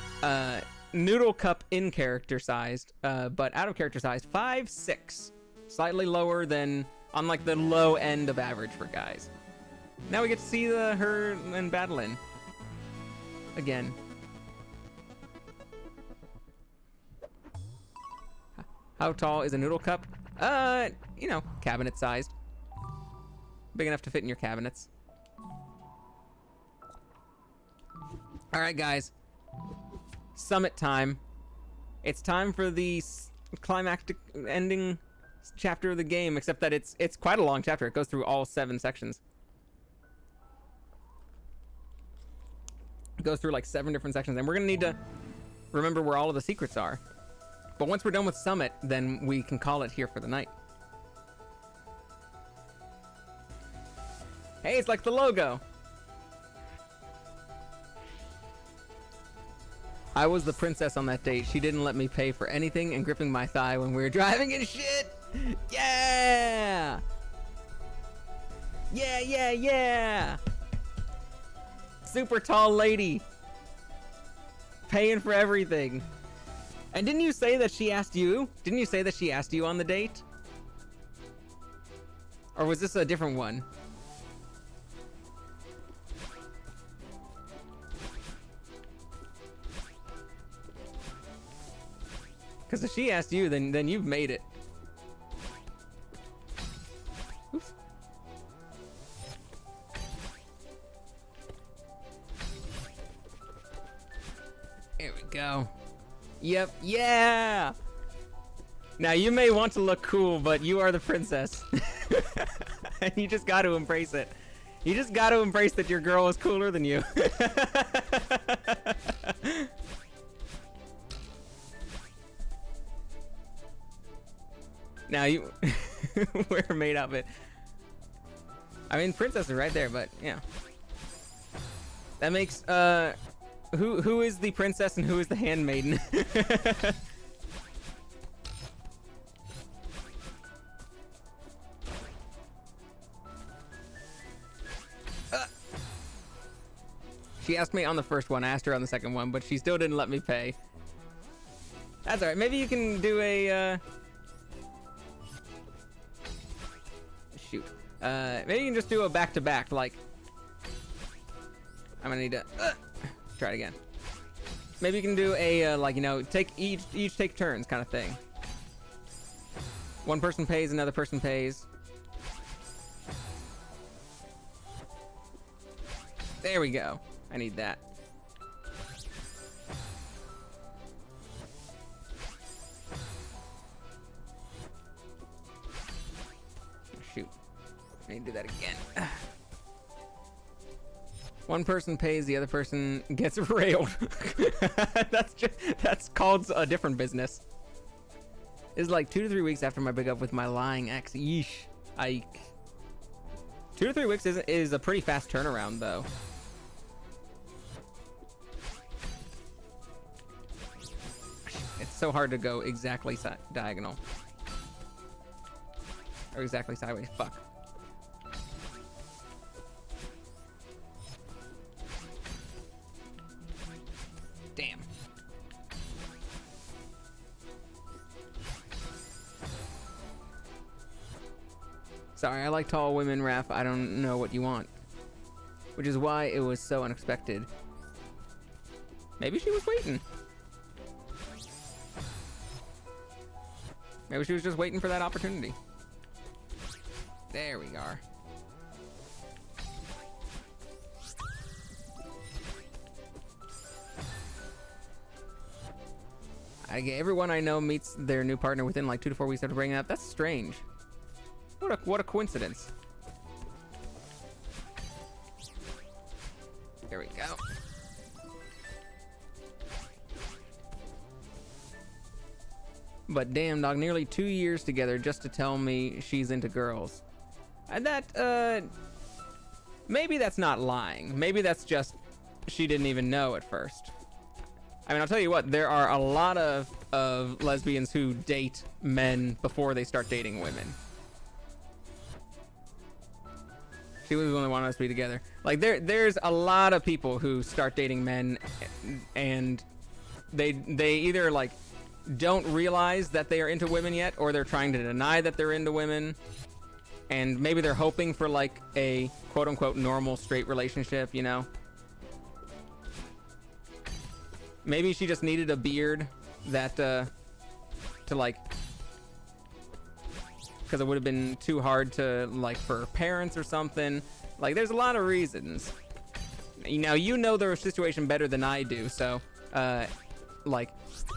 noodle cup in character sized, but out of character sized 5'6", slightly lower than on like the low end of average for guys. Now we get to see her and battling again. How tall is a noodle cup? You know, cabinet sized, big enough to fit in your cabinets. All right, guys. Summit time. It's time for the climactic ending chapter of the game, except that it's quite a long chapter. It goes through all 7 sections. It goes through like 7 different sections, and we're gonna need to remember where all of the secrets are. But once we're done with Summit, then we can call it here for the night. Hey, it's like the logo. I was the princess on that date. She didn't let me pay for anything and gripping my thigh when we were driving and shit. Yeah! Yeah, yeah, yeah! Super tall lady. Paying for everything. And didn't you say that she asked you? Didn't you say that she asked you on the date? Or was this a different one? Because if she asked you, then you've made it. Oops. There we go. Yep, yeah! Now, you may want to look cool, but you are the princess. And you just got to embrace it. You just got to embrace that your girl is cooler than you. Now, you... we're made of it. I mean, princess is right there, but, yeah. That makes, Who is the princess and who is the handmaiden? She asked me on the first one, I asked her on the second one, but she still didn't let me pay. That's alright, maybe you can do a, shoot. Maybe you can just do a back-to-back, like... I'm gonna need to... try it again. Maybe you can do a, like, you know, take each take turns kind of thing. One person pays, another person pays. There we go. I need that. Shoot. I need to do that again. One person pays, the other person gets railed. That's called a different business. It's like 2 to 3 weeks after my breakup with my lying ex. Yeesh. Ike. 2 to 3 weeks is a pretty fast turnaround, though. It's so hard to go exactly diagonal. Or exactly sideways. Fuck. Damn. Sorry, I like tall women, Raph. I don't know what you want. Which is why it was so unexpected. Maybe she was waiting. Maybe she was just waiting for that opportunity. There we are. Everyone I know meets their new partner within like 2 to 4 weeks after breaking up. That's strange. What a coincidence. There we go. But damn, dog, nearly 2 years together just to tell me she's into girls. And that, maybe that's not lying. Maybe that's just she didn't even know at first. I mean, I'll tell you what, there are a lot of lesbians who date men before they start dating women. She was the one that wanted us to be together. Like, there's a lot of people who start dating men and they either, like, don't realize that they are into women yet, or they're trying to deny that they're into women. And maybe they're hoping for, like, a quote-unquote normal straight relationship, you know? Maybe she just needed a beard that, to, like... Because it would have been too hard to, like, for her parents or something. Like, there's a lot of reasons. Now, you know their situation better than I do, so, like,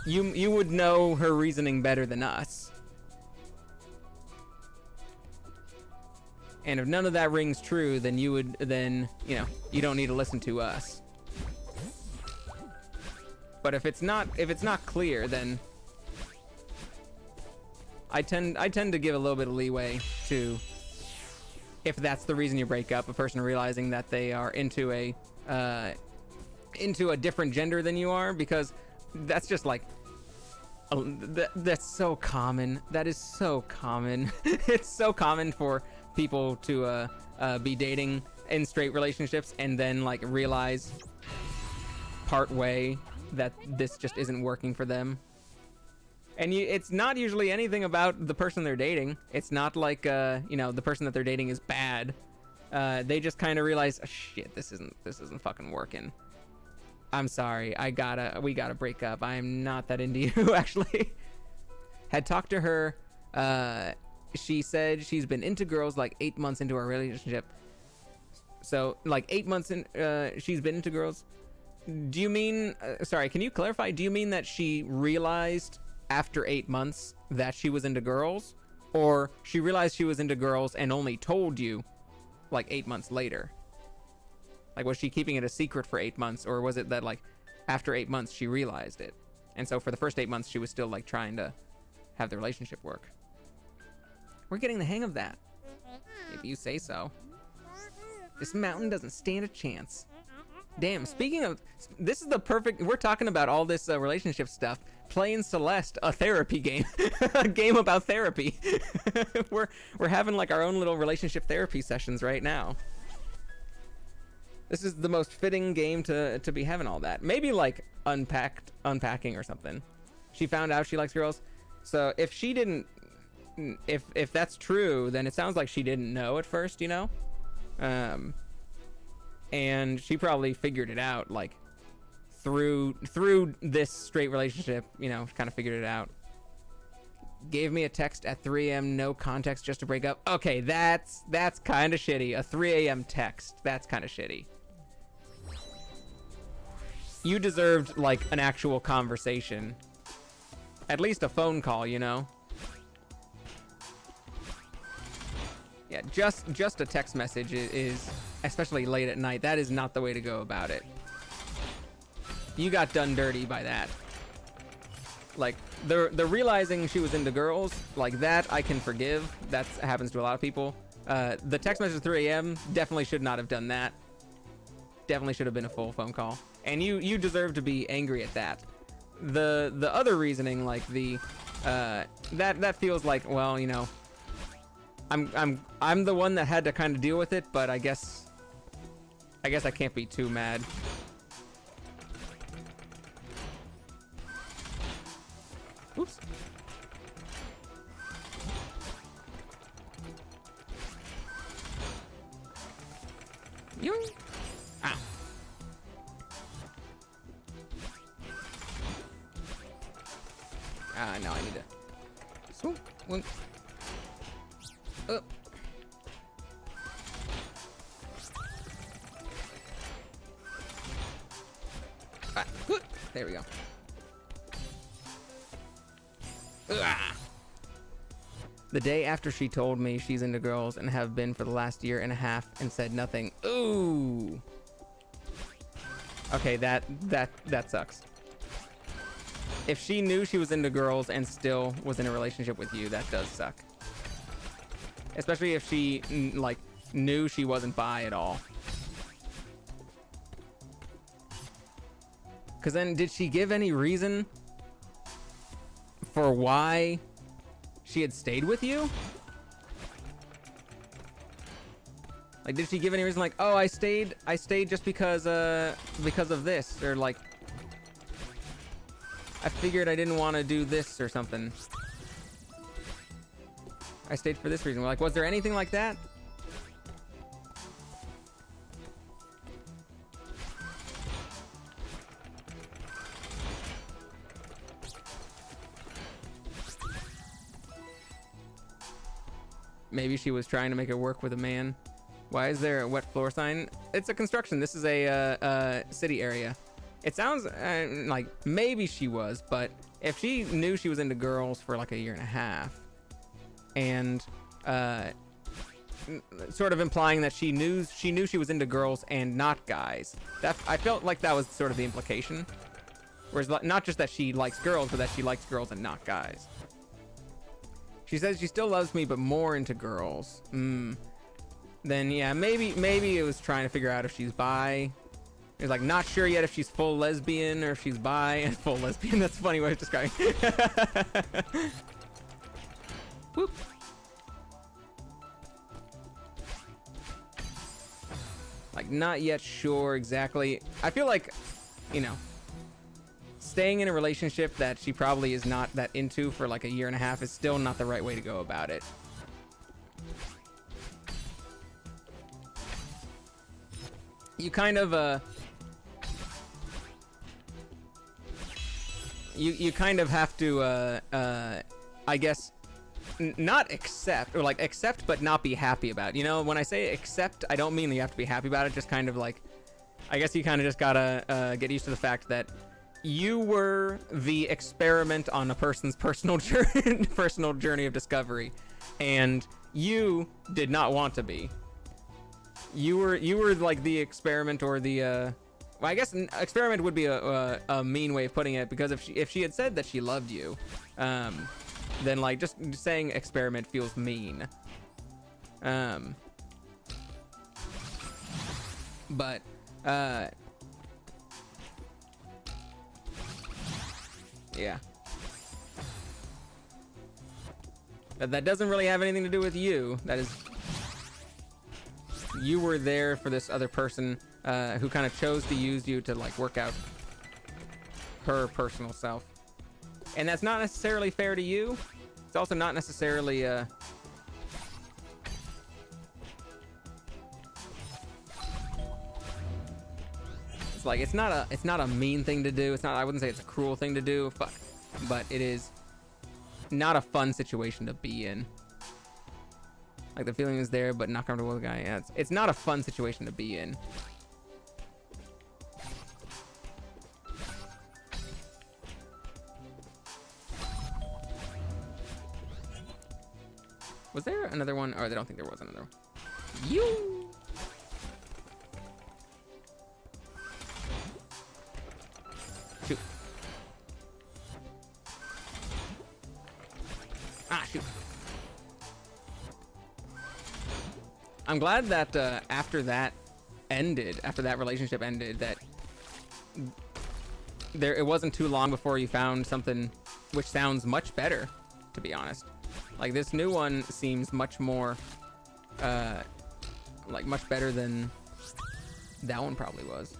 you would know her reasoning better than us. And if none of that rings true, then you you don't need to listen to us. But if it's not clear, then I tend to give a little bit of leeway to, if that's the reason you break up, a person realizing that they are into a different gender than you are, because that's just like that's so common. That is so common. It's so common for people to be dating in straight relationships and then like realize part way that this just isn't working for them. And it's not usually anything about the person they're dating. It's not like the person that they're dating is bad. They just kind of realize, oh, shit, this isn't fucking working. I'm sorry, we gotta break up. I am not that into you, actually. had talked to her. She said she's been into girls like 8 months into our relationship. So like 8 months in, she's been into girls. Do you mean, sorry, can you clarify? Do you mean that she realized after 8 months that she was into girls? Or she realized she was into girls and only told you like 8 months later? Like, was she keeping it a secret for 8 months? Or was it that like after 8 months she realized it? And so for the first 8 months, she was still like trying to have the relationship work. We're getting the hang of that, if you say so. This mountain doesn't stand a chance. Damn, speaking of, this is the perfect, we're talking about all this relationship stuff. Playing Celeste, a therapy game. A game about therapy. We're having like our own little relationship therapy sessions right now. This is the most fitting game to be having all that. Maybe like unpacking or something. She found out she likes girls. So if she didn't, if that's true, then it sounds like she didn't know at first, you know? And she probably figured it out like through this straight relationship, you know, kind of figured it out. Gave me a text at 3 a.m. no context just to break up. Okay, that's kind of shitty. A 3 a.m. text, that's kind of shitty. You deserved like an actual conversation. At least a phone call, you know? Yeah, just a text message is, especially late at night, that is not the way to go about it. You got done dirty by that. Like, the realizing she was into girls, like that I can forgive. That happens to a lot of people. The text message at 3 a.m. definitely should not have done that. Definitely should have been a full phone call. And you deserve to be angry at that. The other reasoning, like that feels like, well, you know, I'm the one that had to kind of deal with it, but I guess I can't be too mad. Oops. You. Ow. No, I need to. Swoop. One. Up. There we go. The day after she told me she's into girls and have been for the last year and a half and said nothing. Ooh. Okay, that sucks. If she knew she was into girls and still was in a relationship with you, that does suck. Especially if she like knew she wasn't bi at all. Cause then did she give any reason for why she had stayed with you? Like, did she give any reason like, oh, I stayed just because of this, or like I figured I didn't want to do this or something. I stayed for this reason. Like, was there anything like that? Maybe she was trying to make it work with a man. Why is there a wet floor sign? It's a construction. This is a city area. It sounds like maybe she was, but if she knew she was into girls for like a year and a half, and sort of implying that she knew she was into girls and not guys, that I felt like that was sort of the implication. Whereas not just that she likes girls, but that she likes girls and not guys. She says she still loves me, but more into girls. Then yeah, maybe it was trying to figure out if she's bi. It was like not sure yet if she's full lesbian or if she's bi and full lesbian. That's a funny way of describing. Whoop. Like not yet sure exactly. I feel like, you know, staying in a relationship that she probably is not that into for like a year and a half is still not the right way to go about it. You kind of you kind of have to I guess, not accept, or like accept but not be happy about. You know, when I say accept, I don't mean that you have to be happy about it, just kind of like, I guess you kind of just gotta get used to the fact that you were the experiment on a person's personal journey of discovery, and you did not want to be. You were like the experiment, or the well, I guess experiment would be a mean way of putting it, because if she had said that she loved you, then like just saying experiment feels mean. But yeah. That doesn't really have anything to do with you. That is, you were there for this other person who kind of chose to use you to like work out her personal self. And that's not necessarily fair to you. It's also not necessarily it's like it's not a mean thing to do. It's not, I wouldn't say it's a cruel thing to do, but it is not a fun situation to be in. Like the feeling is there, but not comfortable with the guy. Yeah, it's not a fun situation to be in. Was there another one? Or I don't think there was another one. You. Shoot. Ah, shoot. I'm glad that after that relationship ended, that it wasn't too long before you found something which sounds much better, to be honest. Like this new one seems much more like much better than that one probably was.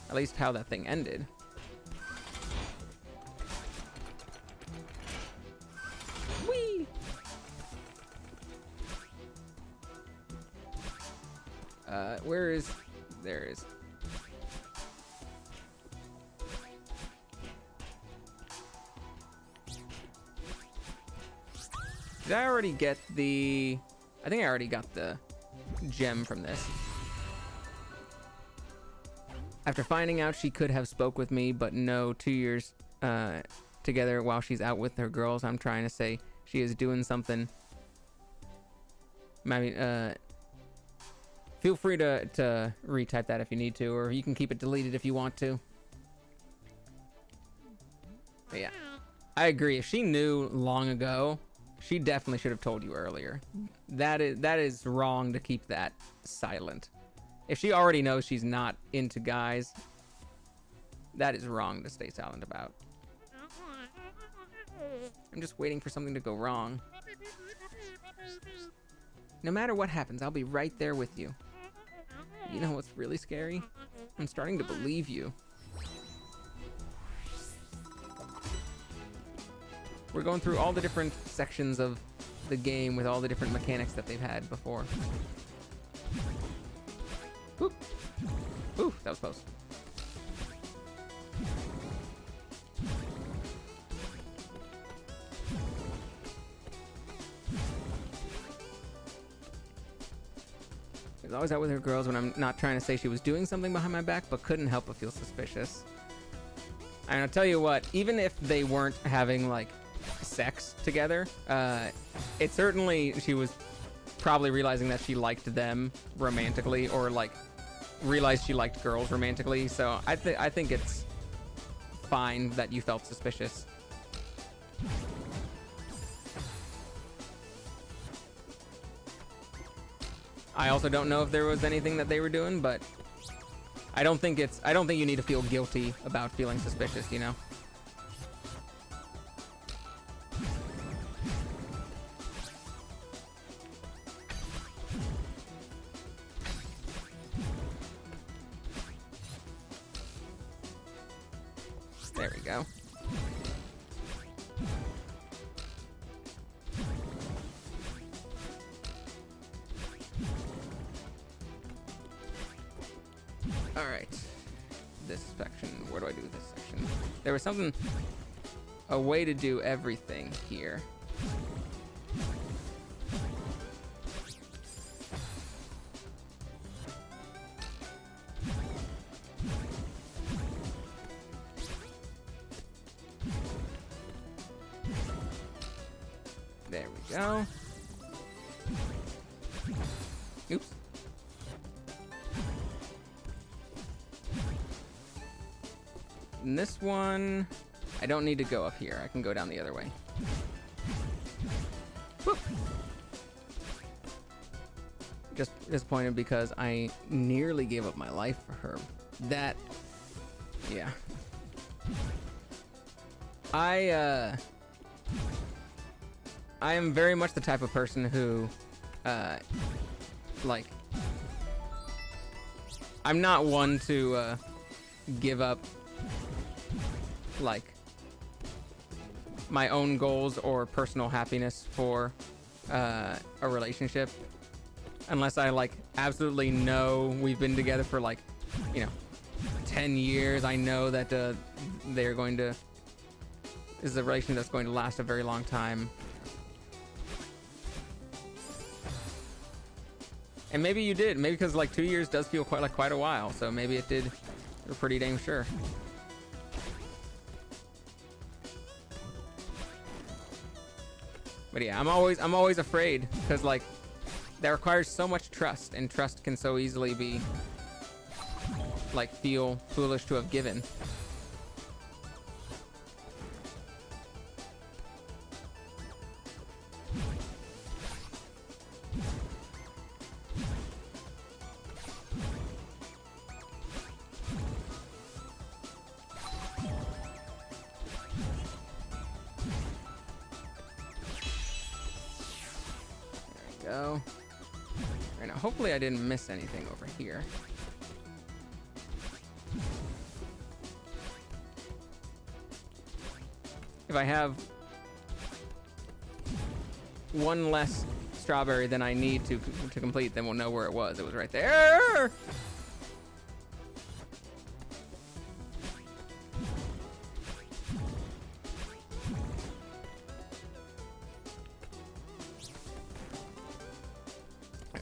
At least how that thing ended. Whee! Where is... There it is. Did I already get the... I think I already got the gem from this. After finding out she could have spoke with me, but no, 2 years together while she's out with her girls, I'm trying to say she is doing something. Maybe, feel free to retype that if you need to, or you can keep it deleted if you want to. But yeah, I agree. If she knew long ago, she definitely should have told you earlier. That is wrong to keep that silent. If she already knows she's not into guys, that is wrong to stay silent about. I'm just waiting for something to go wrong. No matter what happens, I'll be right there with you. You know what's really scary? I'm starting to believe you. We're going through all the different sections of the game with all the different mechanics that they've had before. Oop. Ooh, that was close. She's always out with her girls when I'm not trying to say she was doing something behind my back, but couldn't help but feel suspicious. And I'll tell you what, even if they weren't having, like, sex together, it certainly, she was probably realizing that she liked them romantically, or, like, realized she liked girls romantically, so I think it's fine that you felt suspicious. I also don't know if there was anything that they were doing, but I don't think you need to feel guilty about feeling suspicious, you know? There we go. All right. This section, where do I do this section. There was a way to do everything here. There we go. Oops. And this one, I don't need to go up here. I can go down the other way. Whoop. Just disappointed because I nearly gave up my life for her. That, yeah. I am very much the type of person who, like, I'm not one to give up, like, my own goals or personal happiness for a relationship, unless I, like, absolutely know we've been together for, like, 10 years. I know that they're going to, this is a relationship that's going to last a very long time. And maybe you did. Maybe because, like, 2 years does feel quite a while. So maybe it did. You're pretty dang sure. But yeah, I'm always afraid because, like, that requires so much trust, and trust can so easily be, like, feel foolish to have given. Go. Right now, hopefully I didn't miss anything over here. If I have one less strawberry than I need to complete, then we'll know where it was. It was right there.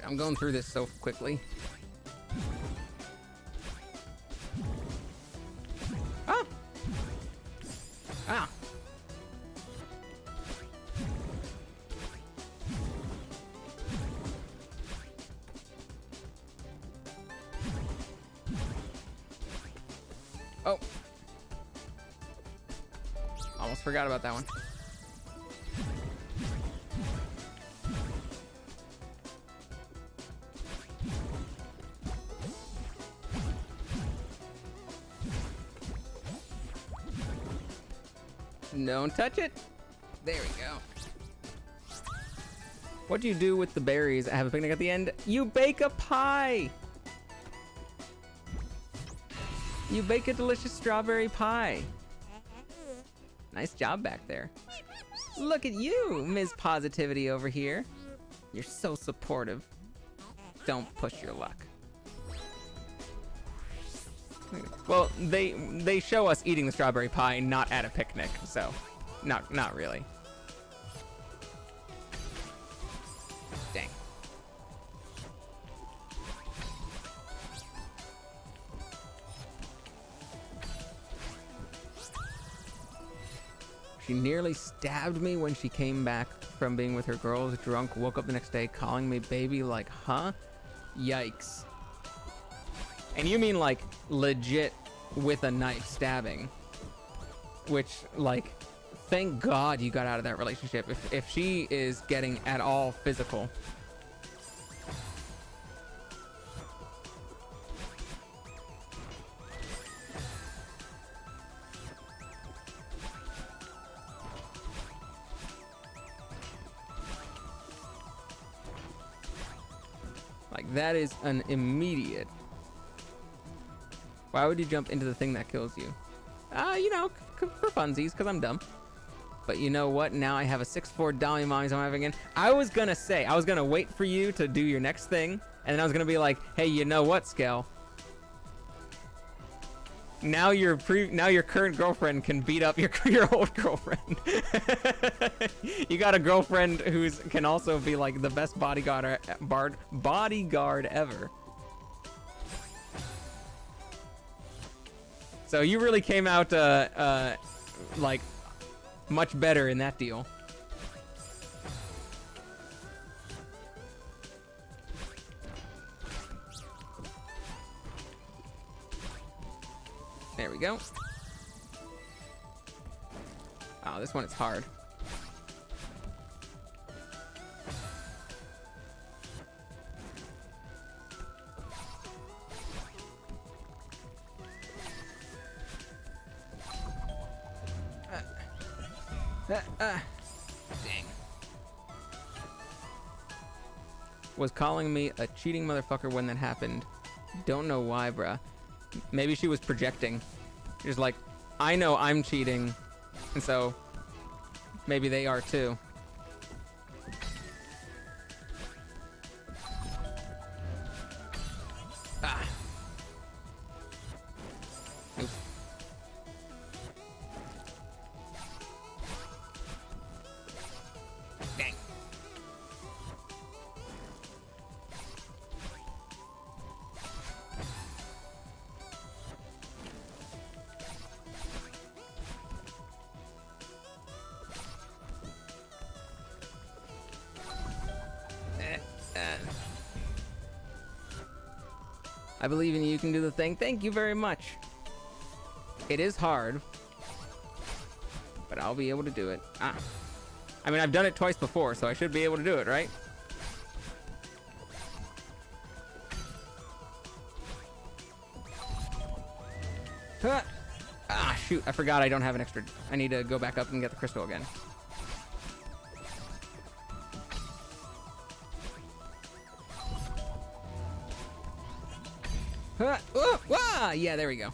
I'm going through this so quickly. Ah! Ah! Oh! Almost forgot about that one. Don't touch it. There we go. What do you do with the berries that have a picnic at the end? You bake a pie. You bake a delicious strawberry pie. Nice job back there. Look at you, Ms. Positivity over here. You're so supportive. Don't push your luck. Well, they show us eating the strawberry pie not at a picnic, so not really. Dang. She nearly stabbed me when she came back from being with her girls, drunk, woke up the next day calling me baby, like, huh? Yikes. And you mean, like, legit with a knife stabbing. Which, like, thank God you got out of that relationship. If she is getting at all physical. Like, that is an immediate... Why would you jump into the thing that kills you? For funsies, because I'm dumb. But you know what? Now I have a 6'4" Dolly Mommies I'm having again. I was gonna wait for you to do your next thing, and then I was gonna be like, hey, you know what, Skell? now your current girlfriend can beat up your old girlfriend. You got a girlfriend who's can also be like the best bodyguard ever. So you really came out like much better in that deal. There we go. Oh, this one is hard. Dang. Was calling me a cheating motherfucker when that happened. Don't know why, bruh. Maybe she was projecting. She's like, I know I'm cheating, and so maybe they are too. Ah. Oops. Dang. I believe in you. You can do the thing. Thank you very much. It is hard, but I'll be able to do it. Ah. I mean, I've done it twice before, so I should be able to do it, right? Huh. Ah, shoot. I forgot I don't have an extra. I need to go back up and get the crystal again. Yeah, there we go.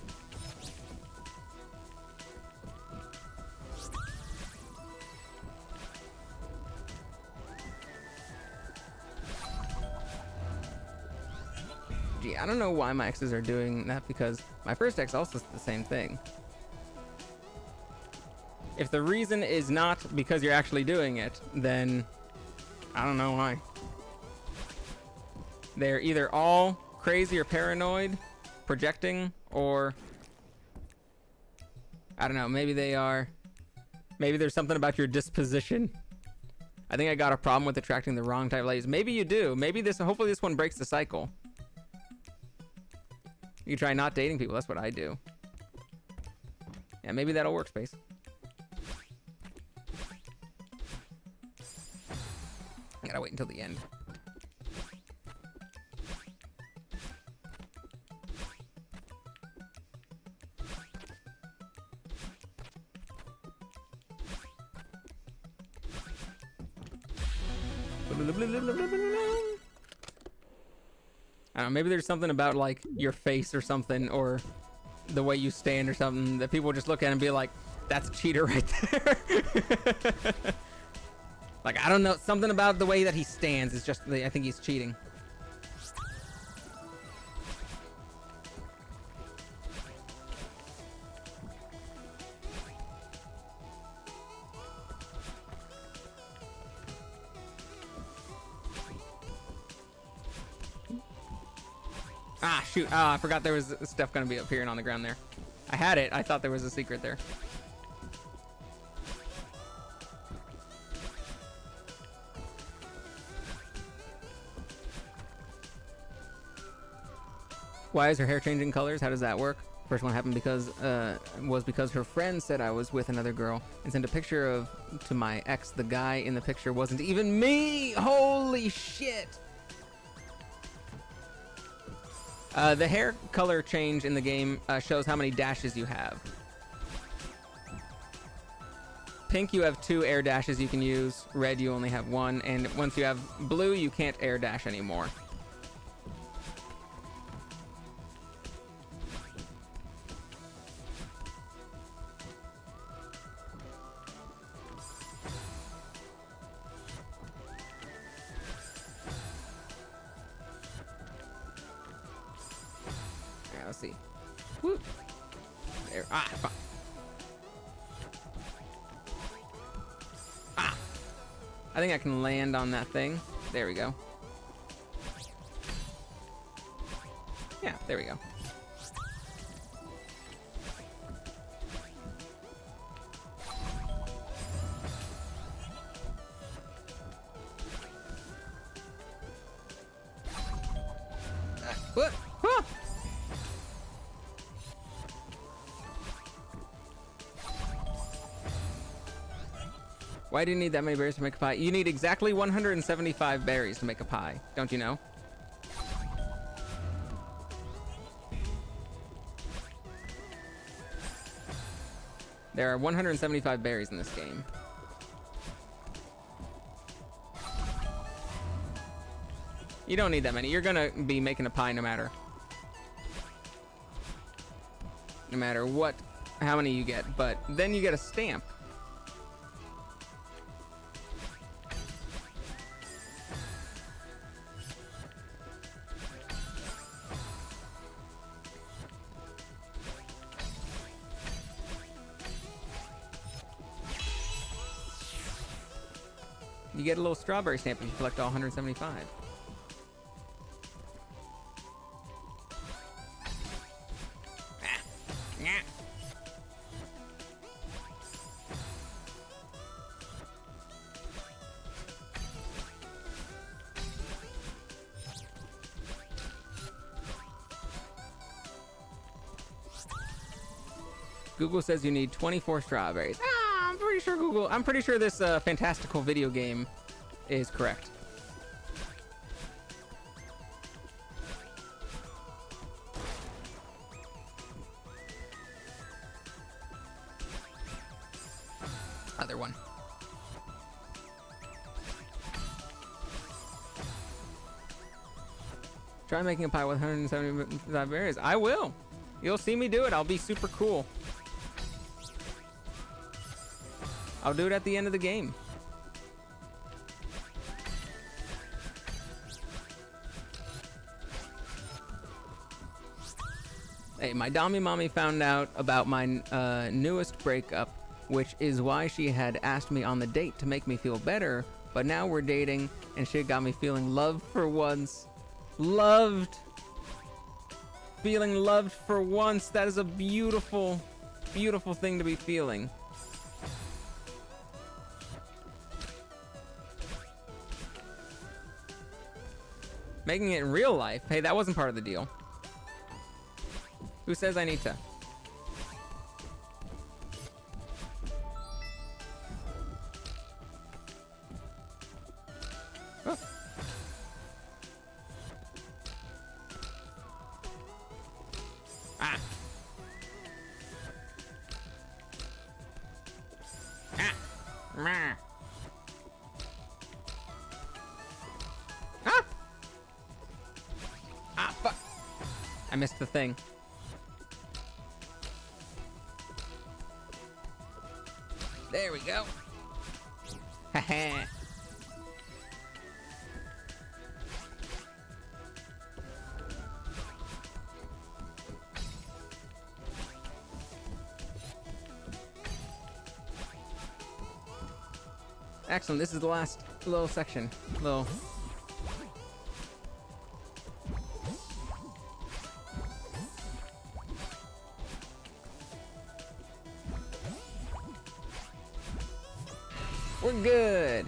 Gee, I don't know why my exes are doing that, because my first ex also did the same thing. If the reason is not because you're actually doing it, then I don't know why. They're either all crazy or paranoid, projecting, or I don't know, maybe they are, maybe there's something about your disposition. I think I got a problem with attracting the wrong type of ladies. Maybe you do. Maybe hopefully this one breaks the cycle. You try not dating people. That's what I do. Yeah, maybe that'll work, Space. I gotta wait until the end. I don't know, maybe there's something about like your face or something, or the way you stand or something, that people just look at and be like, that's a cheater right there. Like, I don't know, something about the way that he stands is just, I think he's cheating. Ah, shoot. Ah, I forgot there was stuff gonna be appearing on the ground there. I had it. I thought there was a secret there. Why is her hair changing colors? How does that work? First one happened because her friend said I was with another girl and sent a picture to my ex. The guy in the picture wasn't even me. Holy shit. The hair color change in the game shows how many dashes you have. Pink, you have 2 air dashes you can use. Red, you only have 1. And once you have blue, you can't air dash anymore. Let's see. Woo. There. Ah, fuck. Ah. I think I can land on that thing. There we go. Yeah, there we go. What? Huh? Why do you need that many berries to make a pie? You need exactly 175 berries to make a pie. Don't you know? There are 175 berries in this game. You don't need that many. You're gonna be making a pie no matter what, how many you get. But then you get a stamp. You get a little strawberry stamp if you collect all 175. Google says you need 24 strawberries. Ah, I'm pretty sure this fantastical video game is correct. Other one. Try making a pie with 175 berries. I will. You'll see me do it. I'll be super cool. I'll do it at the end of the game. Hey, my Dami mommy found out about my newest breakup, which is why she had asked me on the date to make me feel better, but now we're dating and she got me feeling loved for once. Loved. Feeling loved for once. That is a beautiful, beautiful thing to be feeling. Making it in real life? Hey, that wasn't part of the deal. Who says I need to? Oh. Ah. Ah. Meh. Ah. Ah, fuck. I missed the thing. There we go. Haha. Excellent. This is the last little section. We're good.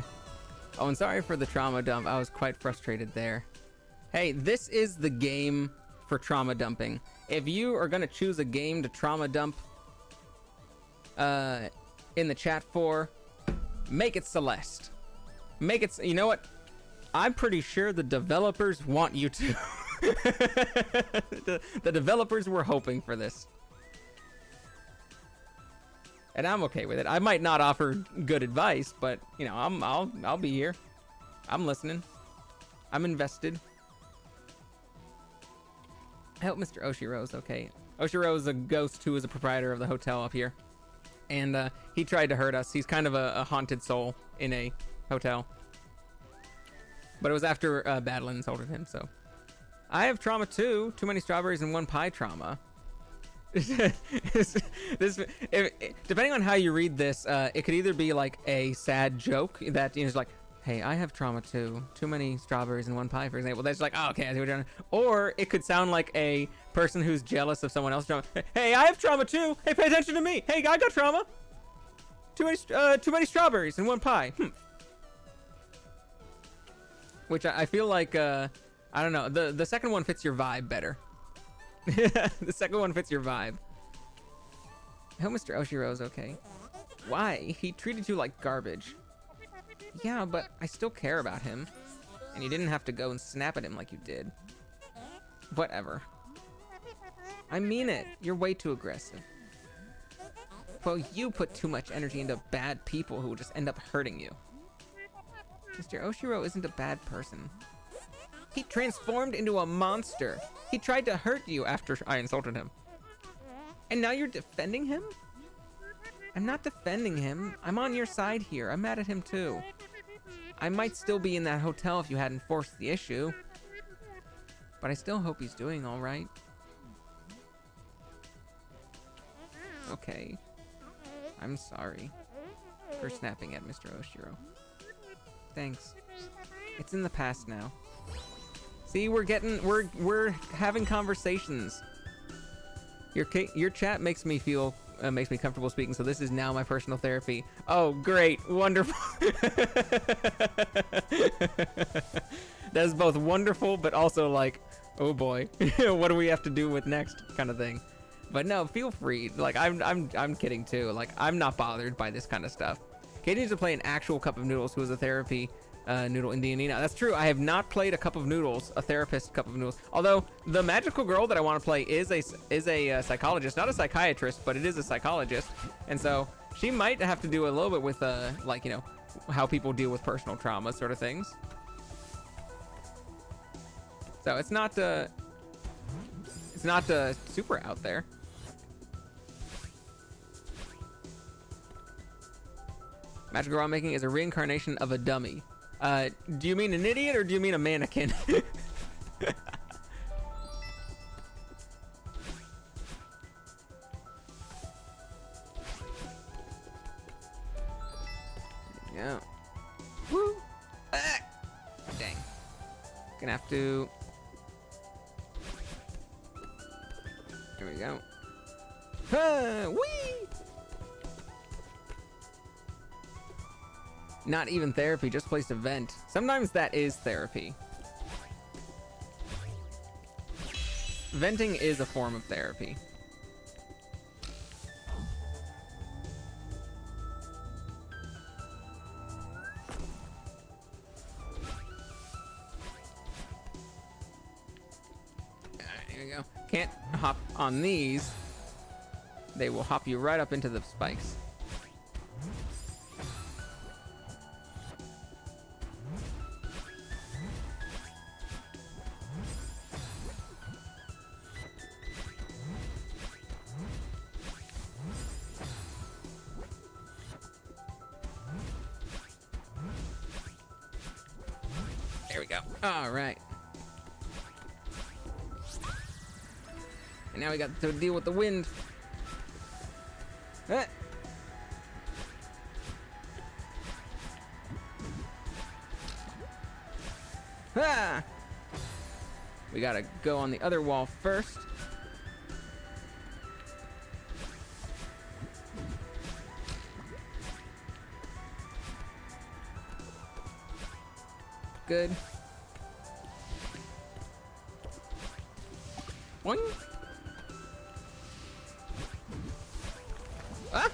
Oh, and sorry for the trauma dump. I was quite frustrated there. Hey, this is the game for trauma dumping. If you are gonna choose a game to trauma dump in the chat for, make it Celeste. Make it, you know what? I'm pretty sure the developers want you to. The developers were hoping for this. And I'm okay with it. I might not offer good advice, but you know, I'll be here. I'm listening. I'm invested. I hope Mr. Oshiro's okay. Oshiro is a ghost who is a proprietor of the hotel up here, and he tried to hurt us. He's kind of a haunted soul in a hotel. But it was after Badeline insulted him. So I have trauma too. Too many strawberries and one pie trauma. this, depending on how you read this, it could either be like a sad joke that, you know, is like, hey, I have trauma too. Too many strawberries in one pie, for example. That's like, oh, okay, I see what you're doing. Or it could sound like a person who's jealous of someone else's trauma. Hey, I have trauma too. Hey, pay attention to me. Hey, I got trauma. Too many strawberries in one pie. Which I feel like, I don't know. The second one fits your vibe better. The second one fits your vibe. I hope Mr. Oshiro's okay. Why? He treated you like garbage. Yeah, but I still care about him. And you didn't have to go and snap at him like you did. Whatever. I mean it. You're way too aggressive. Well, you put too much energy into bad people who will just end up hurting you. Mr. Oshiro isn't a bad person. He transformed into a monster. He tried to hurt you after I insulted him. And now you're defending him? I'm not defending him. I'm on your side here. I'm mad at him too. I might still be in that hotel if you hadn't forced the issue. But I still hope he's doing all right. Okay. I'm sorry for snapping at Mr. Oshiro. Thanks. It's in the past now. See, we're having conversations. Your chat makes me feel makes me comfortable speaking, so this is now my personal therapy. Oh, great, wonderful. That's both wonderful, but also like, oh boy, what do we have to do with next, kind of thing. But no, feel free. Like, I'm kidding too. Like, I'm not bothered by this kind of stuff. Katie needs to play an actual Cup of Noodles, who is a therapy noodle in D&D now. That's true. I have not played a Cup of Noodles, a therapist Cup of Noodles. Although the magical girl that I want to play is a psychologist, not a psychiatrist, but it is a psychologist, and so she might have to do a little bit with like, you know, how people deal with personal trauma sort of things. So it's not super out there. Magical girl I'm making is a reincarnation of a dummy. Do you mean an idiot or do you mean a mannequin? Yeah. Woo! Ah! Dang. Gonna have to. There we go. Whee! Not even therapy, just place to vent. Sometimes that is therapy. Venting is a form of therapy. Alright, here we go. Can't hop on these. They will hop you right up into the spikes. There we go. All right. And now we got to deal with the wind. Ah. Ah. We gotta go on the other wall first. Good. Boing. Ah!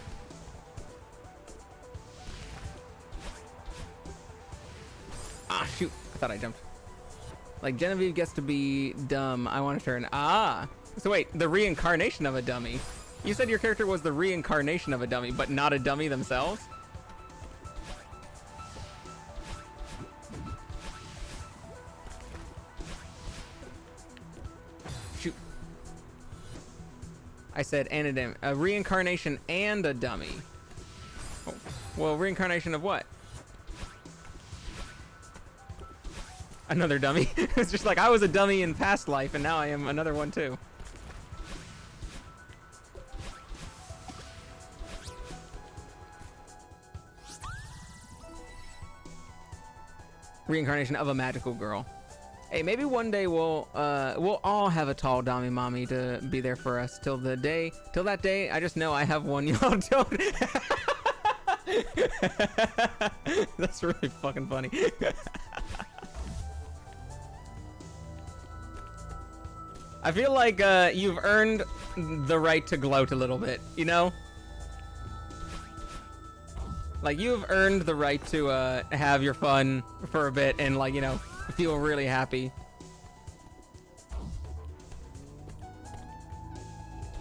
Ah, shoot. I thought I jumped. Like, Genevieve gets to be dumb. I want to turn. Ah! So wait, the reincarnation of a dummy. You said your character was the reincarnation of a dummy, but not a dummy themselves? Shoot. I said and a reincarnation and a dummy. Oh. Well, reincarnation of what? Another dummy. It's just like I was a dummy in past life and now I am another one too. reincarnation of a magical girl. Hey, maybe one day we'll all have a tall Dami mommy to be there for us till that day. I just know I have one. Y'all don't. That's really fucking funny. I feel like you've earned the right to gloat a little bit, you know? Like, you've earned the right to have your fun for a bit and, like, you know, feel really happy.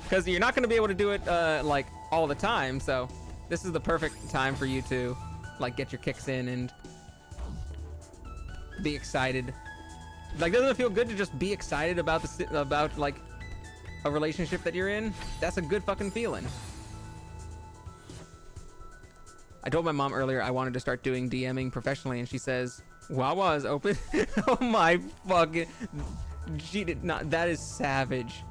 Because you're not going to be able to do it, like, all the time, so this is the perfect time for you to, like, get your kicks in and be excited. Like, doesn't it feel good to just be excited about like, a relationship that you're in? That's a good fucking feeling. I told my mom earlier I wanted to start doing DMing professionally, and she says, Wawa is open? Oh my fucking... She did not... That is savage.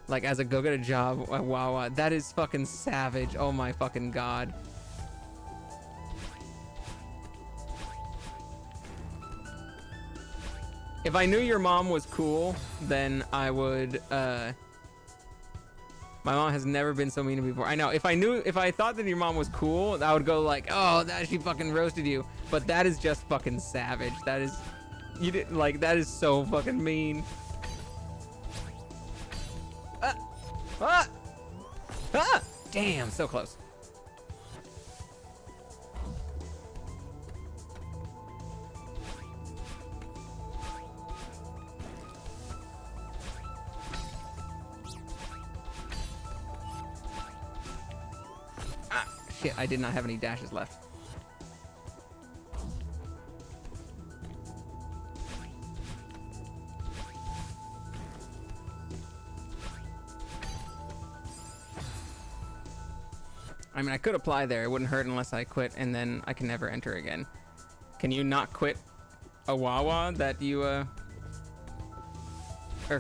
Like, as a go get a job, Wawa. That is fucking savage. Oh my fucking god. If I knew your mom was cool, then I would, my mom has never been so mean to me before. I know, if I thought that your mom was cool, I would go like, oh, that she fucking roasted you. But that is just fucking savage. That is, you did, like, that is so fucking mean. Damn, so close. Shit, I did not have any dashes left. I mean, I could apply there. It wouldn't hurt unless I quit, and then I can never enter again. Can you not quit a Wawa that you, or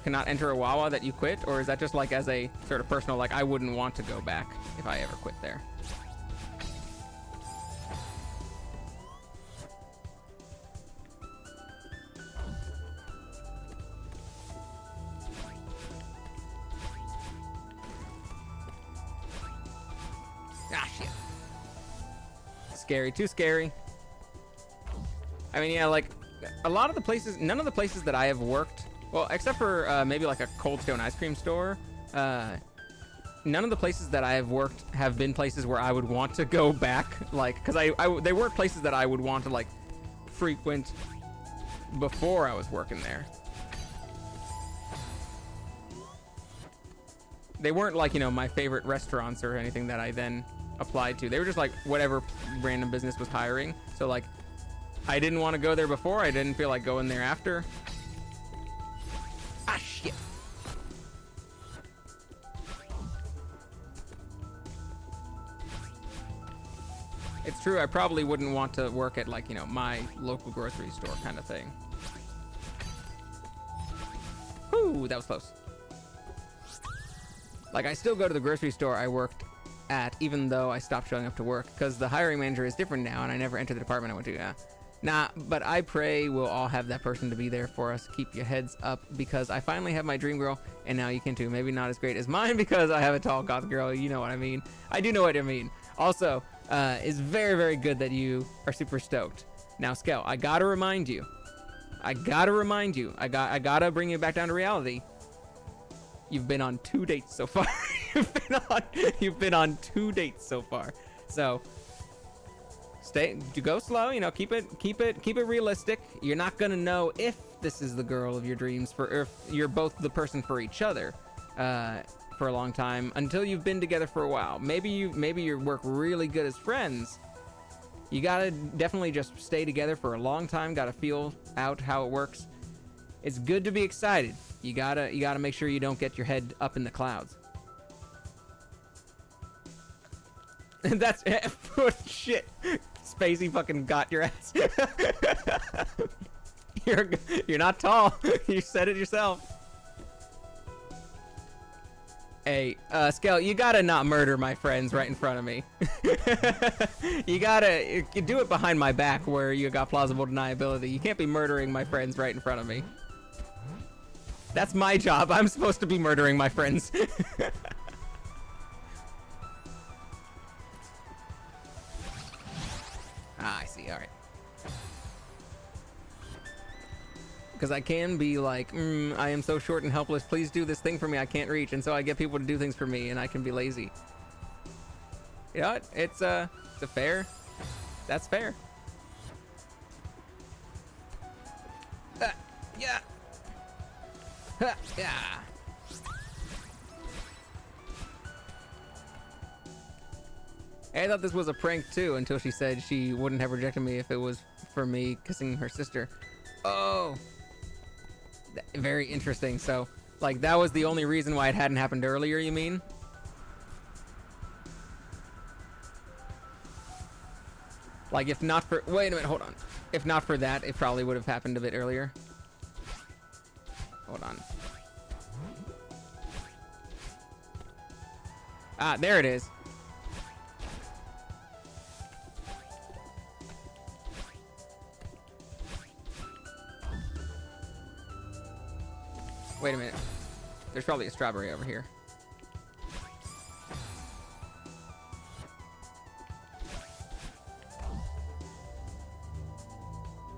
cannot enter a Wawa that you quit? Or is that just like as a sort of personal, like, I wouldn't want to go back if I ever quit there? Scary, too scary. I mean, yeah, like a lot of the places, none of the places that I have worked, well, except for maybe like a Cold Stone ice cream store, none of the places that I have worked have been places where I would want to go back, like, because they weren't places that I would want to like frequent before I was working there. They weren't like, you know, my favorite restaurants or anything that I then applied to. They were just like whatever random business was hiring. So like, I didn't want to go there before. I didn't feel like going there after. Ah, shit. It's true, I probably wouldn't want to work at like, you know, my local grocery store kind of thing. Whoo, that was close. Like, I still go to the grocery store I worked at, even though I stopped showing up to work, because the hiring manager is different now, and I never entered the department I went to. Yeah. Nah, but I pray we'll all have that person to be there for us. Keep your heads up, because I finally have my dream girl, and now you can too. Maybe not as great as mine, because I have a tall goth girl. You know what I mean. I do know what I mean. Also, it's very, very good that you are super stoked. Now, Skel, I gotta remind you. I gotta bring you back down to reality. You've been on 2 dates so far. You've been on 2 dates so far. So go slow, you know, keep it realistic. You're not gonna know if this is the girl of your dreams or if you're both the person for each other for a long time until you've been together for a while. Maybe you work really good as friends. You gotta definitely just stay together for a long time, gotta feel out how it works. It's good to be excited. You gotta make sure you don't get your head up in the clouds. That's shit. Spacey fucking got your ass. You're not tall. You said it yourself. Hey, Skell, you gotta not murder my friends right in front of me. You do it behind my back where you got plausible deniability. You can't be murdering my friends right in front of me. That's my job. I'm supposed to be murdering my friends. Ah, I see. All right. Because I can be like, I am so short and helpless. Please do this thing for me I can't reach. And so I get people to do things for me, and I can be lazy. You know what? It's a fair. That's fair. Yeah. Yeah. Hey, I thought this was a prank too until she said she wouldn't have rejected me if it was for me kissing her sister. Oh. Very interesting. So, like, that was the only reason why it hadn't happened earlier, you mean? Like, if not for... Wait a minute, hold on. If not for that, it probably would have happened a bit earlier. Hold on. Ah, there it is. Wait a minute. There's probably a strawberry over here.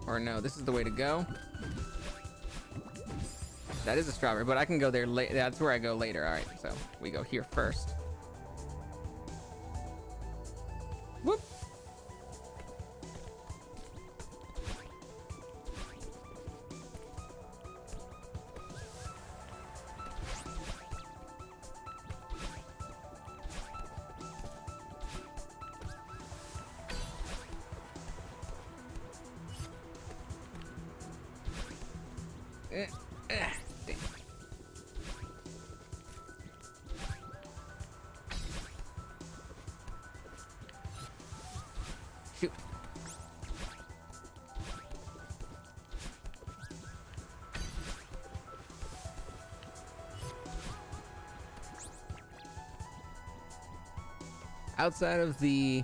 Or no, this is the way to go. That is a strawberry, but I can go there later. That's where I go later. All right, so we go here first. Whoop. Shoot. Outside of the...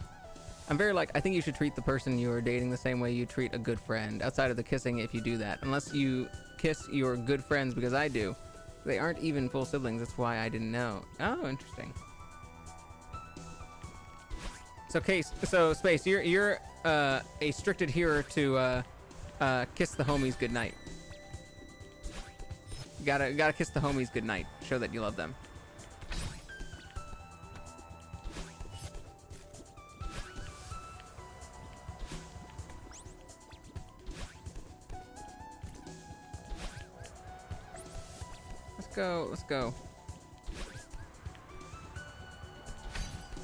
I'm very like, I think you should treat the person you are dating the same way you treat a good friend. Outside of the kissing, if you do that. Unless you kiss your good friends, because I do. They aren't even full siblings, that's why I didn't know. Oh, interesting. So, Case, so Space, you're a strict adherer to kiss the homies goodnight. Gotta kiss the homies goodnight. Show that you love them. Let's go.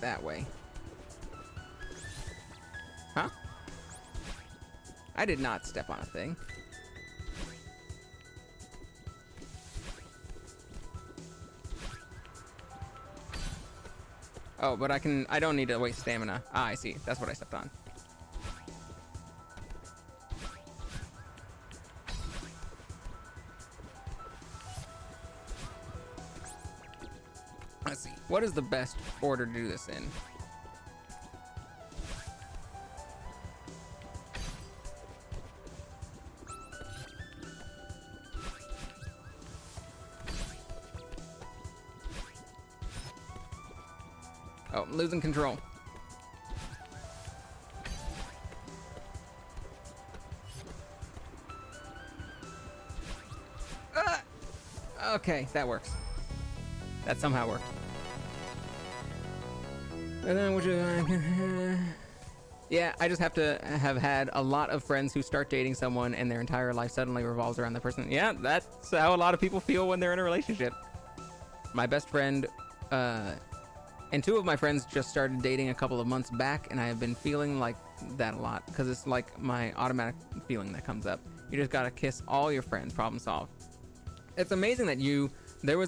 That way. Huh? I did not step on a thing. Oh, but I don't need to waste stamina. Ah, I see. That's what I stepped on. Let's see. What is the best order to do this in? Oh, I'm losing control. Okay, that works. That somehow worked. And then would you yeah, I just have to have had a lot of friends who start dating someone and their entire life suddenly revolves around the person. Yeah, that's how a lot of people feel when they're in a relationship. My best friend and two of my friends just started dating a couple of months back, and I have been feeling like that a lot because it's like my automatic feeling that comes up. You just gotta kiss all your friends, problem solved. It's amazing that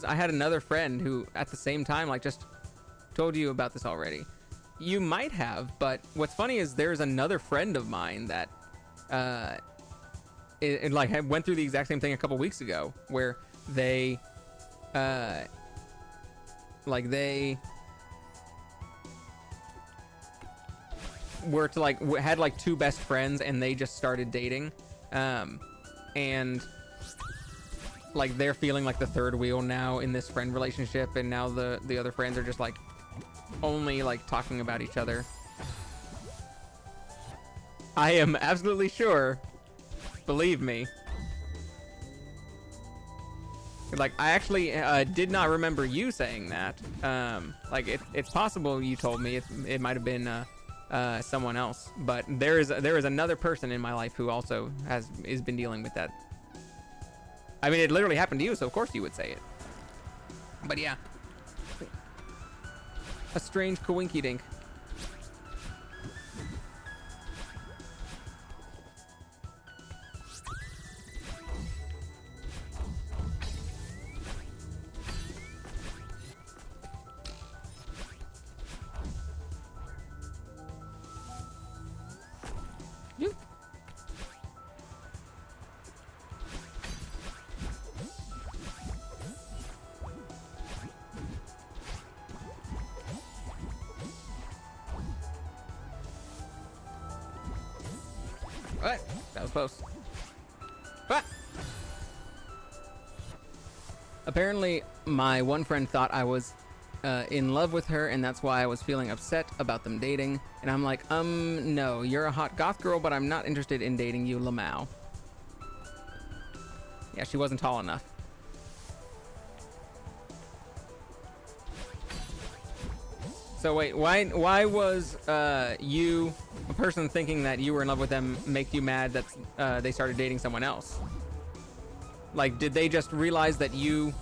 I had another friend who at the same time like just told you about this already. You might have, but what's funny is there's another friend of mine that like went through the exact same thing a couple weeks ago, where they Like they were to like had like two best friends and they just started dating, and like they're feeling like the third wheel now in this friend relationship, and now the other friends are just like only like talking about each other. I am absolutely sure, believe me. Like, I actually did not remember you saying that. Like, it's possible you told me. It might have been someone else. But there is another person in my life who also has been dealing with that. I mean, it literally happened to you, so of course you would say it. But yeah. A strange coinky dink. What? That was close. What? Apparently, my one friend thought I was in love with her, and that's why I was feeling upset about them dating. And I'm like, no, you're a hot goth girl, but I'm not interested in dating you, Lamau. Yeah, she wasn't tall enough. So wait, why was you, a person thinking that you were in love with them, make you mad that they started dating someone else? Like, did they just realize that you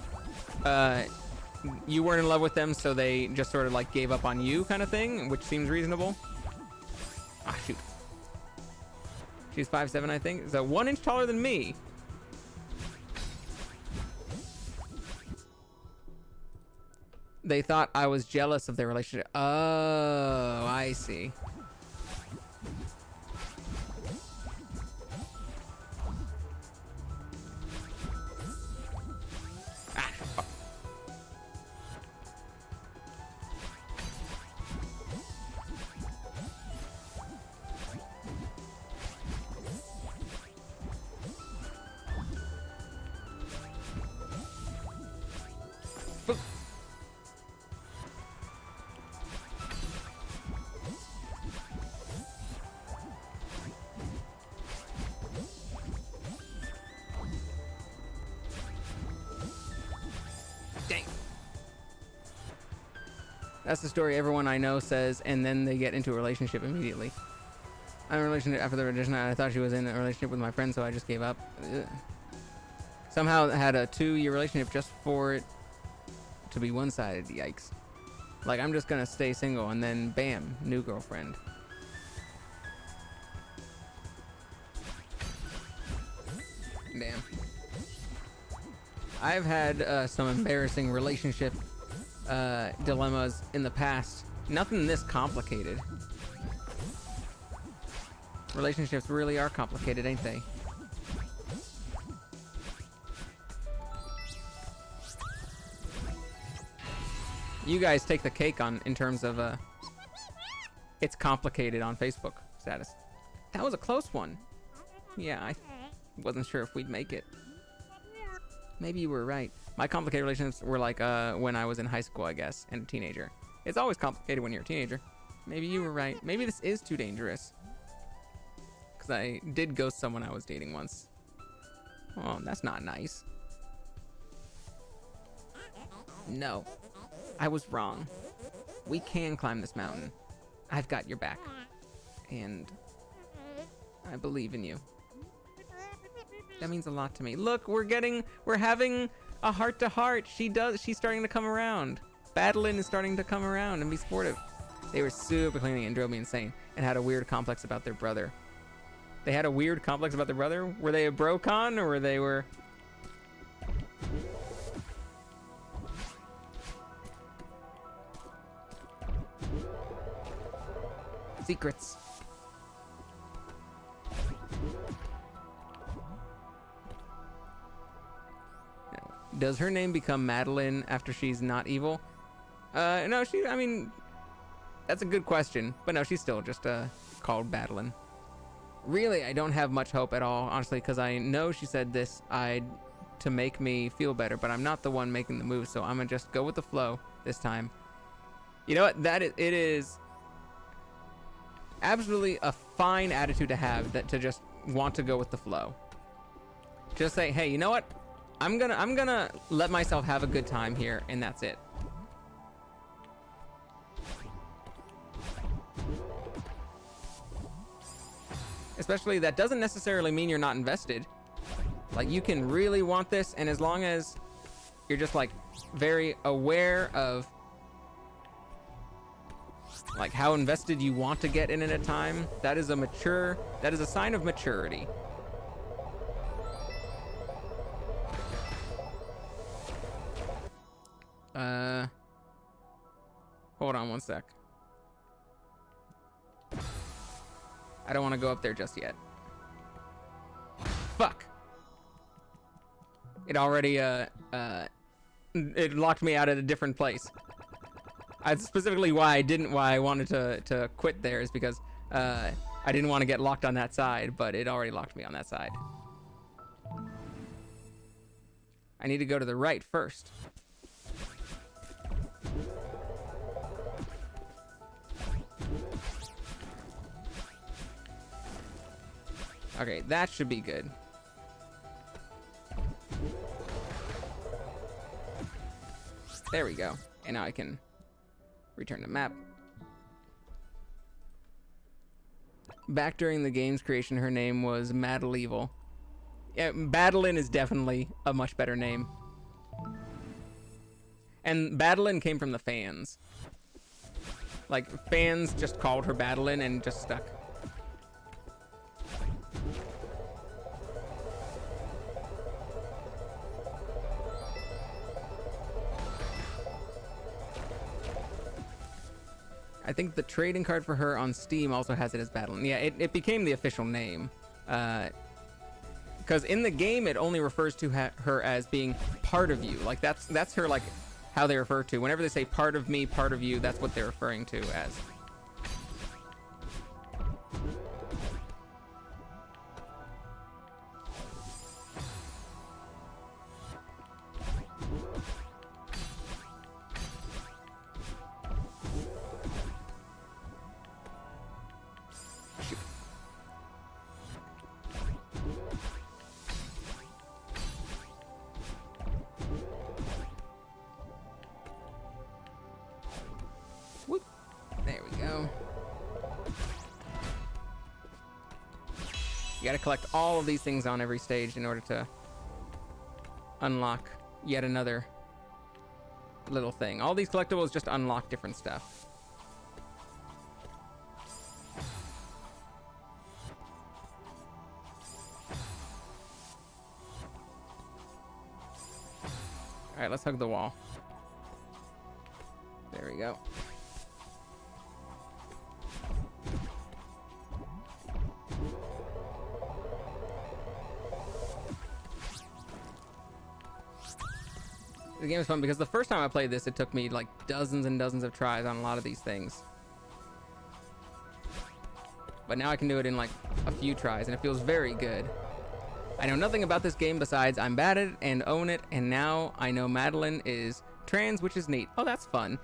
weren't in love with them, so they just sort of like gave up on you, kind of thing, which seems reasonable? Ah, shoot. She's 5'7", I think. So 1 inch taller than me. They thought I was jealous of their relationship. Oh, I see. Ah, fuck. That's the story everyone I know says, and then they get into a relationship immediately. I'm in a relationship after the audition, and I thought she was in a relationship with my friend, so I just gave up. Ugh. Somehow had a 2-year relationship just for it to be one-sided. Yikes. Like, I'm just gonna stay single, and then bam, new girlfriend. Damn. I've had some embarrassing relationship dilemmas in the past. Nothing this complicated. Relationships really are complicated, ain't they? You guys take the cake in terms of it's complicated on Facebook status. That was a close one. Yeah, I wasn't sure if we'd make it. Maybe you were right. My complicated relationships were like when I was in high school, I guess, and a teenager. It's always complicated when you're a teenager. Maybe you were right. Maybe this is too dangerous. Because I did ghost someone I was dating once. Oh, that's not nice. No, I was wrong. We can climb this mountain. I've got your back. And I believe in you. That means a lot to me. Look, we're having a heart-to-heart. She's starting to come around. Badeline is starting to come around and be supportive. They were super clingy and drove me insane and had a weird complex about their brother. They had a weird complex about their brother? Were they a bro-con or were secrets? Does her name become Madeline after she's not evil? No, I mean, that's a good question. But no, she's still just, called Badeline. Really, I don't have much hope at all, honestly, because I know she said this to make me feel better, but I'm not the one making the move, so I'm gonna just go with the flow this time. You know what? It is absolutely a fine attitude to have, that to just want to go with the flow. Just say, hey, you know what? I'm gonna let myself have a good time here, and that's it. Especially, that doesn't necessarily mean you're not invested. Like, you can really want this, and as long as you're just like very aware of like how invested you want to get in it at a time, that is a sign of maturity. Hold on one sec. I don't want to go up there just yet. Fuck. It already, it locked me out at a different place. Specifically why I wanted to quit there is because, I didn't want to get locked on that side, but it already locked me on that side. I need to go to the right first. Okay, that should be good. There we go. And now I can return to map. Back during the game's creation, her name was Madeleevil. Yeah, Badeline is definitely a much better name. And Badeline came from the fans. Like, fans just called her Badeline and just stuck. I think the trading card for her on Steam also has it as Badeline. Yeah, it became the official name. Because in the game, it only refers to her as being part of you. Like, that's her, like, how they refer to. Whenever they say part of me, part of you, that's what they're referring to as. You gotta collect all of these things on every stage in order to unlock yet another little thing. All these collectibles just unlock different stuff. Alright, let's hug the wall. There we go. The game is fun because the first time I played this, it took me like dozens and dozens of tries on a lot of these things. But now I can do it in like a few tries, and it feels very good. I know nothing about this game besides I'm bad at it and own it, and now I know Madeline is trans, which is neat. Oh, that's fun.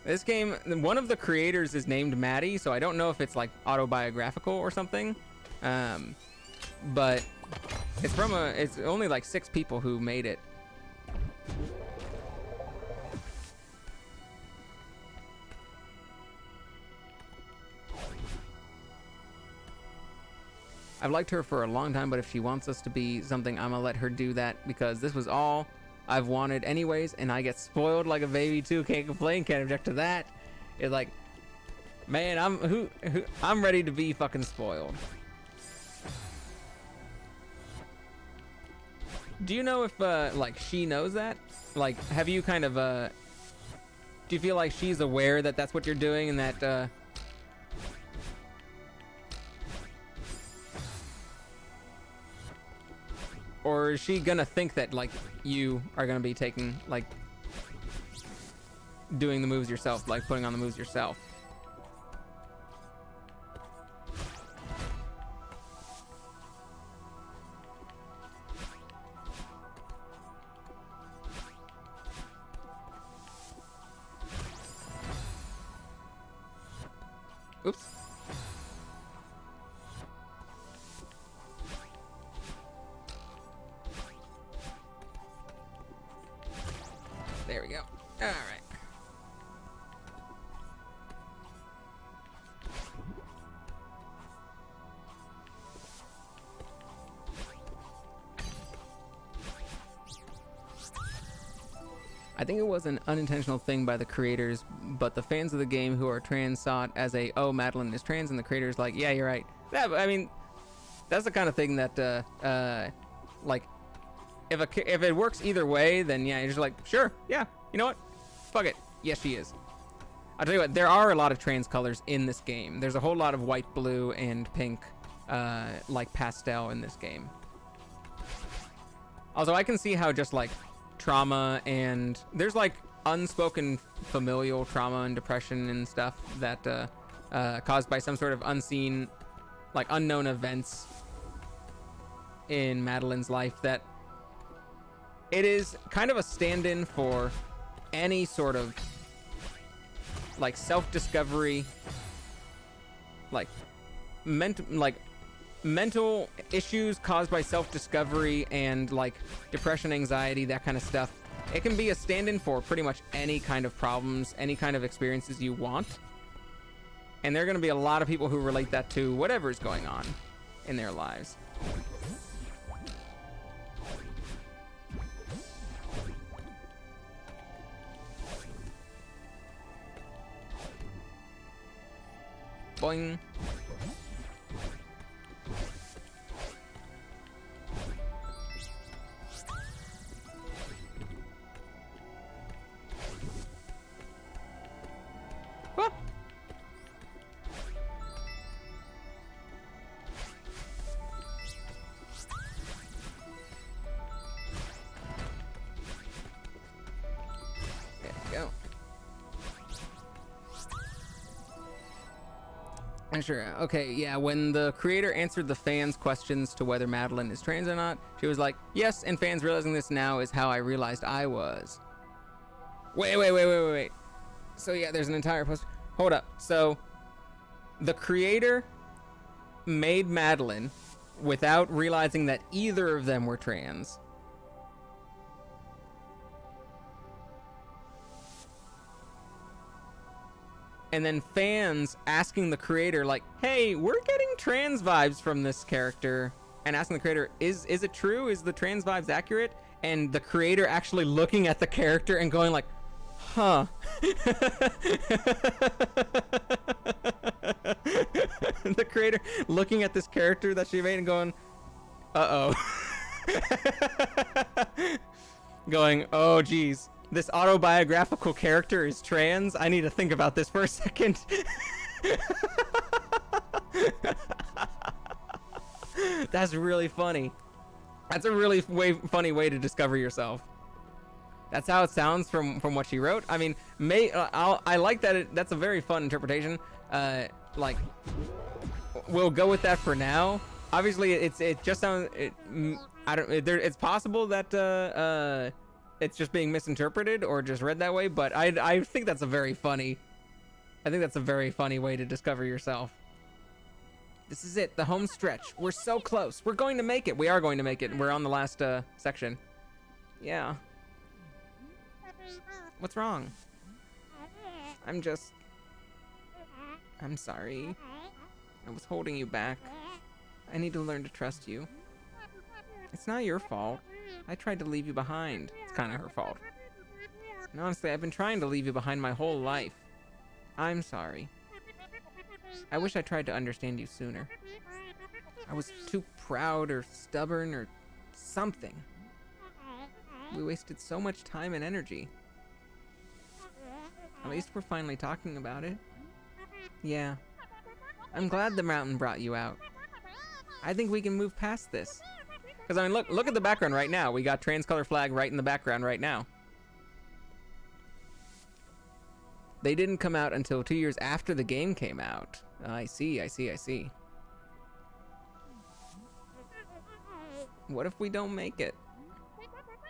This game, one of the creators is named Maddie, so I don't know if it's like autobiographical or something. But it's only like 6 people who made it. I've liked her for a long time, but if she wants us to be something, I'm gonna let her do that, because this was all I've wanted anyways, and I get spoiled like a baby too. Can't complain, can't object to that. It's like, man, I'm ready to be fucking spoiled. Do you know if like she knows that? Like, have you kind of do you feel like she's aware that that's what you're doing, and that or is she gonna think that like you are gonna be taking like doing the moves yourself, like putting on the moves yourself. Oops. There we go. All right. I think it was an unintentional thing by the creators, but the fans of the game who are trans saw it as a, oh, Madeline is trans, and the creators like, yeah, you're right. Yeah, I mean, that's the kind of thing that, like, if it works either way, then yeah, you're just like, sure, yeah, you know what? Fuck it. Yes, she is. I'll tell you what, there are a lot of trans colors in this game. There's a whole lot of white, blue, and pink, like pastel in this game. Also, I can see how just like trauma and there's like unspoken familial trauma and depression and stuff that caused by some sort of unseen, like unknown events in Madeline's life, that it is kind of a stand-in for any sort of like self-discovery, like mental issues caused by self-discovery and like depression, anxiety, that kind of stuff. It can be a stand-in for pretty much any kind of problems, any kind of experiences you want. And there are going to be a lot of people who relate that to whatever's going on in their lives. Boing. What? There we go. Sure. Okay, yeah, when the creator answered the fans' questions to whether Madeline is trans or not, she was like, yes, and fans realizing this now is how I realized I was. Wait. So yeah, there's an entire post. Hold up. So the creator made Madeline without realizing that either of them were trans. And then fans asking the creator, like, hey, we're getting trans vibes from this character. And asking the creator, is it true? Is the trans vibes accurate? And the creator actually looking at the character and going like, huh. The creator looking at this character that she made and going, uh-oh. Going, oh, geez. This autobiographical character is trans? I need to think about this for a second. That's really funny. That's a really funny way to discover yourself. That's how it sounds from what she wrote. I mean, I like that. That's a very fun interpretation. Like, we'll go with that for now. Obviously, it just sounds. It's possible that it's just being misinterpreted or just read that way, but I think that's a very funny. I think that's a very funny way to discover yourself. This is it, the home stretch. We're so close. We're going to make it. We are going to make it. We're on the last section. Yeah. What's wrong? I'm sorry. I was holding you back. I need to learn to trust you. It's not your fault. I tried to leave you behind. It's kind of her fault. And honestly, I've been trying to leave you behind my whole life. I'm sorry. I wish I tried to understand you sooner. I was too proud or stubborn or something. We wasted so much time and energy. At least we're finally talking about it. Yeah. I'm glad the mountain brought you out. I think we can move past this. Because, I mean, look at the background right now. We got trans color flag right in the background right now. They didn't come out until 2 years after the game came out. I see. What if we don't make it?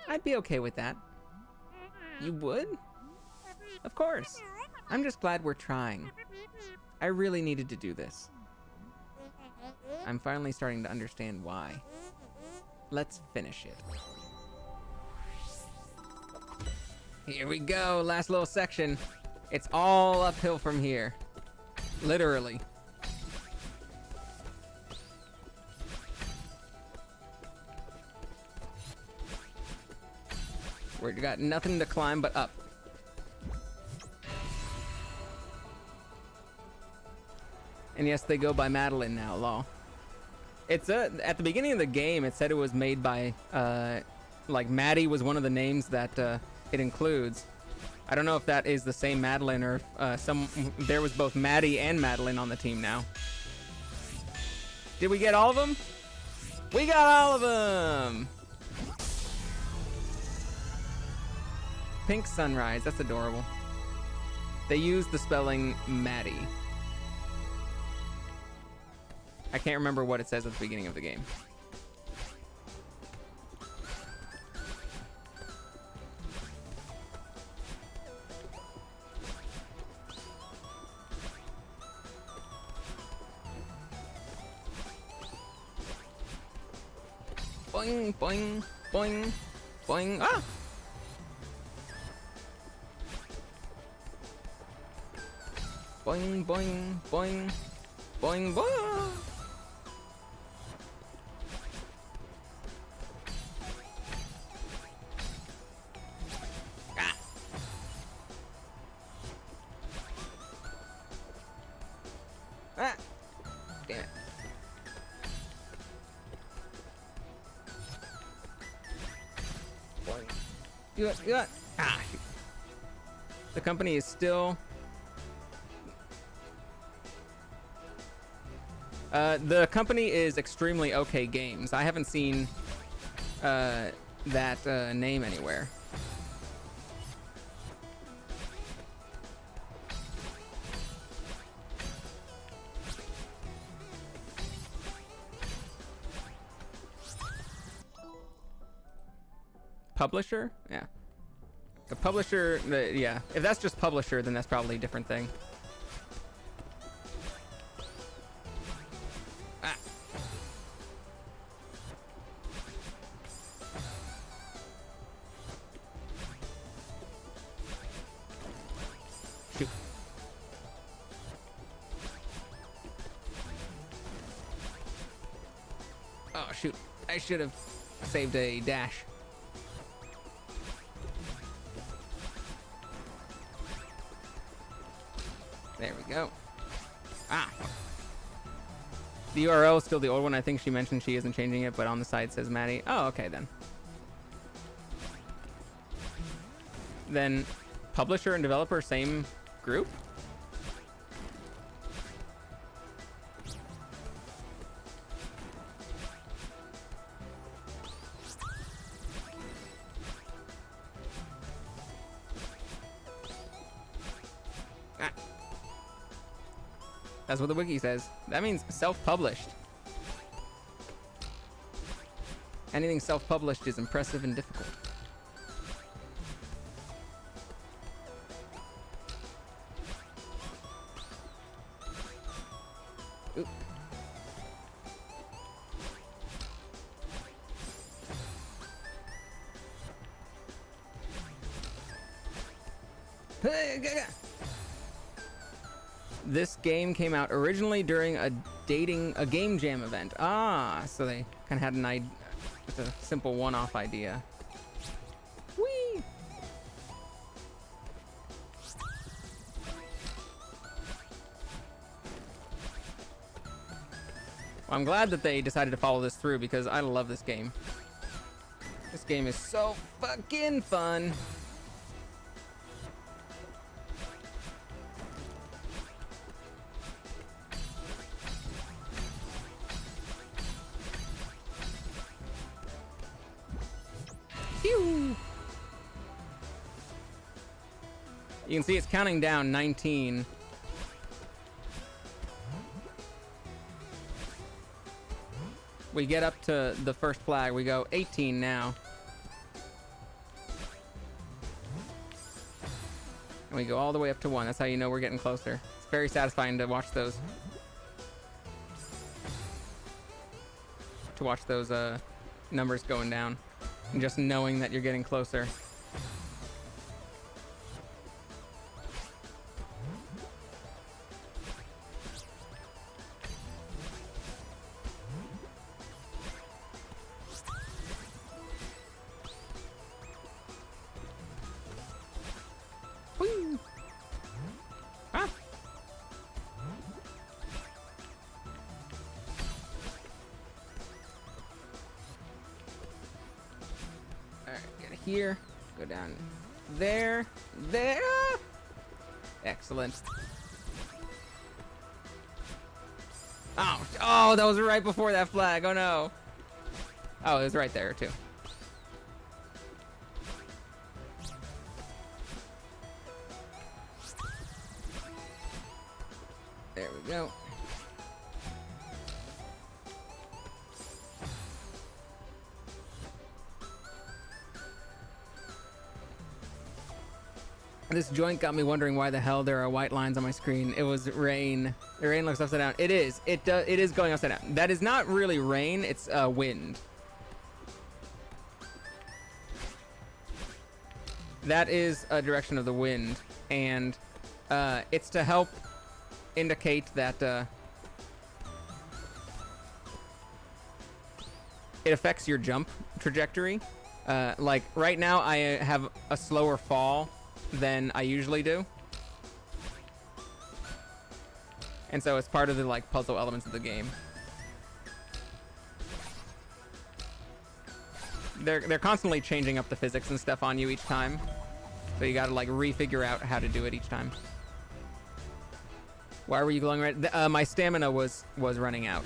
I'd be okay with that. You would? Of course. I'm just glad we're trying. I really needed to do this. I'm finally starting to understand why. Let's finish it. Here we go, last little section. It's all uphill from here. Literally. We got nothing to climb but up. And yes, they go by Madeline now, lol. It's at the beginning of the game, it said it was made by, like Maddie was one of the names that it includes. I don't know if that is the same Madeline or if there was both Maddie and Madeline on the team now. Did we get all of them? We got all of them! Pink Sunrise, that's adorable. They used the spelling Maddie. I can't remember what it says at the beginning of the game. Boing, boing, boing, boing. Ah! Boing, boing, boing, boing, boing. Ah. Ah. Damn it. Boing. Do it, do it. Ah. The company is still... the company is Extremely OK Games. I haven't seen that name anywhere. Publisher? Yeah. The publisher, yeah. If that's just publisher, then that's probably a different thing. Oh, shoot. I should have saved a dash. There we go. Ah! The URL is still the old one. I think she mentioned she isn't changing it, but on the side says Maddie. Oh, okay then. Then publisher and developer, same group? That's what the wiki says. That means self-published. Anything self-published is impressive and difficult. Oop. This game came out originally during a game jam event. Ah, so they kind of had an idea. It's a simple one-off idea. Whee! Well, I'm glad that they decided to follow this through because I love this game. This game is so fucking fun. You can see it's counting down 19. We get up to the first flag. We go 18 now. And we go all the way up to 1. That's how you know we're getting closer. It's very satisfying to watch those. Numbers going down. And just knowing that you're getting closer. Whee! Ah! Alright, get it here. Go down there. There! Excellent. Oh, oh, that was right before that flag. Oh no. Oh, it was right there too. There we go. This joint got me wondering why the hell there are white lines on my screen. It was rain. The rain looks upside down. It is. It is going upside down. That is not really rain. It's wind. That is a direction of the wind, and it's to help indicate that it affects your jump trajectory. Like right now, I have a slower fall than I usually do, and so it's part of the like puzzle elements of the game. They're constantly changing up the physics and stuff on you each time, so you gotta like refigure out how to do it each time. Why were you glowing red? My stamina was running out.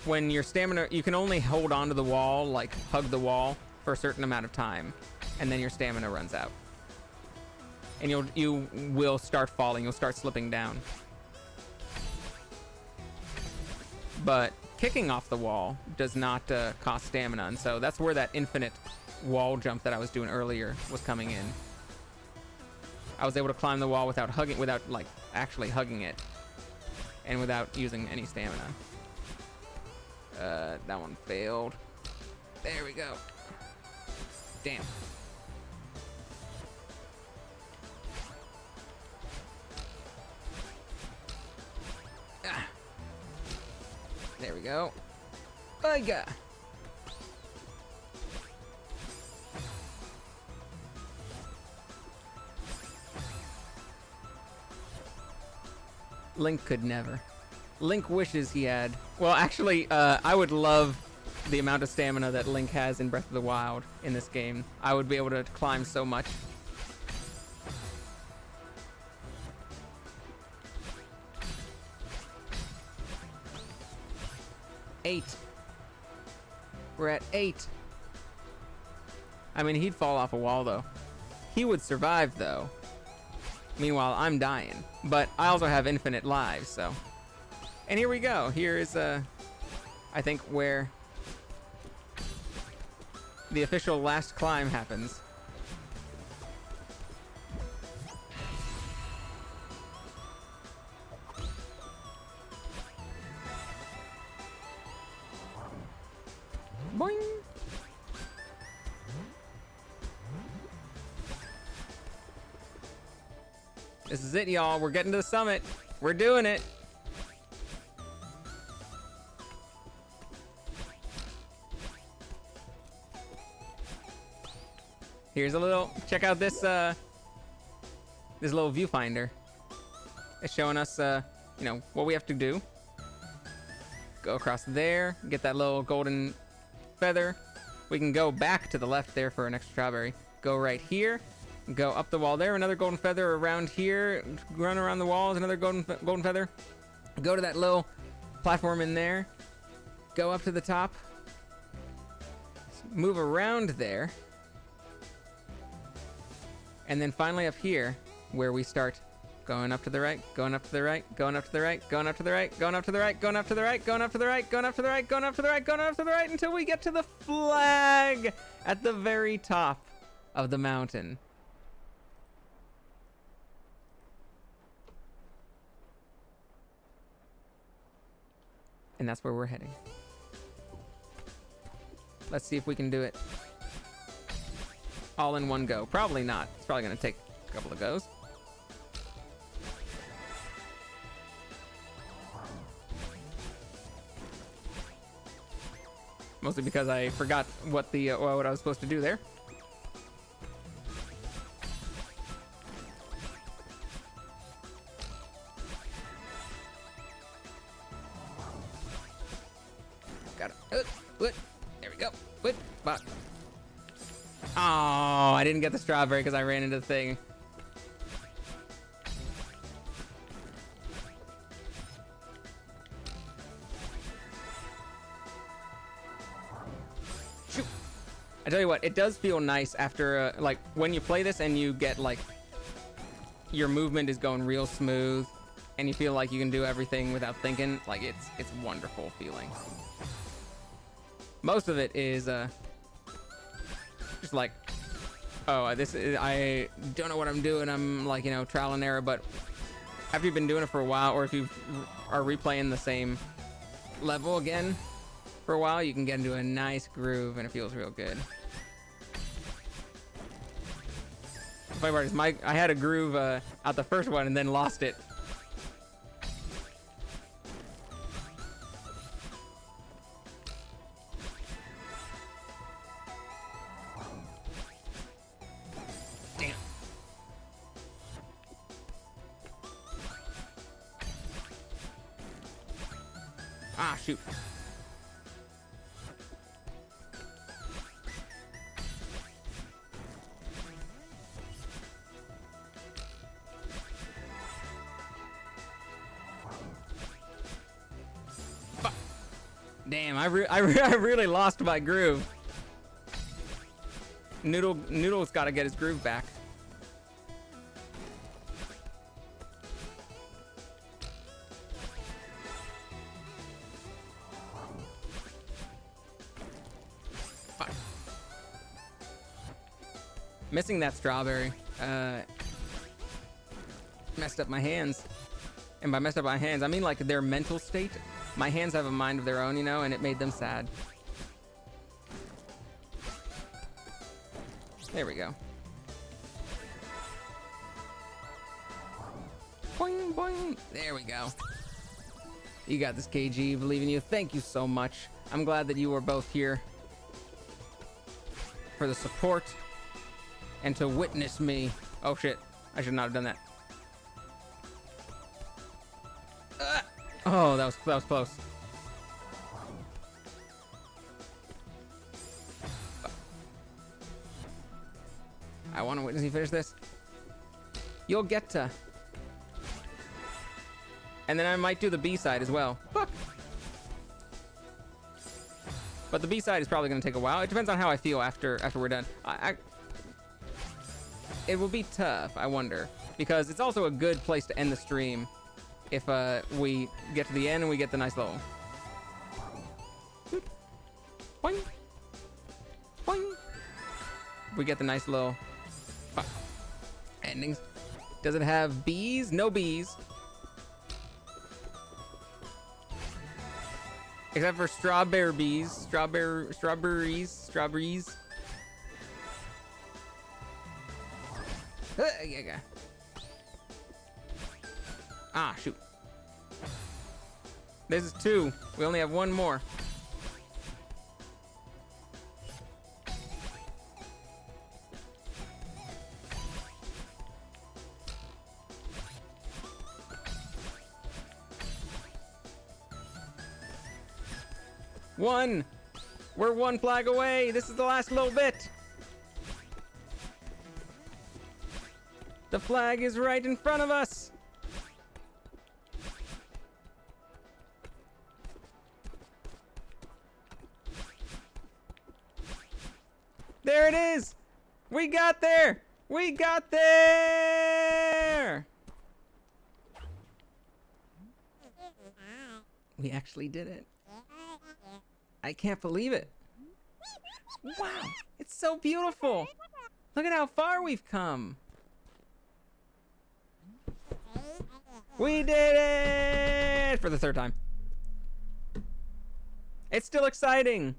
When your stamina, you can only hold onto the wall, like hug the wall for a certain amount of time, and then your stamina runs out. And you will start falling, you'll start slipping down. But kicking off the wall does not cost stamina, and so that's where that infinite wall jump that I was doing earlier was coming in. I was able to climb the wall without like actually hugging it, and without using any stamina. That one failed. There we go. Damn. Ah. There we go. Bugga. Link could never. Link wishes he had. Well, actually, I would love the amount of stamina that Link has in Breath of the Wild in this game. I would be able to climb so much. Eight. We're at 8. I mean, he'd fall off a wall, though. He would survive, though. Meanwhile, I'm dying. But I also have infinite lives, so... And here we go. Here is, I think, where the official last climb happens. Boing! This is it, y'all. We're getting to the summit. We're doing it. Here's a little, check out this this little viewfinder. It's showing us, you know, what we have to do. Go across there, get that little golden feather. We can go back to the left there for an extra strawberry. Go right here, go up the wall there, another golden feather around here, run around the walls, another golden feather. Go to that little platform in there, go up to the top, move around there. And then finally up here, where we start going up to the right, going up to the right, going up to the right, going up to the right, going up to the right, going up to the right, going up to the right, going up to the right, going up to the right, going up to the right, until we get to the flag at the very top of the mountain. And that's where we're heading. Let's see if we can do it all in one go. Probably not. It's probably going to take a couple of goes. Mostly because I forgot what I was supposed to do there. Got it. There we go. Oh, I didn't get the strawberry because I ran into the thing. Shoot. I tell you what, it does feel nice after, like, when you play this and you get, like, your movement is going real smooth and you feel like you can do everything without thinking. Like, it's wonderful feeling. Most of it is, just like, oh, I don't know what I'm doing. I'm like, trial and error. But after you've been doing it for a while, or if you are replaying the same level again for a while, you can get into a nice groove and it feels real good. The funny part is I had a groove out the first one and then lost it. Ah, shoot. Fuck. Damn, I really lost my groove. Noodle's got to get his groove back. Missing that strawberry messed up my hands. And by messed up my hands, I mean like their mental state. My hands have a mind of their own, and it made them sad. There we go. Boing, boing. There we go. You got this, KG. Believe in you. Thank you so much. I'm glad that you were both here for the support. And to witness me. Oh shit, I should not have done that. Oh, that was close. I want to witness you finish this. You'll get to. And then I might do the B side as well. Fuck. But the B side is probably going to take a while. It depends on how I feel after we're done. It will be tough, I wonder, because it's also a good place to end the stream if we get to the end and we get the nice little boing, boing. We get the nice little endings. Does it have bees? No bees. Except for strawberries. Yeah. Ah, shoot. This is 2. We only have 1 more. One. We're 1 flag away. This is the last little bit. The flag is right in front of us. There it is. We got there. We got there! We actually did it. I can't believe it. Wow, it's so beautiful. Look at how far we've come. We did it! For the third time. It's still exciting.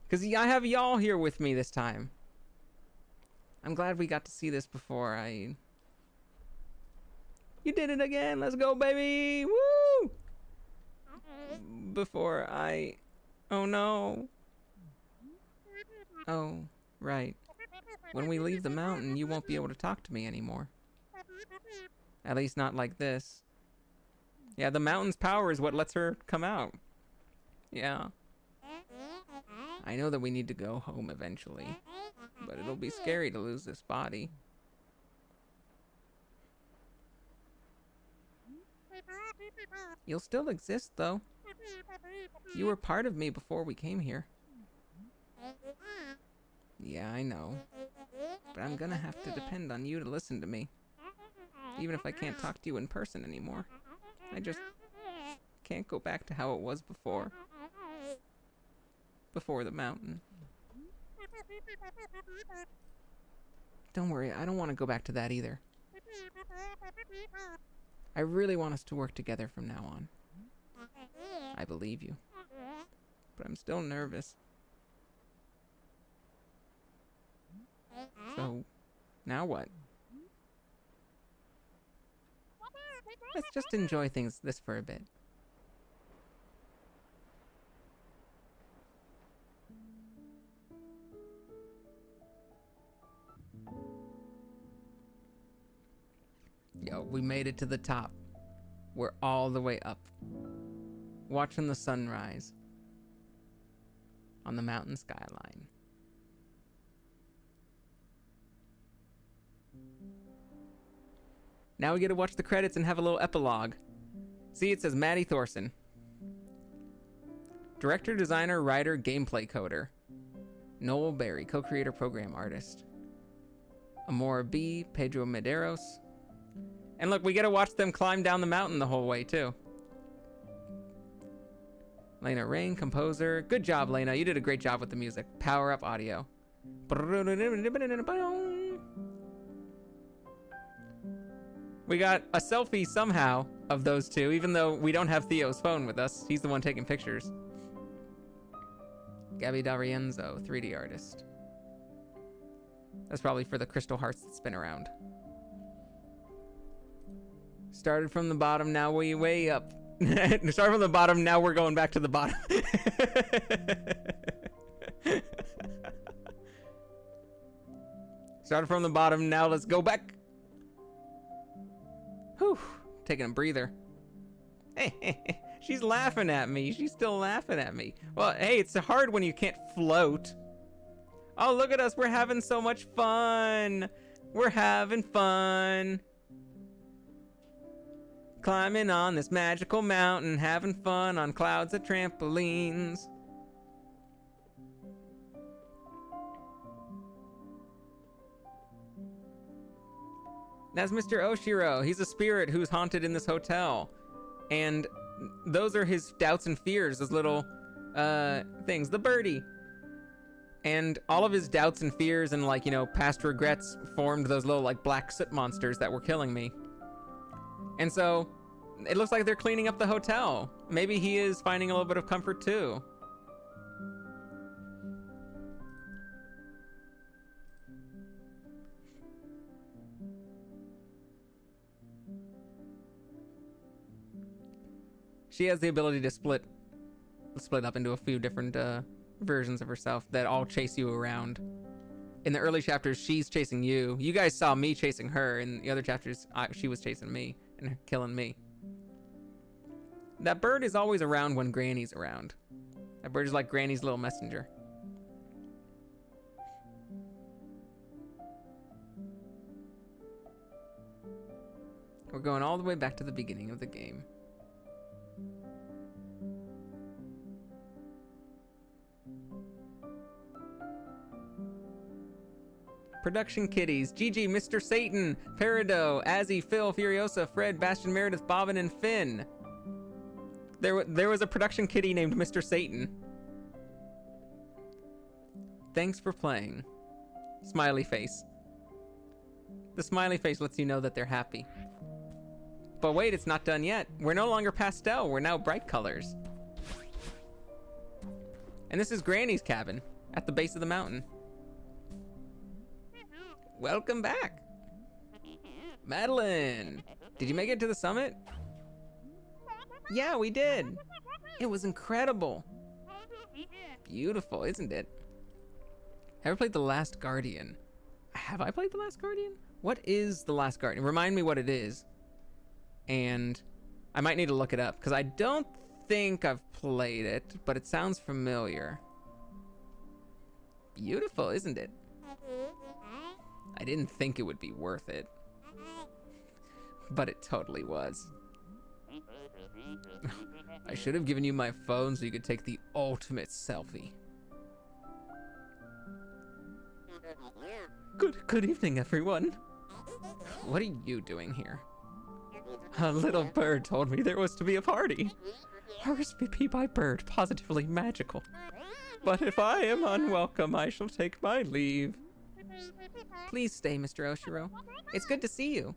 Because I have y'all here with me this time. I'm glad we got to see this before I... You did it again! Let's go, baby! Woo! Before I... Oh, no. Oh, right. When we leave the mountain, you won't be able to talk to me anymore. At least not like this. Yeah, the mountain's power is what lets her come out. Yeah. I know that we need to go home eventually, but it'll be scary to lose this body. You'll still exist, though. You were part of me before we came here. Yeah, I know. But I'm gonna have to depend on you to listen to me. Even if I can't talk to you in person anymore. I just can't go back to how it was before. Before the mountain. Don't worry, I don't want to go back to that either. I really want us to work together from now on. I believe you. But I'm still nervous. So, now what? Let's just enjoy this for a bit. Yo, we made it to the top. We're all the way up. Watching the sunrise on the mountain skyline. Now we get to watch the credits and have a little epilogue. See, it says Maddie Thorson. Director, designer, writer, gameplay coder. Noel Berry, co-creator, program artist. Amora B, Pedro Medeiros. And look, we get to watch them climb down the mountain the whole way, too. Lena Rain, composer. Good job, Lena. You did a great job with the music. Power up audio. We got a selfie somehow of those two, even though we don't have Theo's phone with us. He's the one taking pictures. Gabby D'Arienzo, 3D artist. That's probably for the crystal hearts that spin around. Started from the bottom, now we way up. Started from the bottom, now we're going back to the bottom. Started from the bottom, now let's go back. Whew, taking a breather. She's laughing at me. She's still laughing at me. Well, hey, it's hard when you can't float. Oh, look at us. We're having so much fun. We're having fun. Climbing on this magical mountain, having fun on clouds of trampolines. That's Mr. Oshiro. He's a spirit who's haunted in this hotel. And those are his doubts and fears, those little things. The birdie. And all of his doubts and fears and, like, you know, past regrets formed those little, like, black soot monsters that were killing me. And so, it looks like they're cleaning up the hotel. Maybe he is finding a little bit of comfort, too. She has the ability to split up into a few different versions of herself that all chase you around. In the early chapters, she's chasing you. You guys saw me chasing her. In the other chapters, she was chasing me and killing me. That bird is always around when Granny's around. That bird is like Granny's little messenger. We're going all the way back to the beginning of the game. Production Kitties, Gigi, Mr. Satan, Peridot, Azzy, Phil, Furiosa, Fred, Bastion, Meredith, Bobbin, and Finn. There was a production kitty named Mr. Satan. Thanks for playing. Smiley face. The smiley face lets you know that they're happy. But wait, it's not done yet. We're no longer pastel, we're now bright colors. And this is Granny's cabin at the base of the mountain. Welcome back. Madeline, did you make it to the summit? Yeah, we did. It was incredible. Beautiful, isn't it? Ever played The Last Guardian? Have I played The Last Guardian? What is The Last Guardian? Remind me what it is. And I might need to look it up because I don't think I've played it, but it sounds familiar. Beautiful, isn't it? I didn't think it would be worth it, but it totally was. I should have given you my phone so you could take the ultimate selfie. Good evening, everyone. What are you doing here? A little bird told me there was to be a party. RSVP by bird, positively magical. But if I am unwelcome, I shall take my leave. Please stay, Mr. Oshiro. It's good to see you.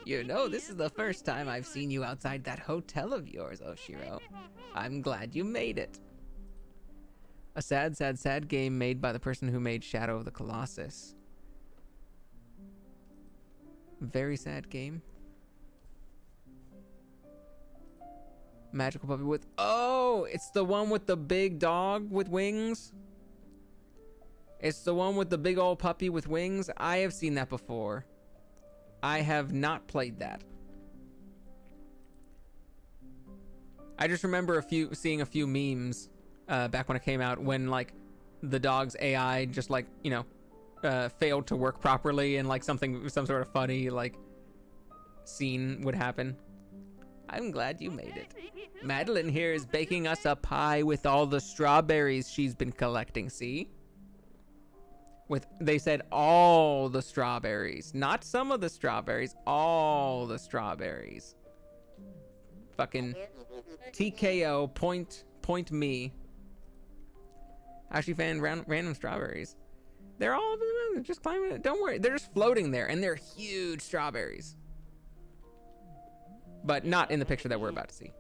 You know, this is the first time I've seen you outside that hotel of yours, Oshiro. I'm glad you made it. A sad, sad, sad game made by the person who made Shadow of the Colossus. Very sad game. Magical puppy with... Oh, it's the one with the big dog with wings. It's the one with the big old puppy with wings. I have seen that before. I have not played that. I just remember seeing a few memes back when it came out, when like the dog's AI just like, you know, failed to work properly, and like some sort of funny like scene would happen. I'm glad you made it. Madeline here is baking us a pie with all the strawberries she's been collecting, see? They said all the strawberries, not some of the strawberries, all the strawberries. Fucking TKO, point me. How she found random strawberries. They're all over the moon, just climbing it. Don't worry, they're just floating there, and they're huge strawberries. But not in the picture that we're about to see.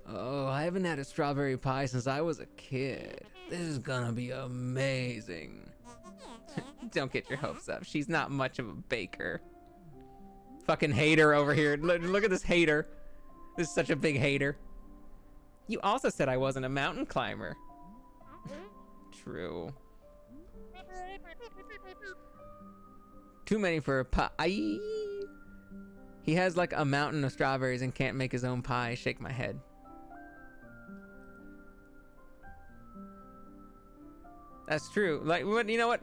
Oh, I haven't had a strawberry pie since I was a kid. This is gonna be amazing. Don't get your hopes up. She's not much of a baker. Fucking hater over here. Look at this hater. This is such a big hater. You also said I wasn't a mountain climber. True. Too many for a pie. He has like a mountain of strawberries and can't make his own pie. Shake my head. That's true. Like, you know what?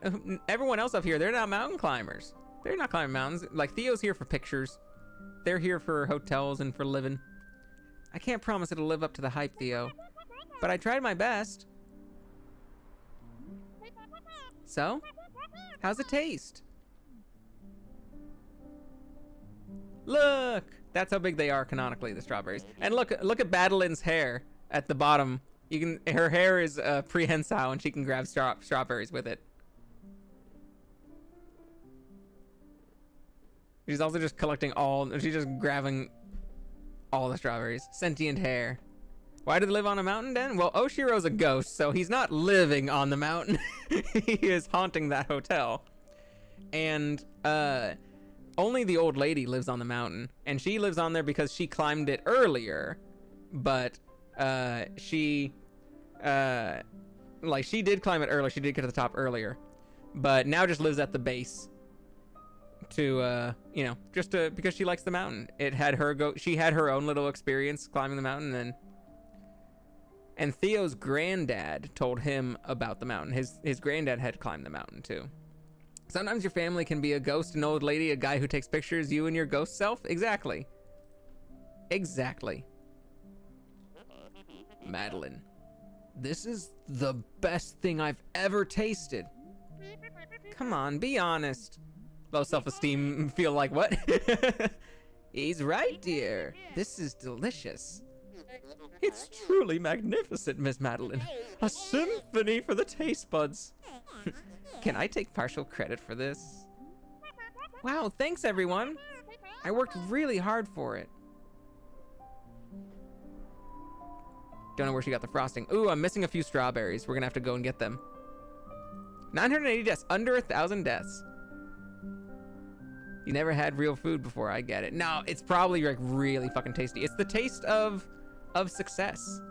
Everyone else up here, they're not mountain climbers. They're not climbing mountains. Like, Theo's here for pictures. They're here for hotels and for living. I can't promise it'll live up to the hype, Theo. But I tried my best. So? How's it taste? Look! That's how big they are canonically, the strawberries. And look at Badelin's hair at the bottom. Her hair is prehensile, and she can grab strawberries with it. She's also just collecting she's just grabbing all the strawberries. Sentient hair. Why do they live on a mountain then? Well, Oshiro's a ghost, so he's not living on the mountain. He is haunting that hotel. And only the old lady lives on the mountain, and she lives on there because she climbed it earlier, but she did climb it earlier. She did get to the top earlier, but now just lives at the base to you know, because she likes the mountain. She had her own little experience climbing the mountain, and Theo's granddad told him about the mountain. His granddad had climbed the mountain too. Sometimes your family can be a ghost, an old lady, a guy who takes pictures, you and your ghost self. Exactly. Madeline, this is the best thing I've ever tasted. Come on, be honest. Low self-esteem feel like what? He's right, dear. This is delicious. It's truly magnificent, Miss Madeline. A symphony for the taste buds. Can I take partial credit for this? Wow, thanks everyone. I worked really hard for it. Don't know where she got the frosting. Ooh, I'm missing a few strawberries. We're gonna have to go and get them. 980 deaths, under 1,000 deaths. You never had real food before, I get it. No, it's probably like really fucking tasty. It's the taste of success.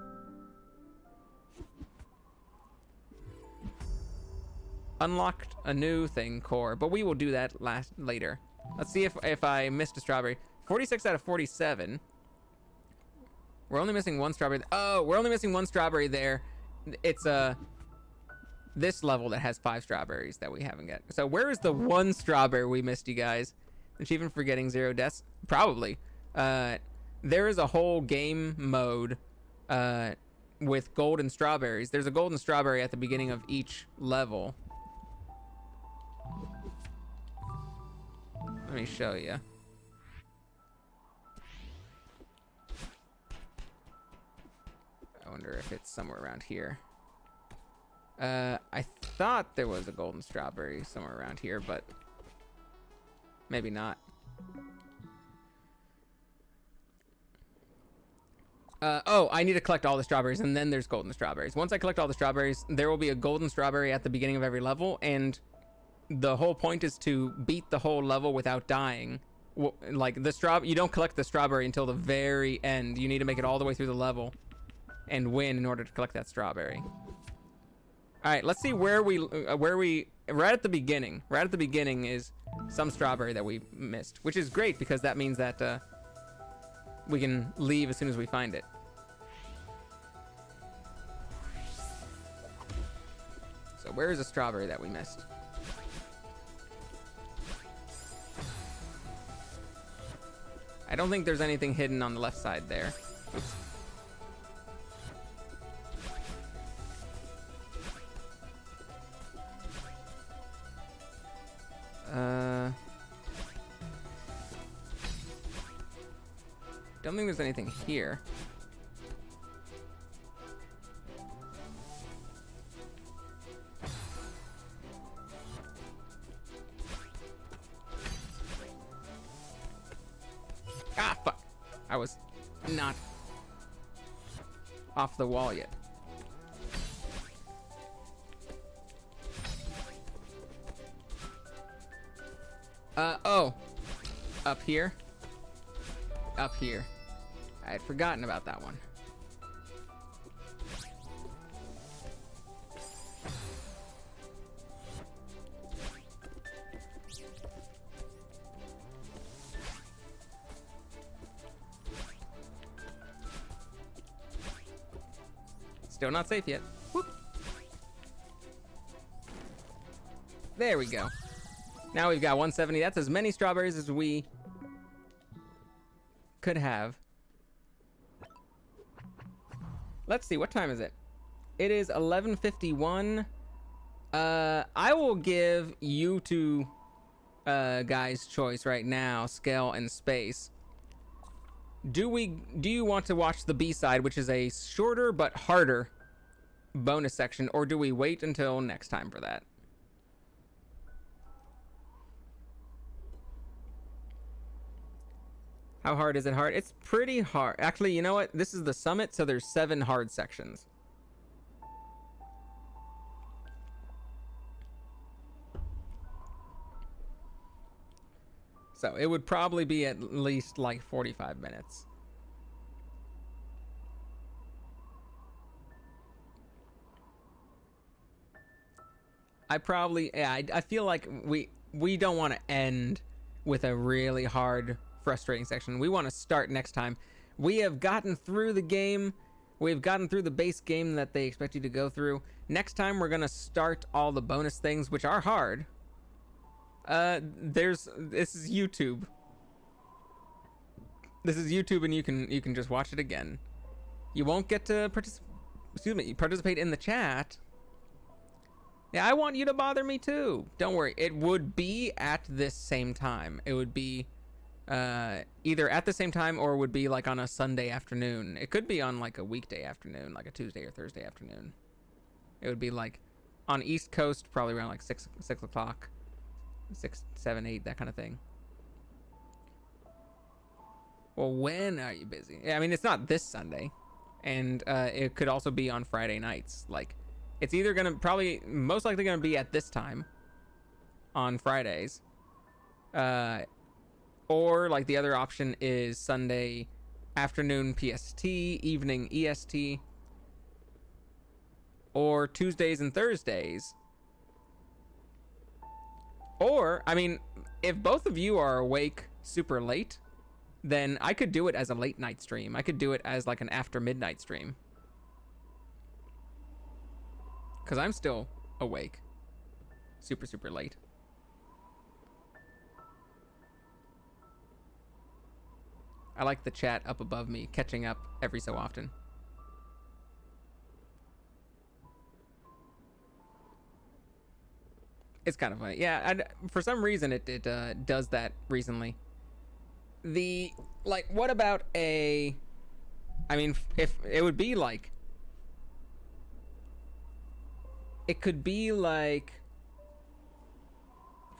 Unlocked a new thing, core, but we will do that later. Let's see if I missed a strawberry. 46 out of 47. We're only missing one strawberry. Oh, we're only missing one strawberry there. It's this level that has 5 strawberries that we haven't got. So where is the one strawberry we missed, you guys? Achievement for getting 0 deaths? Probably. There is a whole game mode with golden strawberries. There's a golden strawberry at the beginning of each level. Let me show you. I wonder if it's somewhere around here. I thought there was a golden strawberry somewhere around here, but maybe not. Oh, I need to collect all the strawberries, and then there's golden strawberries. Once I collect all the strawberries, there will be a golden strawberry at the beginning of every level, and the whole point is to beat the whole level without dying. Like, you don't collect the strawberry until the very end. You need to make it all the way through the level and win in order to collect that strawberry. All right, let's see where we right at the beginning. Right at the beginning is some strawberry that we missed, which is great because that means that we can leave as soon as we find it. So where is the strawberry that we missed? I don't think there's anything hidden on the left side there. Oops. Don't think there's anything here. Ah, fuck. I was not off the wall yet. Oh. Up here. Up here. I had forgotten about that one. Still not safe yet. Whoop. There we go. Now we've got 170. That's as many strawberries as we could have. Let's see, what time is it? It is 11:51. I will give you two guys choice right now, scale and space. Do you want to watch the B-side, which is a shorter but harder bonus section, or do we wait until next time for that? How hard is it hard? It's pretty hard. Actually, you know what? This is the summit, so there's 7 hard sections. So it would probably be at least like 45 minutes. I feel like we don't want to end with a really hard, frustrating section. We want to start next time. We have gotten through the game. We've gotten through the base game that they expect you to go through. Next time we're gonna start all the bonus things, which are hard. This is YouTube. This is YouTube, and you can just watch it again. You won't get to participate in the chat. Yeah, I want you to bother me too. Don't worry. It would be at this same time. It would be either at the same time or would be like on a Sunday afternoon. It could be on like a weekday afternoon, like a Tuesday or Thursday afternoon. It would be like on East Coast, probably around like 6 o'clock, 6, 7, 8, that kind of thing. Well, when are you busy? I mean, it's not this Sunday, and it could also be on Friday nights. Like, it's either gonna most likely gonna be at this time on Fridays, or like the other option is Sunday afternoon PST, evening EST, or Tuesdays and Thursdays. Or, I mean, if both of you are awake super late, then I could do it as a late night stream. I could do it as like an after midnight stream. Because I'm still awake. Super, super late. I like the chat up above me, catching up every so often. It's kind of funny. Yeah, for some reason it does that recently. What about I mean, if it would be like, it could be like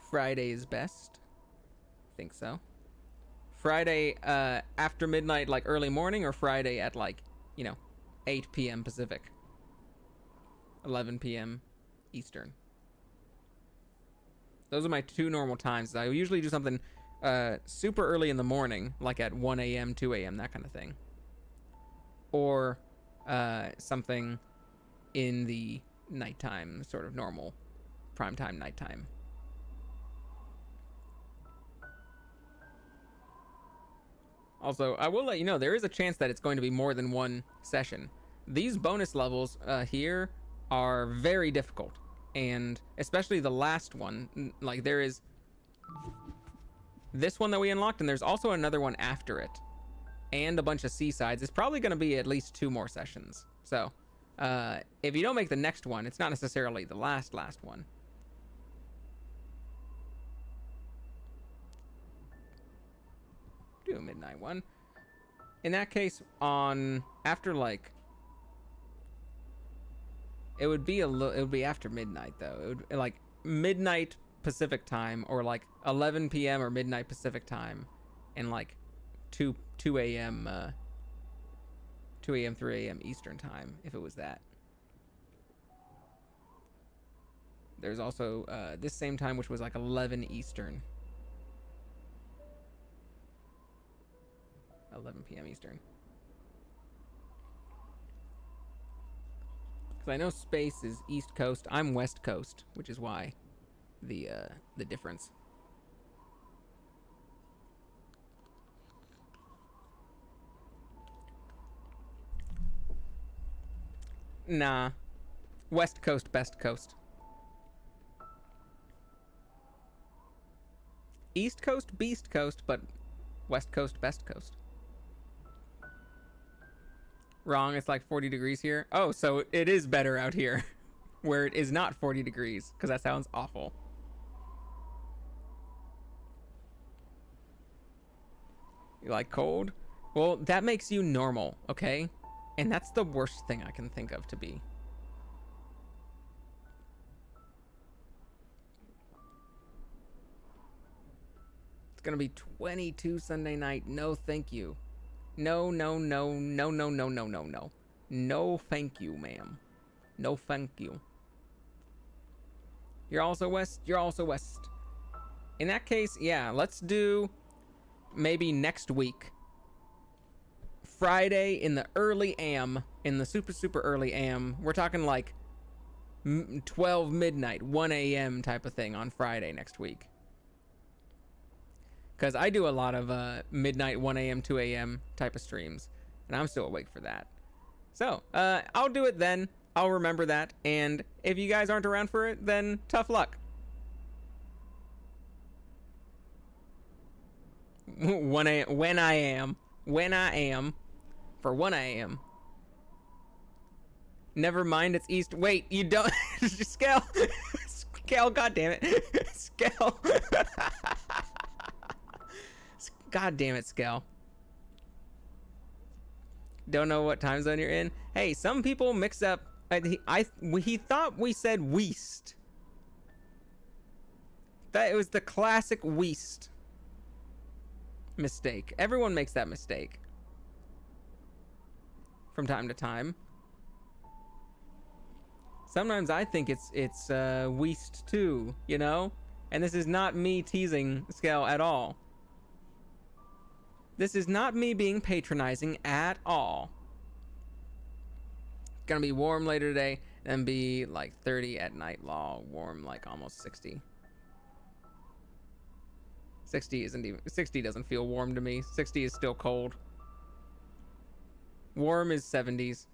Friday is best. I think so. Friday after midnight, like early morning, or Friday at like, 8 p.m. Pacific, 11 p.m. Eastern. Those are my two normal times. I usually do something super early in the morning, like at 1 a.m., 2 a.m., that kind of thing. Or something in the nighttime, sort of normal primetime nighttime. Also, I will let you know, there is a chance that it's going to be more than one session. These bonus levels here are very difficult. And especially the last one, like there is this one that we unlocked, and there's also another one after it, and a bunch of seasides. It's probably going to be at least 2 more sessions. So if you don't make the next one, it's not necessarily the last one. Do a midnight one. In that case, after like, it would be after midnight though. It would like midnight Pacific time, or like 11 p.m. or midnight Pacific time, and like 2 a.m. 3 a.m. Eastern time, if it was that. There's also this same time, which was like 11 Eastern. 11 p.m. Eastern. Because I know space is East Coast. I'm West Coast, which is why the difference. Nah. West Coast, best coast. East Coast, beast coast, but West Coast, best coast. Wrong, it's like 40 degrees here. Oh, so it is better out here where it is not 40 degrees, because that sounds awful. You like cold? Well, that makes you normal, okay? And that's the worst thing I can think of to be. It's gonna be 22 Sunday night. No, thank you. No, no, no, no, no, no, no, no, no. No, thank you, ma'am. No, thank you. You're also West? You're also West. In that case, yeah, let's do maybe next week. Friday in the early AM, in the super, super early AM. We're talking like 12 midnight, 1 a.m. type of thing on Friday next week. Because I do a lot of midnight, 1 a.m., 2 a.m. type of streams. And I'm still awake for that. So, I'll do it then. I'll remember that. And if you guys aren't around for it, then tough luck. When I am. For 1 a.m. Never mind, it's east. Wait, you don't. Scale. Scale, god damn it. Scale. God damn it, Scale. Don't know what time zone you're in. Hey, some people mix up. He thought we said Weast. That it was the classic Weast mistake. Everyone makes that mistake from time to time. Sometimes I think it's Weast too, you know? And this is not me teasing Scale at all. This is not me being patronizing at all. It's gonna be warm later today, then be like 30 at night. Law warm, like almost 60. 60 doesn't feel warm to me. 60 is still cold. Warm is 70s.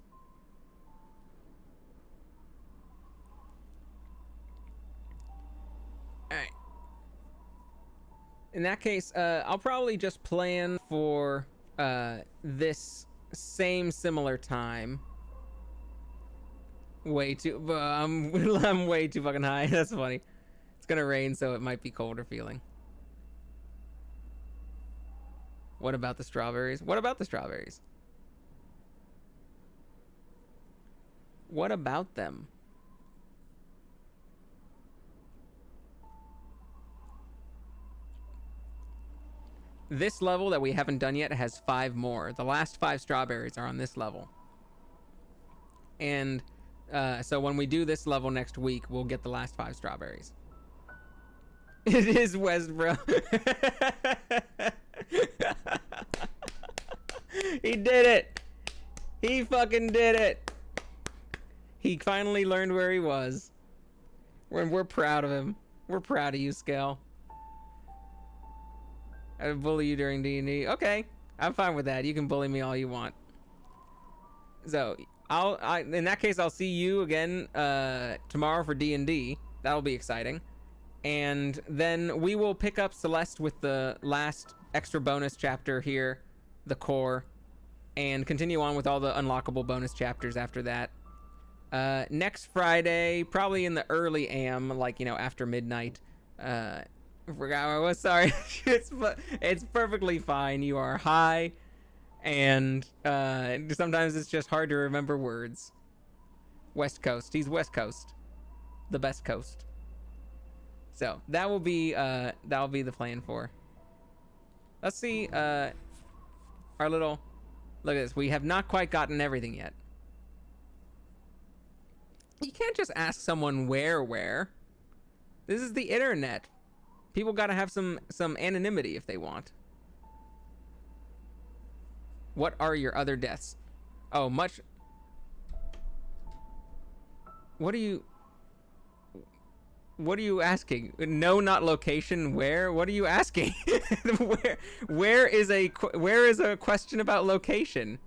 Alright. In that case, I'll probably just plan for this same similar time. Way too... I'm way too fucking high. That's funny. It's gonna rain, so it might be colder feeling. What about the strawberries? What about the strawberries? What about them? This level that we haven't done yet has 5 more. The last 5 strawberries are on this level. And so when we do this level next week, we'll get the last 5 strawberries. It is West, bro. He did it. He fucking did it. He finally learned where he was. We're proud of him. We're proud of you, Scale. I bully you during D&D. Okay, I'm fine with that. You can bully me all you want. So in that case, I'll see you again tomorrow for D&D. That'll be exciting. And then we will pick up Celeste with the last extra bonus chapter here, the core, and continue on with all the unlockable bonus chapters after that. Next Friday, probably in the early AM, like, you know, after midnight. I forgot what I was. Sorry. It's perfectly fine. You are high, and sometimes it's just hard to remember words. West Coast. He's West Coast, the best coast. So that will be the plan for. Let's see. Our little. Look at this. We have not quite gotten everything yet. You can't just ask someone where. This is the internet. People gotta have some anonymity if they want. What are your other deaths? Oh, much. What are you asking? No, not location. Where? What are you asking? Where is a question about location?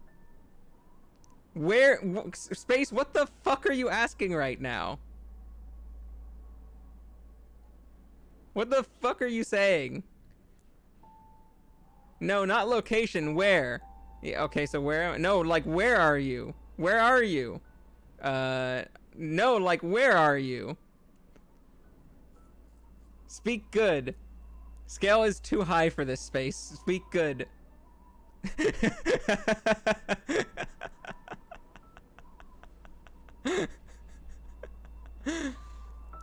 Where space? What the fuck are you asking right now? What the fuck are you saying? No, not location. Where? Yeah, okay, so where? No, like where are you? Where are you? No, like where are you? Speak good. Scale is too high for this space. Speak good.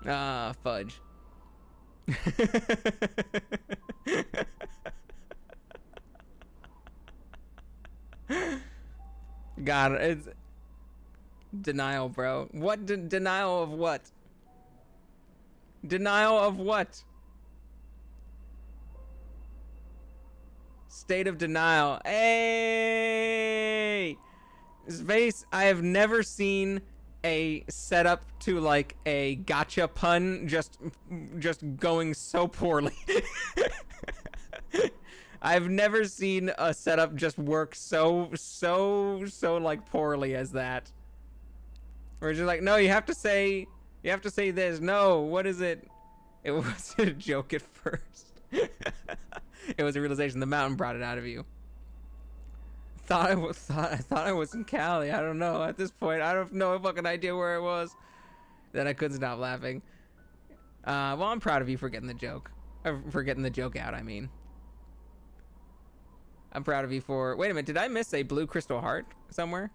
Ah, fudge. God, it's denial, bro. What denial of what? Denial of what? State of denial. Hey! Space, I have never seen a setup to like a gotcha pun just going so poorly. I've never seen a setup just work so like poorly as that. We're just like, no, you have to say this. No, what is it? It wasn't a joke at first. It was a realization. The mountain brought it out of you. I thought I was in Cali. I don't know. At this point, I don't know a fucking idea where it was. Then I couldn't stop laughing. Well, I'm proud of you for getting the joke. For getting the joke out, I mean. I'm proud of you for... Wait a minute, did I miss a blue crystal heart somewhere?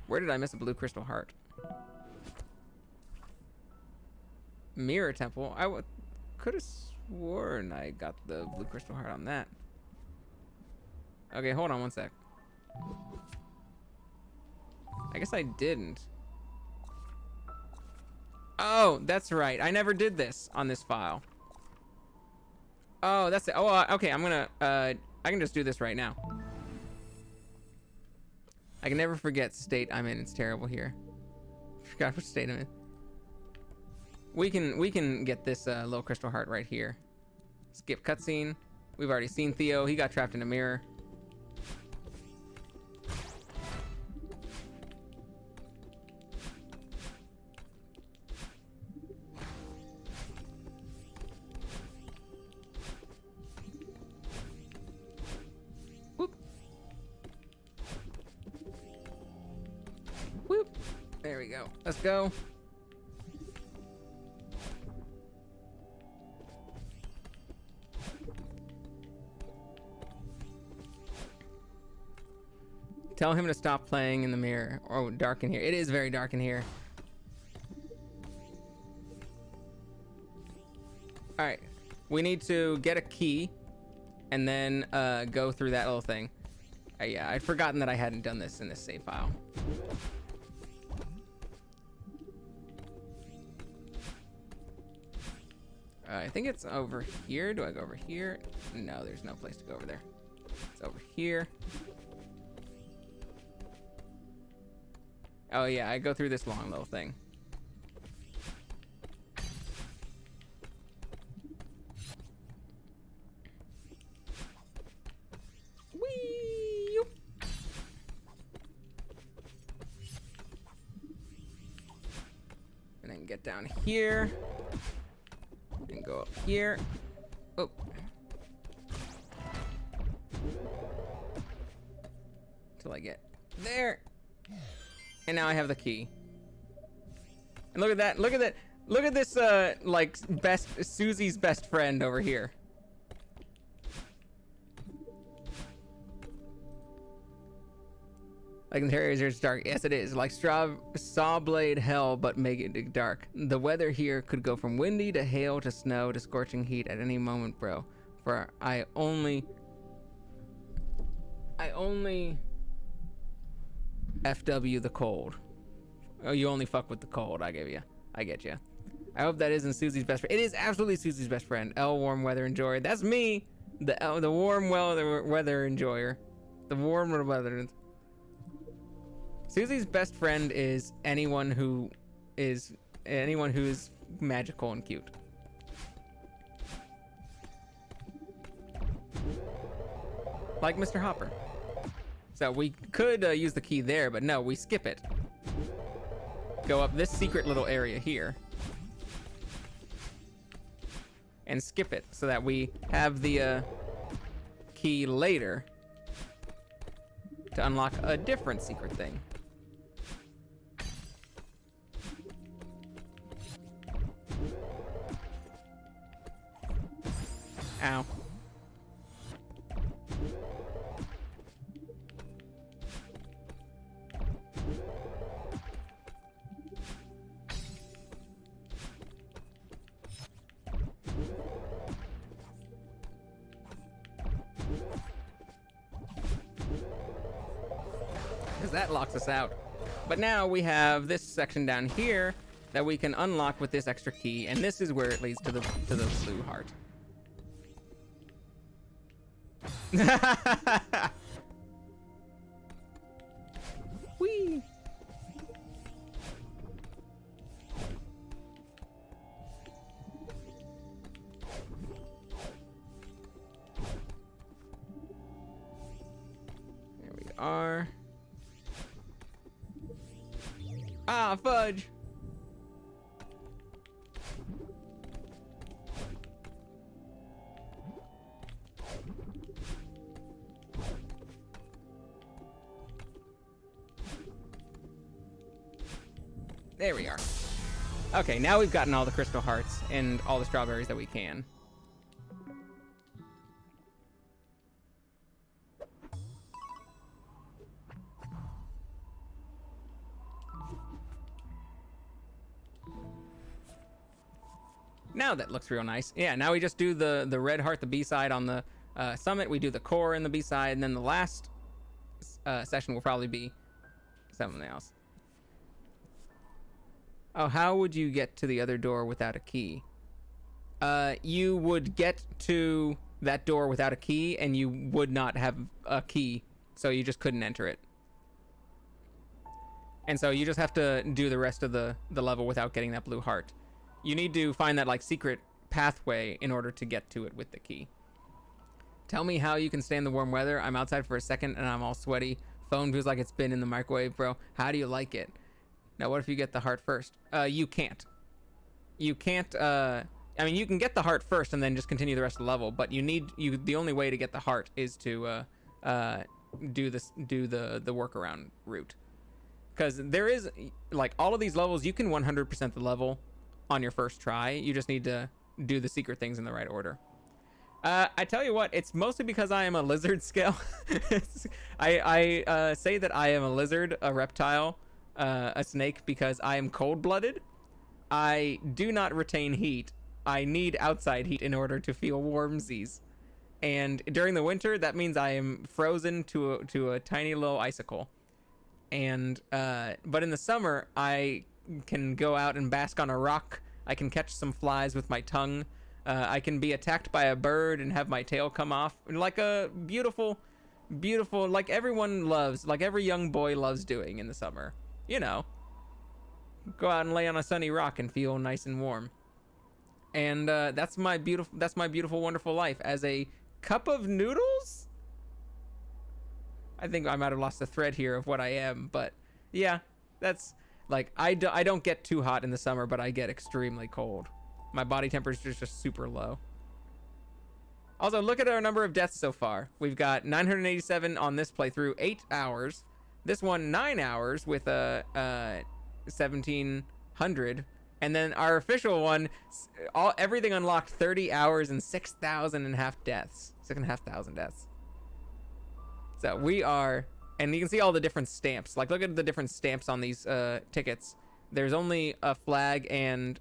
Where did I miss a blue crystal heart? Mirror temple. I could have sworn I got the blue crystal heart on that. Okay, hold on one sec. I guess I didn't. Oh, that's right. I never did this on this file. Oh, that's it. Oh, okay. I'm gonna, I can just do this right now. I can never forget state I'm in. It's terrible here. Forgot what state I'm in. We can get this little crystal heart right here. Skip cutscene. We've already seen Theo. He got trapped in a mirror. Whoop. There we go. Let's go. Tell him to stop playing in the mirror. Oh, dark in here. It is very dark in here. All right. We need to get a key and then go through that little thing. Yeah, I'd forgotten that I hadn't done this in this save file. I think it's over here. Do I go over here? No, there's no place to go over there. It's over here. Oh yeah, I go through this long little thing. Whee! And then get down here. And go up here. Oh. Till I get there. And now I have the key. And look at that. Look at that. Look at this, like, Susie's best friend over here. Like, interior is dark. Yes, it is. Like saw blade hell, but make it dark. The weather here could go from windy to hail to snow to scorching heat at any moment, bro. For I only FW the cold. Oh, you only fuck with the cold. I get you. I hope that isn't Susie's best friend. It is absolutely Susie's best friend. L warm weather enjoyer. That's me. The warm weather enjoyer. The warm weather. Susie's best friend is anyone who is magical and cute. Like Mr. Hopper. So we could use the key there, but no, we skip it. Go up this secret little area here. And skip it so that we have the key later to unlock a different secret thing. Ow. Because that locks us out. But now we have this section down here that we can unlock with this extra key, and this is where it leads to the blue heart. Whee! There we are. Ah, fudge! There we are. Okay, now we've gotten all the crystal hearts and all the strawberries that we can. Now that looks real nice. Yeah, now we just do the red heart, the B-side on the summit. We do the core in the B-side, and then the last session will probably be something else. Oh, how would you get to the other door without a key? You would get to that door without a key, and you would not have a key, so you just couldn't enter it. And so you just have to do the rest of the level without getting that blue heart. You need to find that like secret pathway in order to get to it with the key. Tell me how you can stand the warm weather. I'm outside for a second and I'm all sweaty. Phone feels like it's been in the microwave, bro. How do you like it? Now, what if you get the heart first? You can't. You can't. I mean, you can get the heart first and then just continue the rest of the level. But the only way to get the heart is to do the workaround route. Because there is like all of these levels, you can 100% the level on your first try. You just need to do the secret things in the right order. I tell you what, it's mostly because I am a lizard scale. I say that I am a lizard, a reptile, a snake, because I am cold-blooded. I do not retain heat. I need outside heat in order to feel warmsies. And during the winter, that means I am frozen to a tiny little icicle. And but in the summer, I can go out and bask on a rock. I can catch some flies with my tongue. I can be attacked by a bird and have my tail come off, like a beautiful, like everyone loves, like every young boy loves doing in the summer. You know, go out and lay on a sunny rock and feel nice and warm. And that's my beautiful, wonderful life as a cup of noodles. I think I might have lost the thread here of what I am, but yeah, that's like I don't get too hot in the summer, but I get extremely cold. My body temperature is just super low. Also, look at our number of deaths so far. We've got 987 on this playthrough, 8 hours. This one, 9 hours with a 1,700. And then our official one, everything unlocked, 30 hours and 6,500 deaths. 6,500 deaths. So we are, and you can see all the different stamps. Like, look at the different stamps on these tickets. There's only a flag on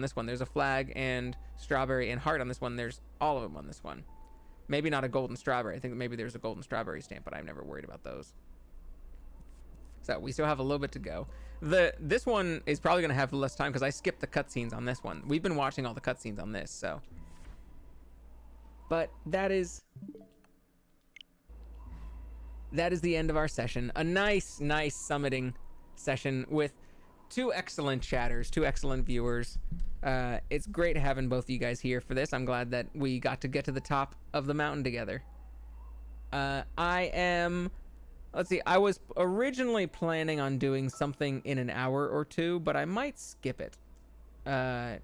this one. There's a flag and strawberry and heart on this one. There's all of them on this one. Maybe not a golden strawberry. I think maybe there's a golden strawberry stamp, but I've never worried about those. So we still have a little bit to go. This one is probably going to have less time because I skipped the cutscenes on this one. We've been watching all the cutscenes on this, so. But that is the end of our session. A nice summiting session with two excellent chatters, two excellent viewers. It's great having both of you guys here for this. I'm glad that we got to get to the top of the mountain together. Let's see, I was originally planning on doing something in an hour or two, but I might skip it. I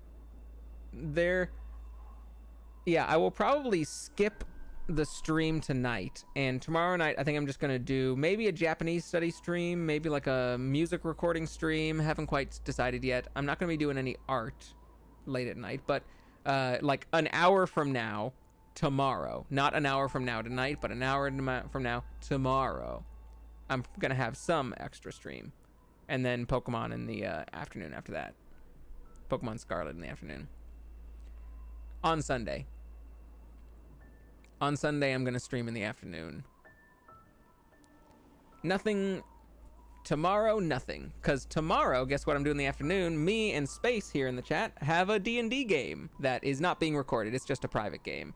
will probably skip the stream tonight, and tomorrow night I think I'm just gonna do maybe a Japanese study stream, maybe like a music recording stream. Haven't quite decided yet. I'm not gonna be doing any art late at night, but like an hour from now tomorrow, not an hour from now tonight, but an hour from now tomorrow, I'm gonna have some extra stream, and then Pokemon in the afternoon after that. Pokemon Scarlet in the afternoon. On Sunday, I'm going to stream in the afternoon. Nothing tomorrow, nothing. Because tomorrow, guess what I'm doing in the afternoon? Me and Space here in the chat have a D&D game that is not being recorded. It's just a private game.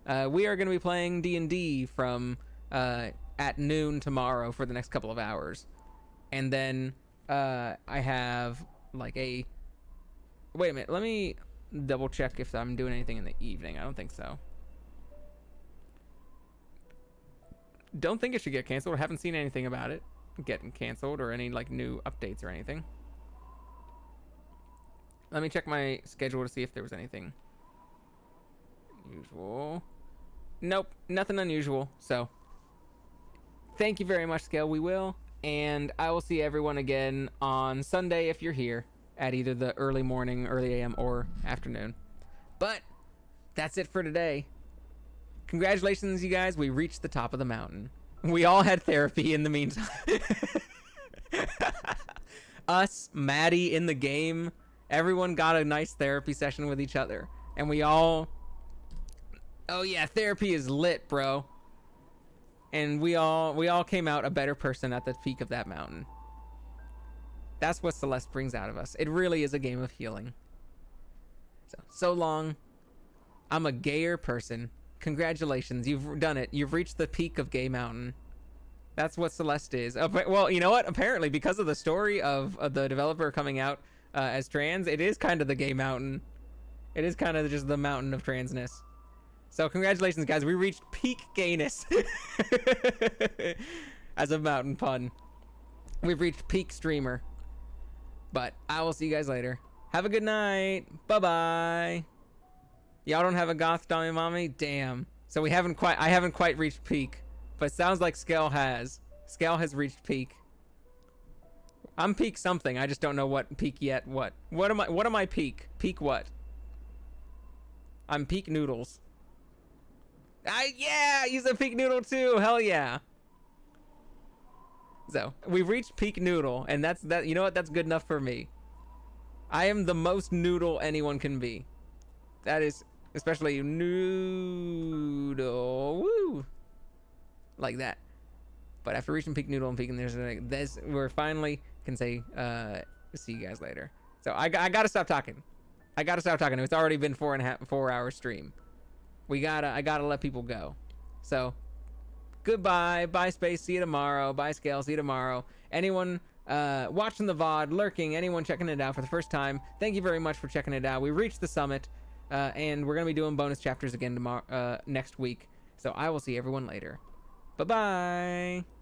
We are going to be playing D&D from at noon tomorrow for the next couple of hours. And then I have like a... Wait a minute, let me double check if I'm doing anything in the evening. I don't think so. Don't think it should get canceled. I haven't seen anything about it getting canceled or any like new updates or anything. Let me check my schedule to see if there was anything unusual. Nope, nothing unusual. So thank you very much, Scale. We will And I will see everyone again on Sunday if you're here at either the early morning, early AM, or afternoon. But that's it for today. Congratulations, you guys. We reached the top of the mountain. We all had therapy in the meantime. Us, Maddie in the game, everyone got a nice therapy session with each other. And we all... Oh yeah, therapy is lit, bro. And we all came out a better person at the peak of that mountain. That's what Celeste brings out of us. It really is a game of healing. So long. I'm a gayer person. Congratulations, you've done it. You've reached the peak of Gay Mountain. That's what Celeste is. Well, you know what? Apparently, because of the story of the developer coming out as trans, it is kind of the Gay Mountain. It is kind of just the mountain of transness. So congratulations, guys. We reached peak gayness. As a mountain pun. We've reached peak streamer. But I will see you guys later. Have a good night. Bye-bye. Y'all don't have a goth dummy mommy? Damn. So I haven't quite reached peak. But it sounds like Skell has. Skell has reached peak. I'm peak something. I just don't know what peak yet. What am I peak? Peak what? I'm peak noodles. Yeah, use a peak noodle too. Hell yeah. So we've reached peak noodle, and that's that. You know what? That's good enough for me. I am the most noodle anyone can be. That is especially noodle. Woo. Like that. But after reaching peak noodle and peak, and there's we're finally can say see you guys later. So I gotta stop talking. It's already been 4 hour stream. I gotta let people go. So goodbye, bye Space, see you tomorrow, bye Scale, see you tomorrow. Anyone watching the VOD, lurking, anyone checking it out for the first time, thank you very much for checking it out. We reached the summit, and we're gonna be doing bonus chapters again tomorrow, next week. So I will see everyone later. Bye-bye.